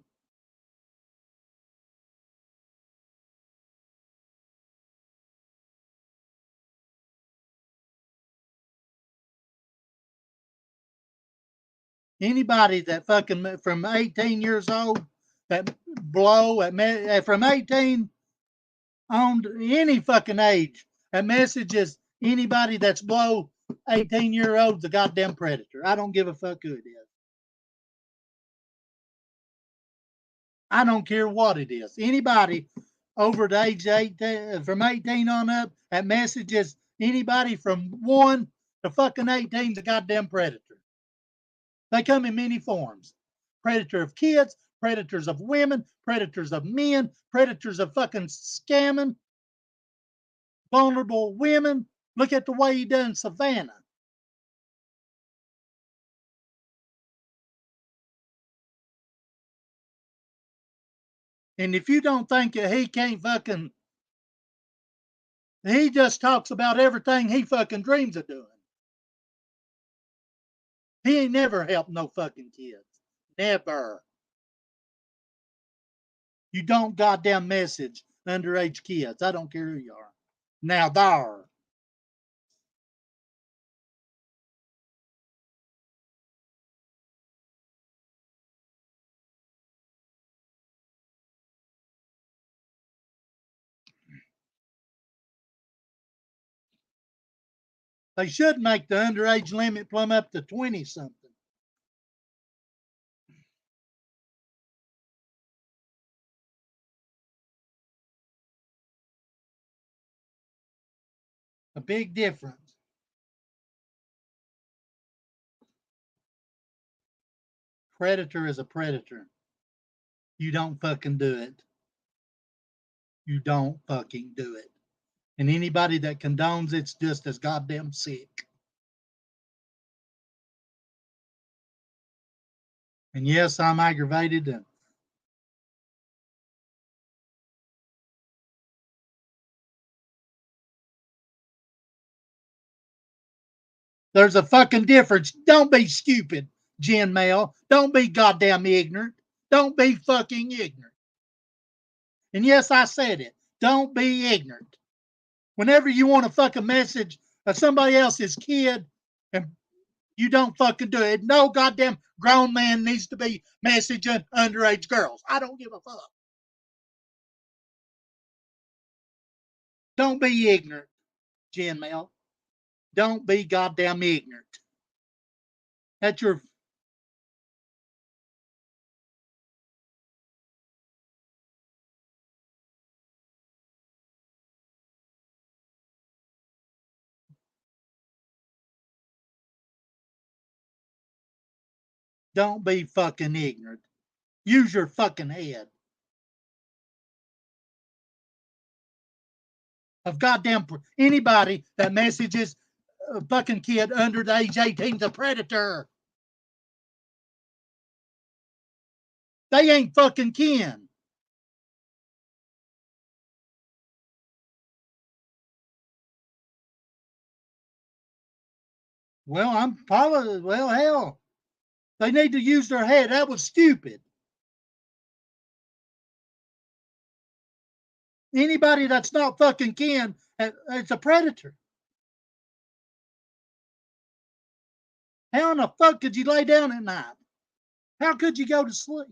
Anybody that fucking from 18 years old that blow at from 18 on to any fucking age that messages anybody that's below 18-year-old's a goddamn predator. I don't give a fuck who it is. I don't care what it is. Anybody over the age 18, from 18 on up, that messages anybody from 1 to fucking 18 is a goddamn predator. They come in many forms. Predator of kids, predators of women, predators of men, predators of fucking scamming, vulnerable women. Look at the way he done Savannah. And if you don't think that he can't fucking, he just talks about everything he fucking dreams of doing. He ain't never helped no fucking kids. Never. You don't goddamn message underage kids. I don't care who you are. Now there. They should make the underage limit plumb up to 20 something. A big difference. Predator is a predator. You don't fucking do it. You don't fucking do it. And anybody that condones it's just as goddamn sick. And yes, I'm aggravated. And there's a fucking difference. Don't be stupid, Jen Mel. Don't be goddamn ignorant. Don't be fucking ignorant. And yes, I said it. Don't be ignorant. Whenever you want to fucking message somebody else's kid and you don't fucking do it, no goddamn grown man needs to be messaging underage girls. I don't give a fuck. Don't be ignorant, Jen Mel. Don't be goddamn ignorant. That's your. Don't be fucking ignorant. Use your fucking head. Of goddamn anybody that messages a fucking kid under the age 18 is a predator. They ain't fucking kin. Well, I'm probably, well, hell. They need to use their head. That was stupid. Anybody that's not fucking kin, it's a predator. How in the fuck could you lay down at night? How could you go to sleep?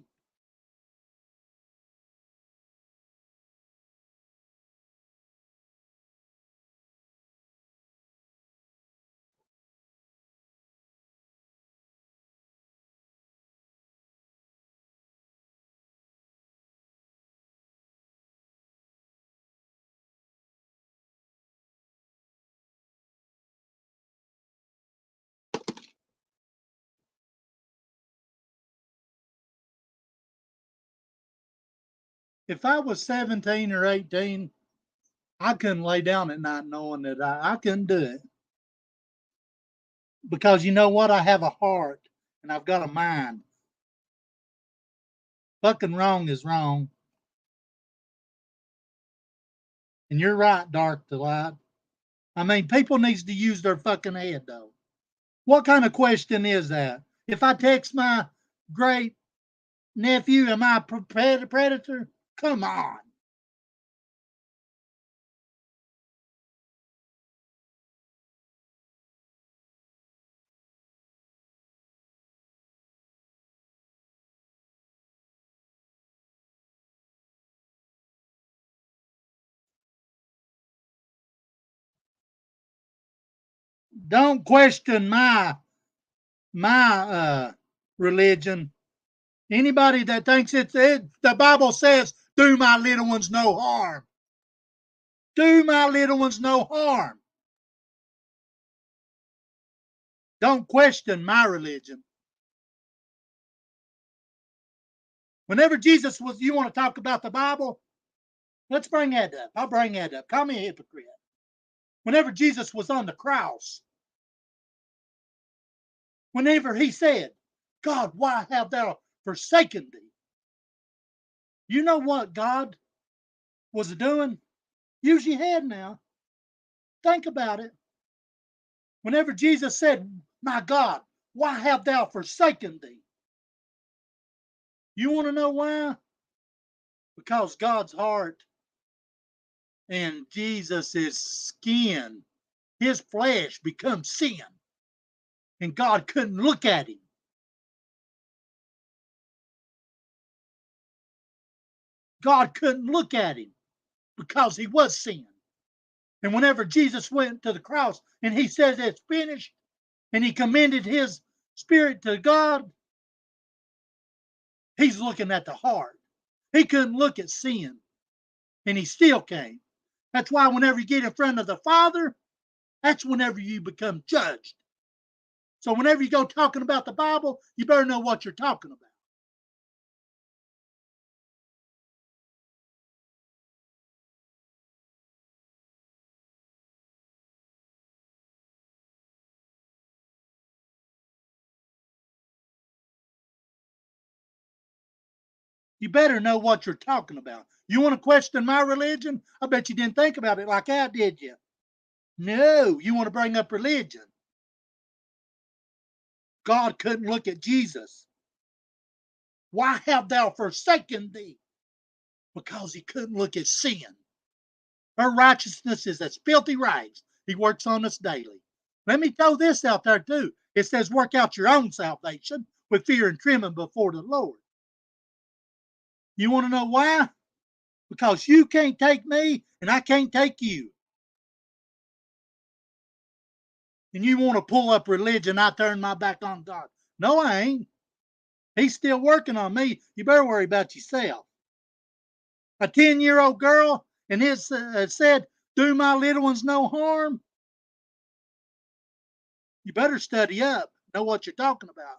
If I was 17 or 18, I couldn't lay down at night knowing that I couldn't do it. Because you know what? I have a heart and I've got a mind. Fucking wrong is wrong. And you're right, Dark to Light. I mean, people needs to use their fucking head, though. What kind of question is that? If I text my great nephew, am I a predator? Come on. Don't question my religion. Anybody that thinks the Bible says, do my little ones no harm. Do my little ones no harm. Don't question my religion. Whenever Jesus was, you want to talk about the Bible? Let's bring that up. I'll bring that up. Call me a hypocrite. Whenever Jesus was on the cross, whenever he said, God, why have thou forsaken thee? You know what God was doing? Use your head now. Think about it. Whenever Jesus said, my God, Why have thou forsaken thee? You want to know why? Because God's heart and Jesus' skin, his flesh becomes sin. And God couldn't look at him. God couldn't look at him because he was sin. And whenever Jesus went to the cross and he says it's finished, and he commended his spirit to God, he's looking at the heart. He couldn't look at sin, and he still came. That's why whenever you get in front of the Father, that's whenever you become judged. So whenever you go talking about the Bible, you better know what you're talking about. You better know what you're talking about. You want to question my religion? I bet you didn't think about it like that, did you? No, you want to bring up religion. God couldn't look at Jesus. Why have thou forsaken thee? Because he couldn't look at sin. Her righteousness is as filthy rags. He works on us daily. Let me throw this out there too. It says, work out your own salvation with fear and trembling before the Lord. You want to know why? Because you can't take me and I can't take you. And you want to pull up religion, I turn my back on God. No, I ain't. He's still working on me. You better worry about yourself. A 10-year-old girl and his said, do my little ones no harm. You better study up, know what you're talking about.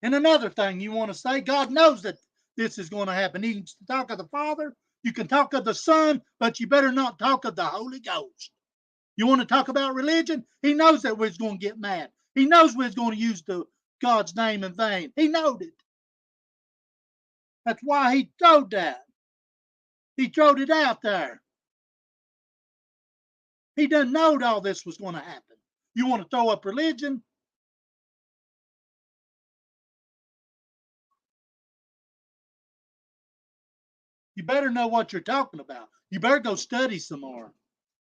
And another thing you want to say, God knows that this is going to happen. You can talk of the Father, you can talk of the Son, but you better not talk of the Holy Ghost. You want to talk about religion? He knows that we're going to get mad. He knows we're going to use God's name in vain. He knowed it. That's why he throwed that. He throwed it out there. He didn't know all this was going to happen. You want to throw up religion? You better know what you're talking about. You better go study some more.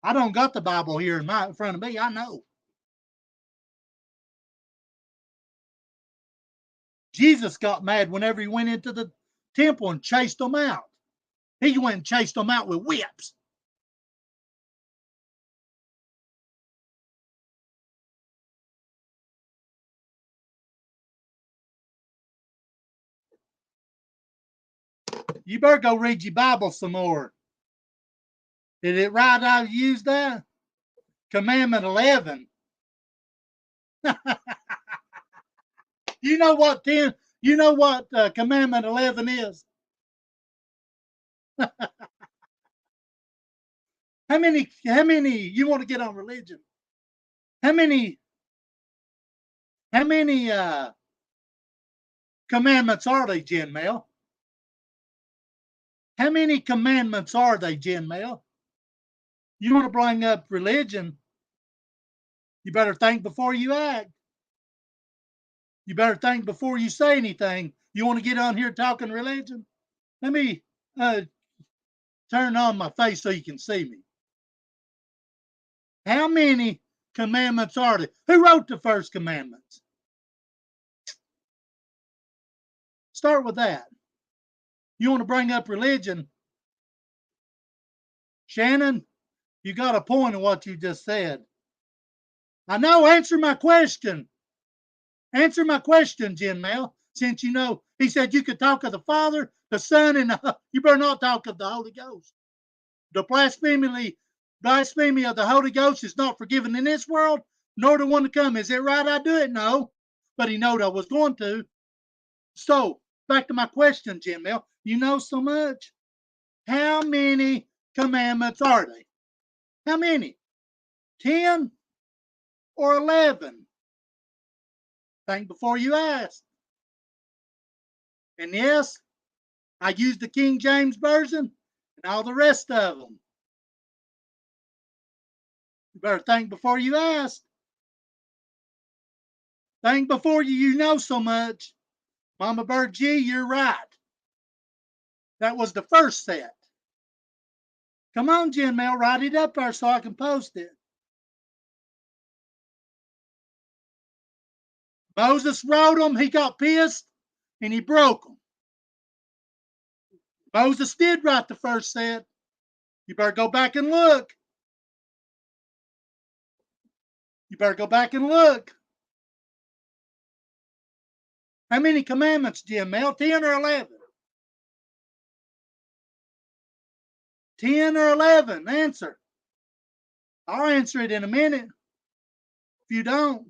I don't got the Bible here in front of me. I know. Jesus got mad whenever he went into the temple and chased them out. He went and chased them out with whips. You better go read your Bible some more. Is it right I used that? Commandment 11. You know what Commandment 11 is? How many you want to get on religion? How many commandments are they, Jen Mel? How many commandments are they, Jen Mel? You want to bring up religion, you better think before you act. You better think before you say anything. You want to get on here talking religion? Let me turn on my face so you can see me. How many commandments are there? Who wrote the first commandments? Start with that. You want to bring up religion? Shannon, you got a point in what you just said. I know, answer my question. Answer my question, Jen Mel. Since you know, he said you could talk of the Father, the Son, and you better not talk of the Holy Ghost. The blasphemy of the Holy Ghost is not forgiven in this world, nor the one to come. Is it right I do it? No. But he knowed I was going to. So, back to my question, Jen Mel. You know so much. How many commandments are they? How many? 10 or 11? Think before you ask. And yes, I used the King James Version and all the rest of them. You better think before you ask. Think before you know so much. Mama Bird G, you're right. That was the first set. Come on, Jen Mel, write it up there so I can post it. Moses wrote them, he got pissed, and he broke them. Moses did write the first set. You better go back and look. You better go back and look. How many commandments, Jim Mel? 10 or 11? 10 or 11? Answer. I'll answer it in a minute. If you don't.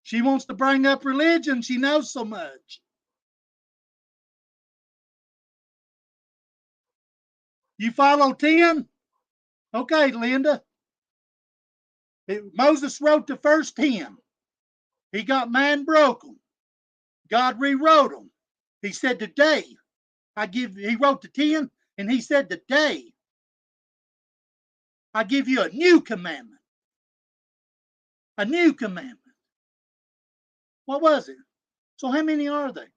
She wants to bring up religion. She knows so much. You follow 10? Okay, Linda. Moses wrote the first 10. He got mad and broke them. God rewrote them. He said, today, he wrote the 10, and he said, today, I give you a new commandment. A new commandment. What was it? So how many are they?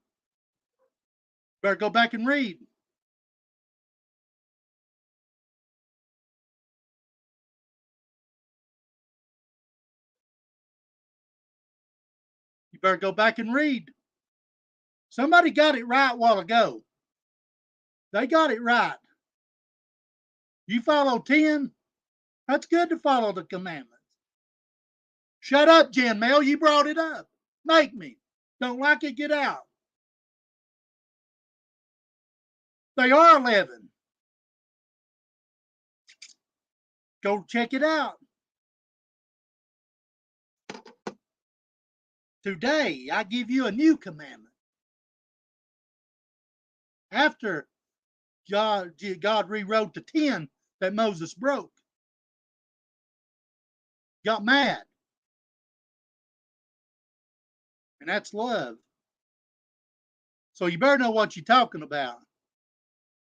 Better go back and read. You better go back and read. Somebody got it right a while ago. They got it right. You follow 10? That's good to follow the commandments. Shut up, Jen Mel. You brought it up. Make me. Don't like it, get out. They are 11. Go check it out. Today, I give you a new commandment. After God rewrote the 10 that Moses broke. Got mad. And that's love. So you better know what you're talking about.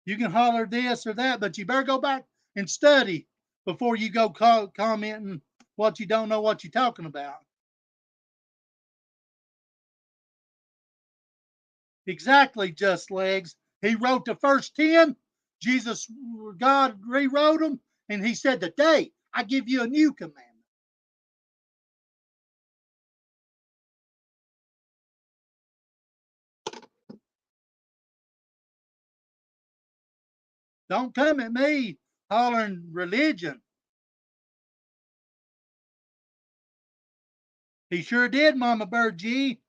You can holler this or that, but you better go back and study before you go commenting what you don't know what you're talking about. Exactly, Just Legs. He wrote the first 10. God rewrote them, and he said, today, I give you a new commandment. Don't come at me hollering religion. He sure did, Mama Bird G.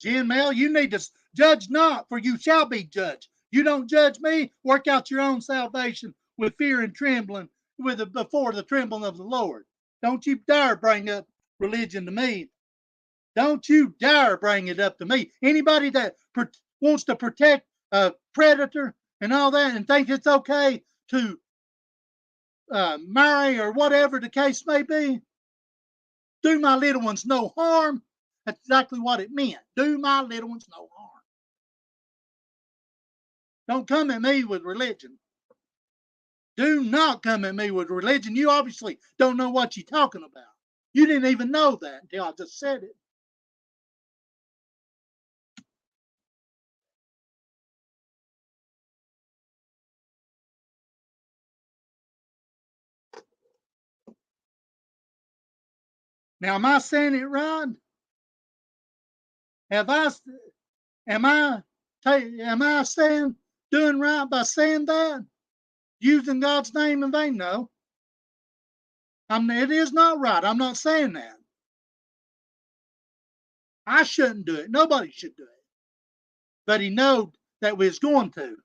Jen Mel, you need to judge not, for you shall be judged. You don't judge me, work out your own salvation with fear and trembling, before the trembling of the Lord. Don't you dare bring up religion to me. Don't you dare bring it up to me. Anybody that wants to protect a predator and all that and thinks it's okay to marry or whatever the case may be, do my little ones no harm. That's exactly what it meant. Do my little ones no harm. Don't come at me with religion. Do not come at me with religion. You obviously don't know what you're talking about. You didn't even know that until I just said it. Now, am I saying it right? Am I saying doing right by saying that? Using God's name in vain? No. It is not right. I'm not saying that. I shouldn't do it. Nobody should do it. But he knew that we was going to.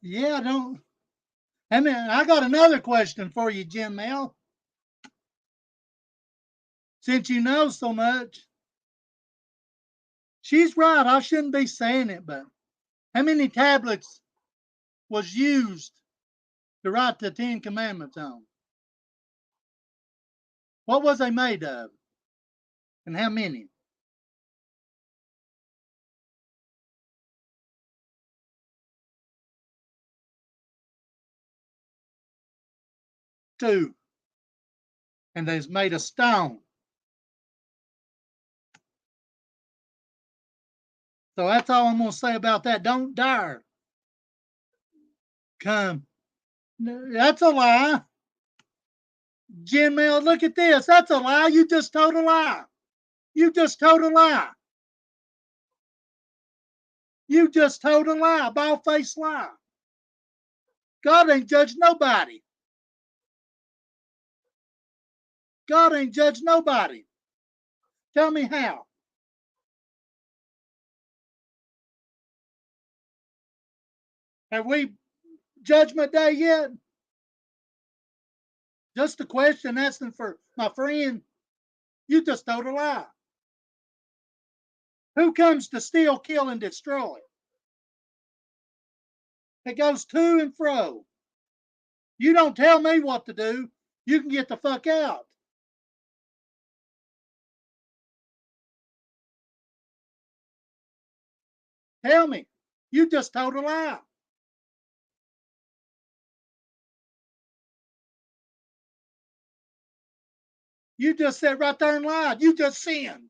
Yeah, don't. I mean, I got another question for you, Jim Mel. Since you know so much, she's right. I shouldn't be saying it, but how many tablets was used to write the Ten Commandments on? What was they made of? And how many? Two. And they's made of stone. So that's all I'm going to say about that. Don't dare come. That's a lie. Jen Mel, look at this. That's a lie. You just told a lie. You just told a lie. You just told a lie. Bald-faced lie. God ain't judged nobody. God ain't judged nobody. Tell me how. Have we judgment day yet? Just a question asking for my friend. You just told a lie. Who comes to steal, kill, and destroy? It goes to and fro. You don't tell me what to do. You can get the fuck out. Tell me. You just told a lie. You just sat right there and lied. You just sinned.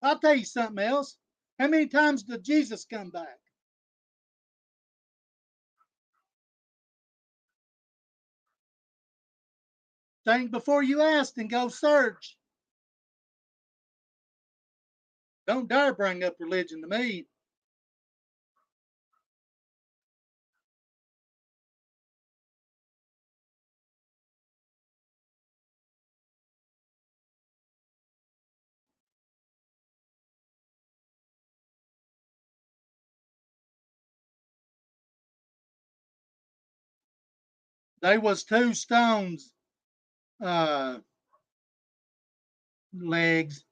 I'll tell you something else. How many times did Jesus come back? Think before you ask and go search. Don't dare bring up religion to me. They was two stones legs.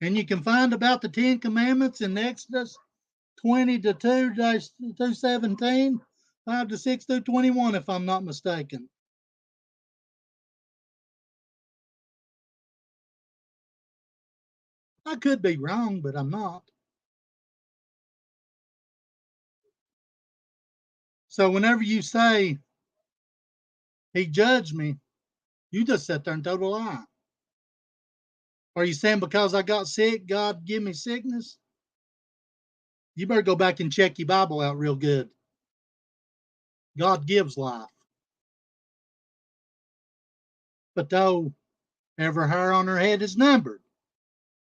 And you can find about the Ten Commandments in Exodus 20 to 2:17, 5 to 6 through 21, if I'm not mistaken. I could be wrong, but I'm not. So whenever you say he judged me, you just sat there and told a lie. Are you saying because I got sick, God give me sickness? You better go back and check your Bible out real good. God gives life. But though every hair on her head is numbered,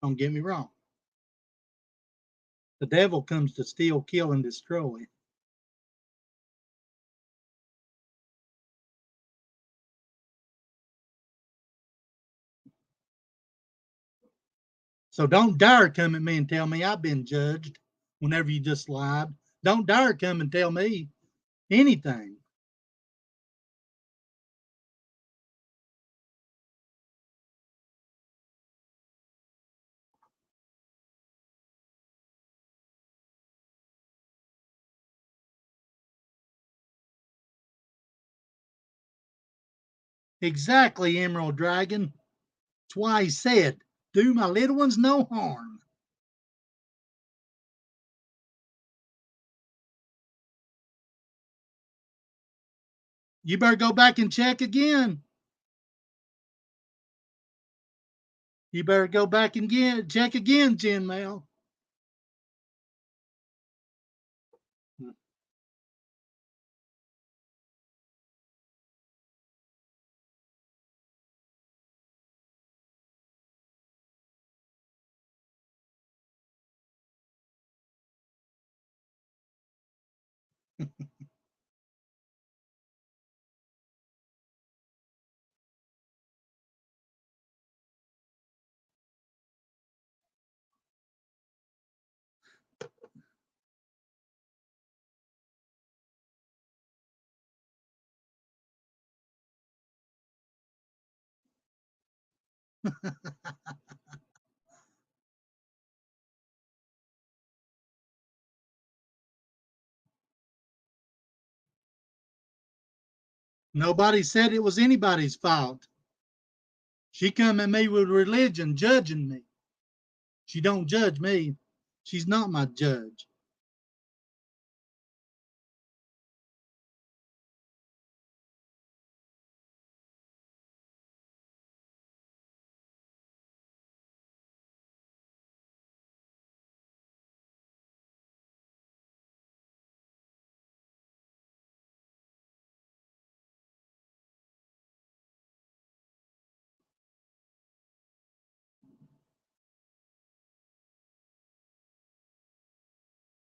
don't get me wrong. The devil comes to steal, kill, and destroy. So don't dare come at me and tell me I've been judged whenever you just lied. Don't dare come and tell me anything. Exactly, Emerald Dragon. That's why he said, do my little ones no harm. You better go back and check again. You better go back and check again, Jen Mel. Nobody said it was anybody's fault. She come at me with religion, judging me. She don't judge me. She's not my judge.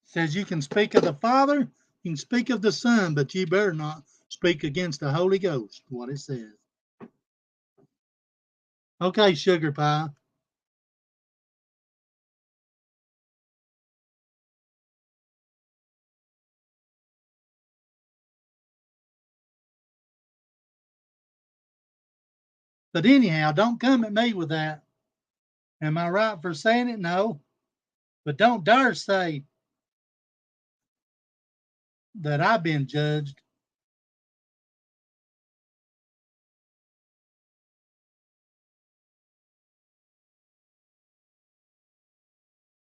Says you can speak of the Father, you can speak of the Son, but you better not speak against the Holy Ghost, what it says. Okay, sugar pie. But anyhow, don't come at me with that. Am I right for saying it? No. But don't dare say that I've been judged.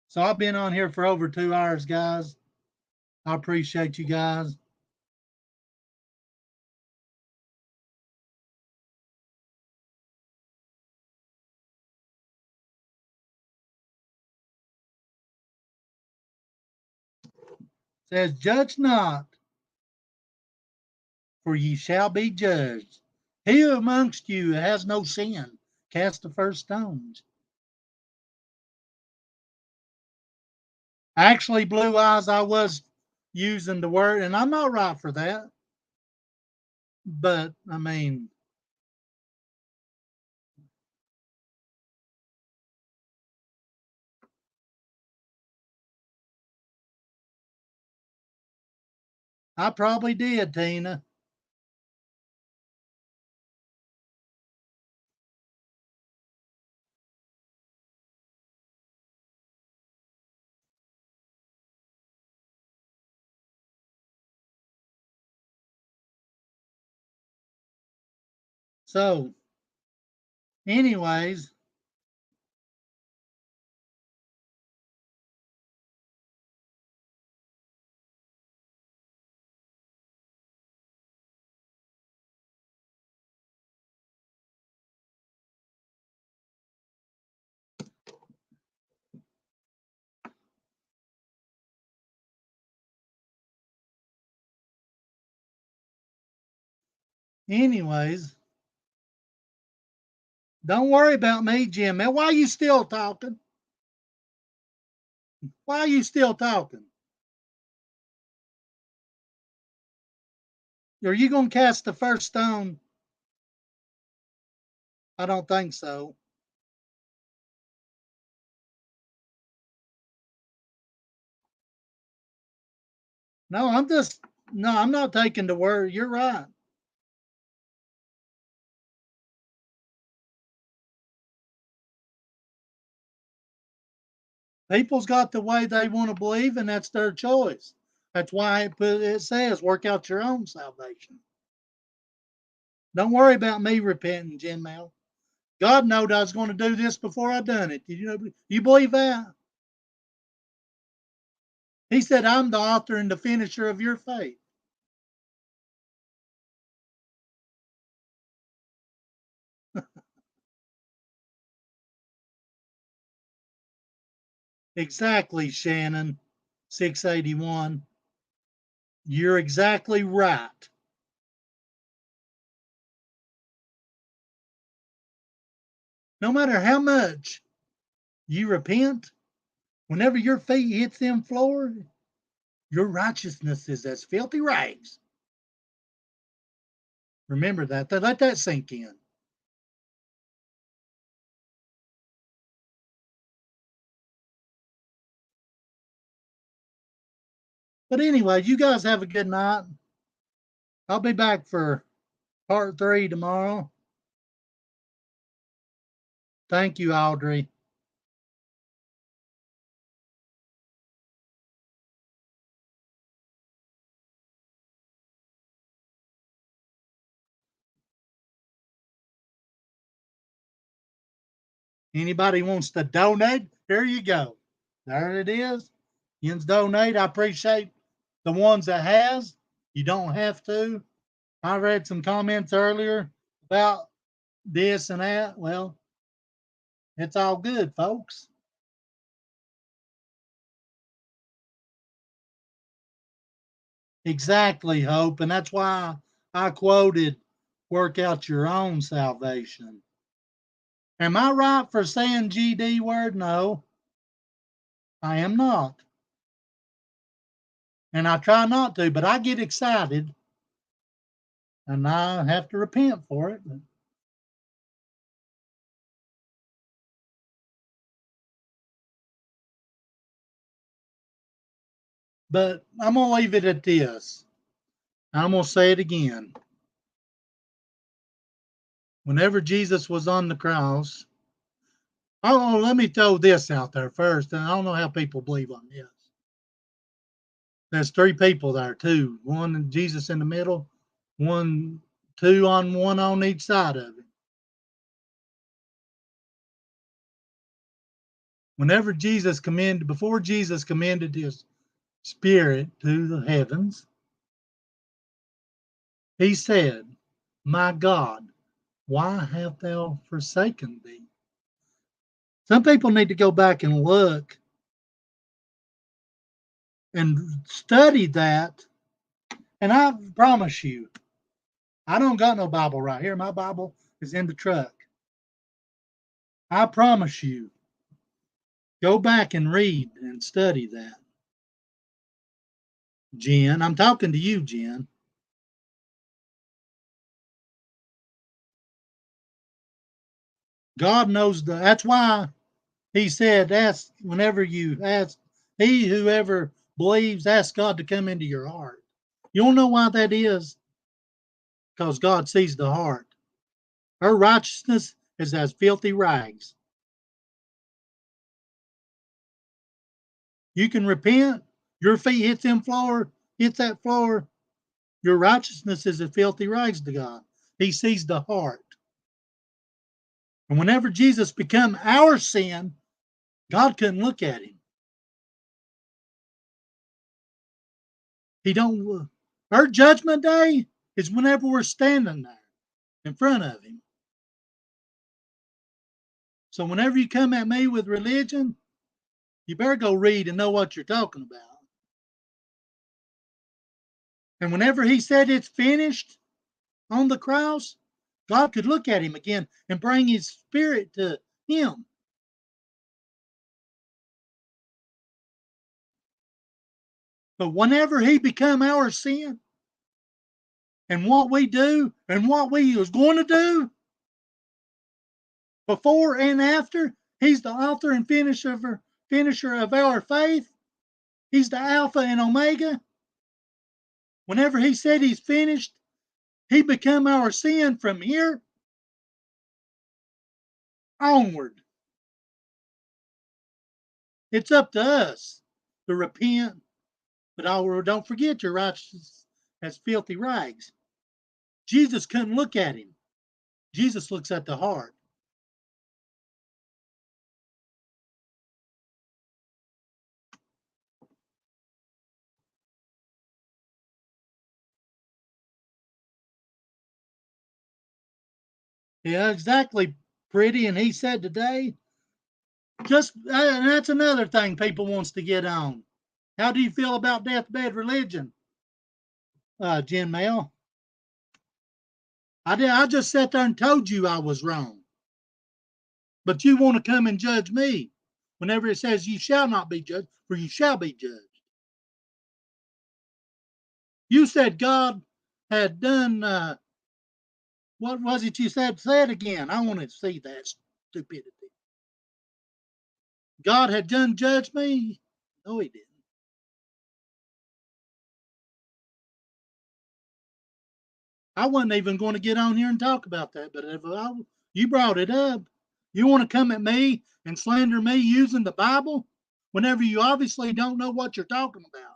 So I've been on here for over 2 hours, guys. I appreciate you guys. Says, judge not, for ye shall be judged. He amongst you has no sin, cast the first stones. Actually, Blue Eyes, I was using the word, and I'm not right for that. But, I mean, I probably did, Tina. So, anyways, anyways, don't worry about me, Jim. Now, why are you still talking? Why are you still talking? Are you going to cast the first stone? I don't think so. No, I'm not taking the word. You're right. People's got the way they want to believe, and that's their choice. That's why it says, work out your own salvation. Don't worry about me repenting, Jim Mel. God knowed I was going to do this before I done it. You believe that? He said, I'm the author and the finisher of your faith. Exactly, Shannon. 681. You're exactly right. No matter how much you repent, whenever your feet hits them floor, Your righteousness is as filthy rags. Remember that. Let that sink in. But anyway, you guys have a good night. I'll be back for part 3 tomorrow. Thank you, Audrey. Anybody wants to donate? There you go. There it is. You can donate. I appreciate the ones that has. You don't have to. I read some comments earlier about this and that. Well, it's all good, folks. Exactly, Hope. And that's why I quoted, work out your own salvation. Am I right for saying GD word? No, I am not. And I try not to, but I get excited and I have to repent for it. But I'm going to leave it at this. I'm going to say it again. Whenever Jesus was on the cross, oh, let me throw this out there first. And I don't know how people believe on this. There's 3 people there, too. One, Jesus in the middle, one on each side of him. Whenever before Jesus commended his spirit to the heavens, he said, my God, why hast thou forsaken thee? Some people need to go back and look and study that. And I promise you, I don't got no Bible right here. My Bible is in the truck. I promise you, go back and read and study that. Jen, I'm talking to you, Jen. God knows that's why he said, ask whenever you ask, whoever believes, ask God to come into your heart. You don't know why that is? Because God sees the heart. Her righteousness is as filthy rags. You can repent, your feet hits that floor, your righteousness is as filthy rags to God. He sees the heart. And whenever Jesus became our sin, God couldn't look at him. He don't. Our judgment day is whenever we're standing there in front of him. So whenever you come at me with religion, you better go read and know what you're talking about. And whenever he said it's finished on the cross, God could look at him again and bring his spirit to him. But whenever he become our sin, and what we do and what we was going to do before and after, he's the author and finisher of our faith. He's the Alpha and Omega. Whenever he said he's finished, he become our sin from here onward. It's up to us to repent, but don't forget your righteousness as filthy rags. Jesus couldn't look at him. Jesus looks at the heart. Yeah, exactly, Pretty. And he said today, and that's another thing people wants to get on. How do you feel about deathbed religion, Jen Mel? I just sat there and told you I was wrong. But you want to come and judge me whenever it says you shall not be judged, for you shall be judged. You said God had done, what was it you said? Say it again. I want to see that stupidity. God had done judged me? No, he didn't. I wasn't even going to get on here and talk about that, but if you brought it up, you want to come at me and slander me using the Bible whenever you obviously don't know what you're talking about.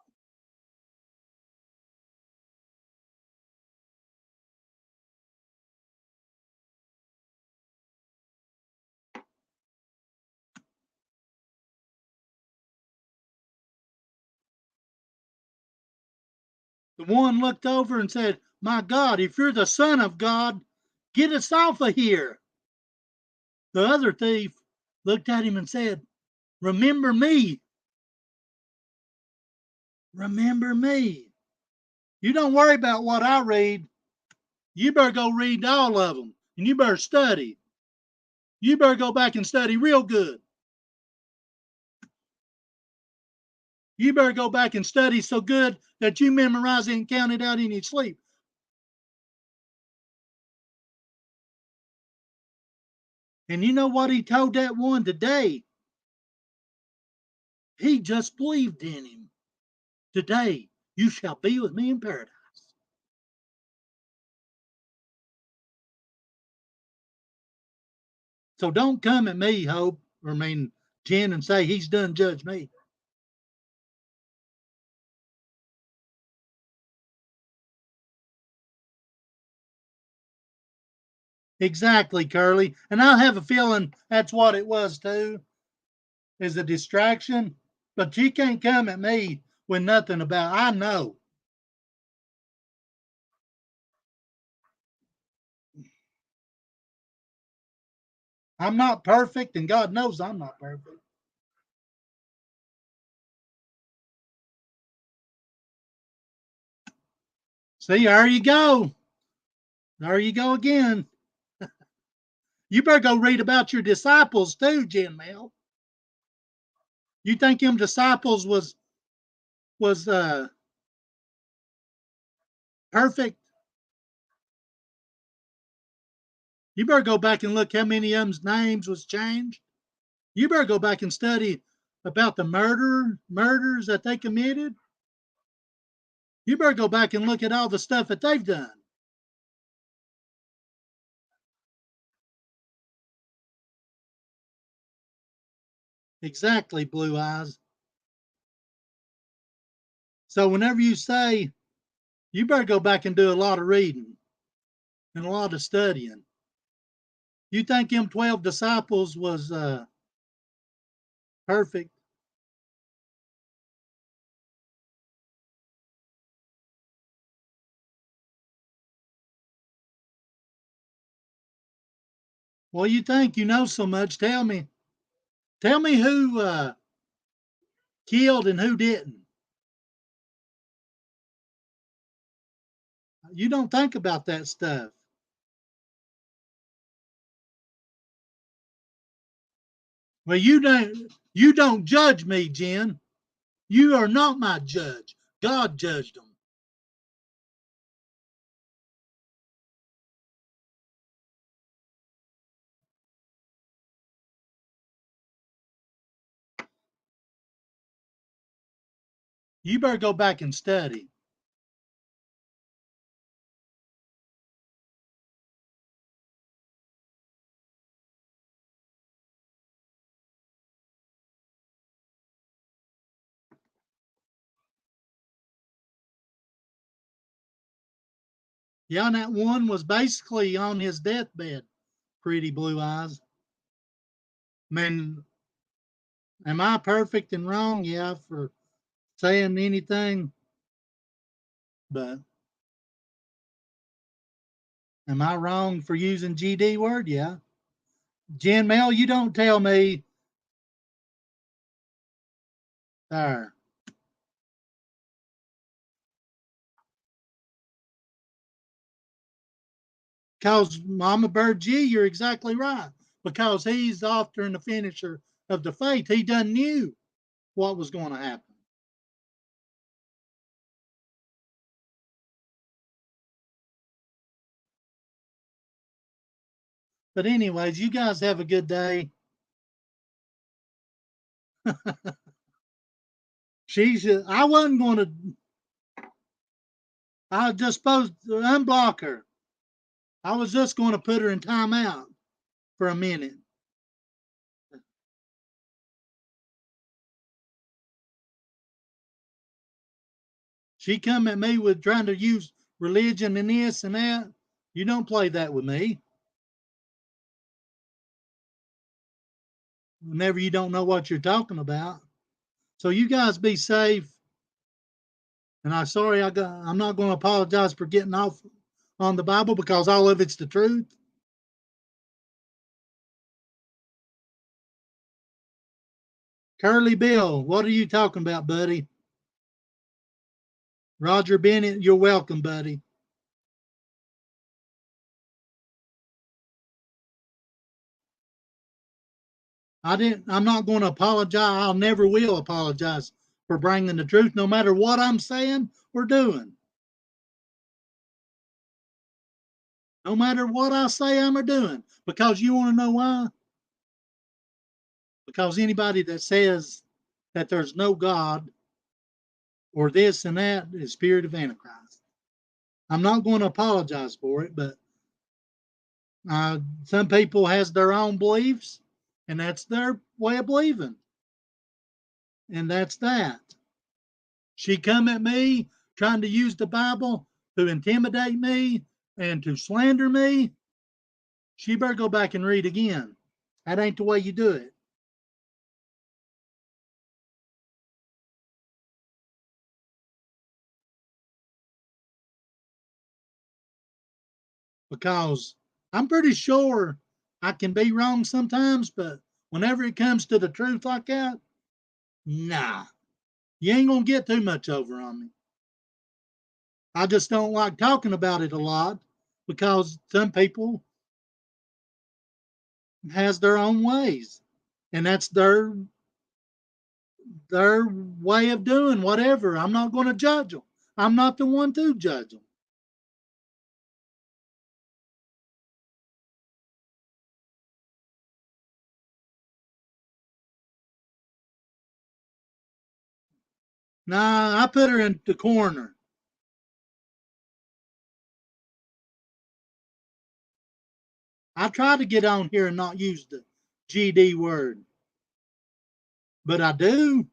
The one looked over and said, "My God, if you're the Son of God, get us off of here." The other thief looked at him and said, "Remember me. Remember me." You don't worry about what I read. You better go read all of them, and you better study. You better go back and study real good. You better go back and study so good that you memorize it and count it out in your sleep. And you know what he told that one today? He just believed in him. Today, you shall be with me in paradise. So don't come at me, Hope, or Jen, and say he's done judge me. Exactly, Curly. And I have a feeling that's what it was too, is a distraction. But you can't come at me with nothing about I know. I'm not perfect, and God knows I'm not perfect. See, there you go. There you go again. You better go read about your disciples too, Jen Mel. You think them disciples was perfect? You better go back and look how many of them's names was changed. You better go back and study about the murders that they committed. You better go back and look at all the stuff that they've done. Exactly, Blue Eyes. So whenever you say, you better go back and do a lot of reading and a lot of studying. You think them 12 disciples was perfect? Well, you think you know so much. Tell me. Tell me who killed and who didn't. You don't think about that stuff. Well, you don't judge me, Jen. You are not my judge. God judged them. You better go back and study. Yeah, and that one was basically on his deathbed. Pretty Blue Eyes. I mean, am I perfect and wrong? Yeah, for saying anything. But am I wrong for using GD word? Yeah. Jen Mel, you don't tell me. There. Because Mama Bird G, you're exactly right. Because he's the author and the finisher of the faith. He done knew what was going to happen. But anyways, you guys have a good day. I wasn't going to, I was just supposed to unblock her. I was just going to put her in timeout for a minute. She come at me with trying to use religion and this and that. You don't play that with me. Whenever you don't know what you're talking about. So you guys be safe. And I'm not going to apologize for getting off on the Bible because all of it's the truth. Curly Bill, what are you talking about, buddy? Roger Bennett, you're welcome, buddy. I'm not going to apologize. I'll never will apologize for bringing the truth, no matter what I'm saying or doing. No matter what I say I'm doing. Because you want to know why? Because anybody that says that there's no God or this and that is spirit of Antichrist. I'm not going to apologize for it, but some people has their own beliefs, and that's their way of believing. And that's that. She come at me trying to use the Bible to intimidate me and to slander me. She better go back and read again. That ain't the way you do it. Because I'm pretty sure I can be wrong sometimes, but whenever it comes to the truth like that, nah, you ain't gonna get too much over on me. I just don't like talking about it a lot because some people has their own ways, and that's their way of doing whatever. I'm not going to judge them. I'm not the one to judge them. Nah, I put her in the corner. I try to get on here and not use the GD word, but I do.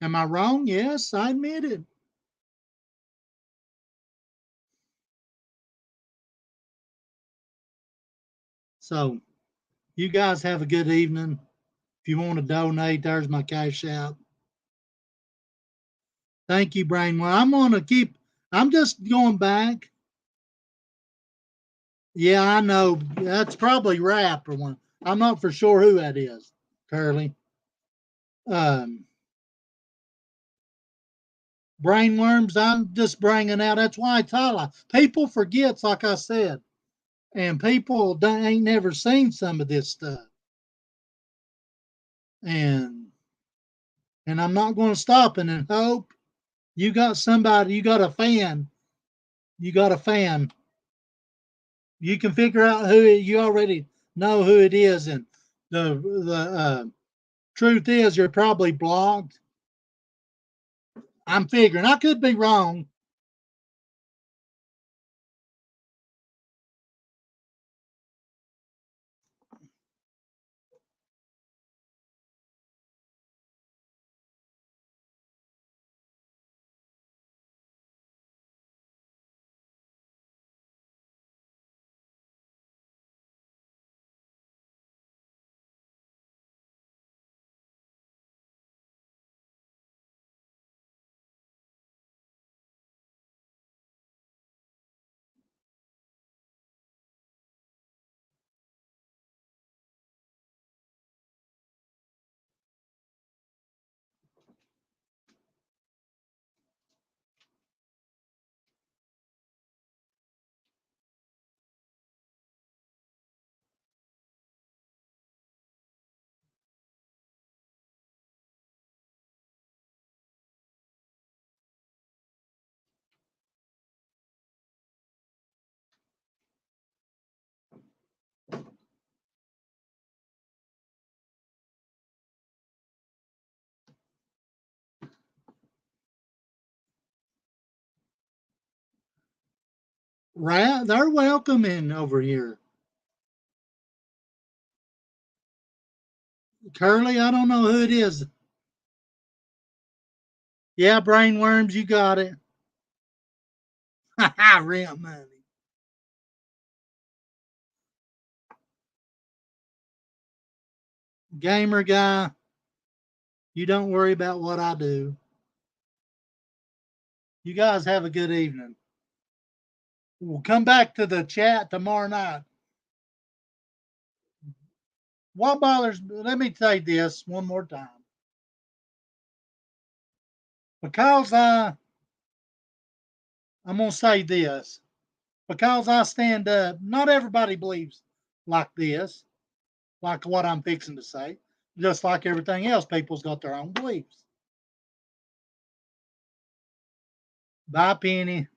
Am I wrong? Yes, I admit it. So, you guys have a good evening. If you want to donate, there's my cash out. Thank you, Brainwell. I'm just going back. Yeah, I know. That's probably rap or one. I'm not for sure who that is, Curly. Brainworms, I'm just bringing out. That's why I highlight. People forgets, like I said, and people ain't never seen some of this stuff. And I'm not going to stop and hope you got somebody, you got a fan. You got a fan. You can figure out who you already know who it is, and the truth is you're probably blocked. I'm figuring. I could be wrong. They're welcome in over here. Curly, I don't know who it is. Yeah, brainworms, you got it. Rent money. Gamer guy, you don't worry about what I do. You guys have a good evening. We'll come back to the chat tomorrow night. What bothers me, let me say this one more time. Because I'm going to say this. Because I stand up, not everybody believes like this, like what I'm fixing to say. Just like everything else, people's got their own beliefs. Bye, Penny.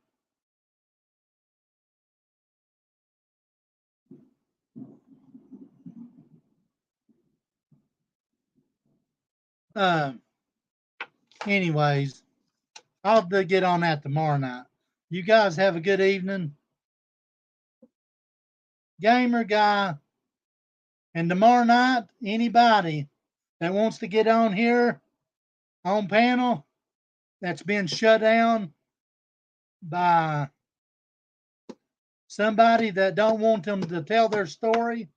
Anyways, I'll get on that tomorrow night. You guys have a good evening. Gamer guy. And tomorrow night, anybody that wants to get on here on panel that's been shut down by somebody that don't want them to tell their story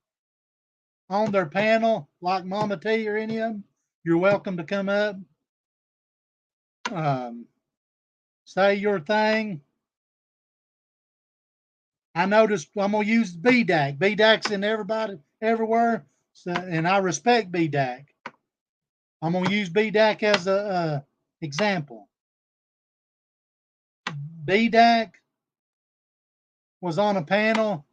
on their panel, like Mama T or any of them, you're welcome to come up. Say your thing. I noticed I'm gonna use BDAC. BDAC's in everybody everywhere, so, and I respect BDAC. I'm gonna use BDAC as a example. BDAC was on a panel,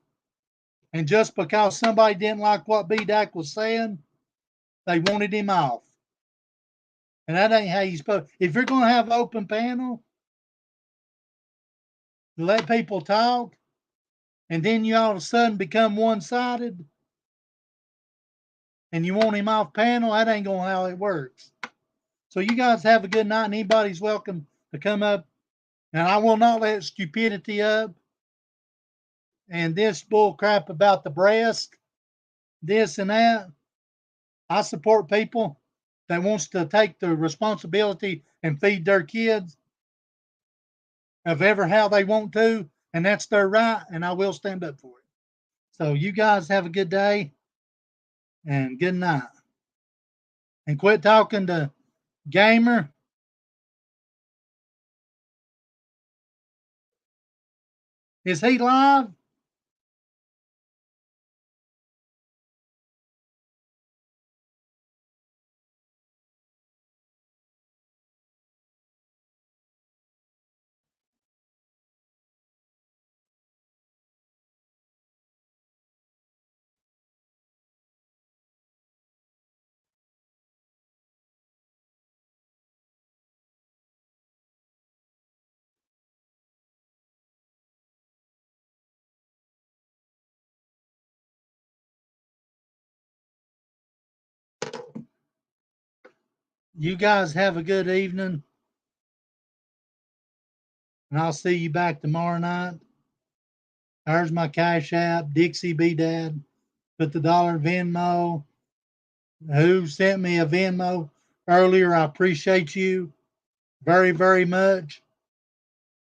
and just because somebody didn't like what BDAC was saying, they wanted him off. And that ain't how you supposed. If you're gonna have open panel, let people talk, and then you all of a sudden become one-sided, and you want him off panel, that ain't gonna how it works. So you guys have a good night, and anybody's welcome to come up. And I will not let stupidity up. And this bull crap about the breast, this and that. I support people that wants to take the responsibility and feed their kids of ever how they want to, and that's their right, and I will stand up for it. So you guys have a good day and good night. And quit talking to Gamer. Is he live? You guys have a good evening. And I'll see you back tomorrow night. There's my Cash App, Dixie B Dad. Put the dollar Venmo. Who sent me a Venmo earlier? I appreciate you very, very much.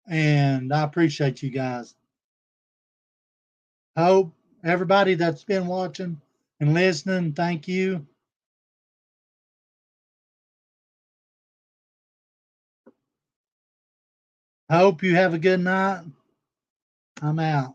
And I appreciate you guys. Hope everybody that's been watching and listening, thank you. Hope you have a good night. I'm out.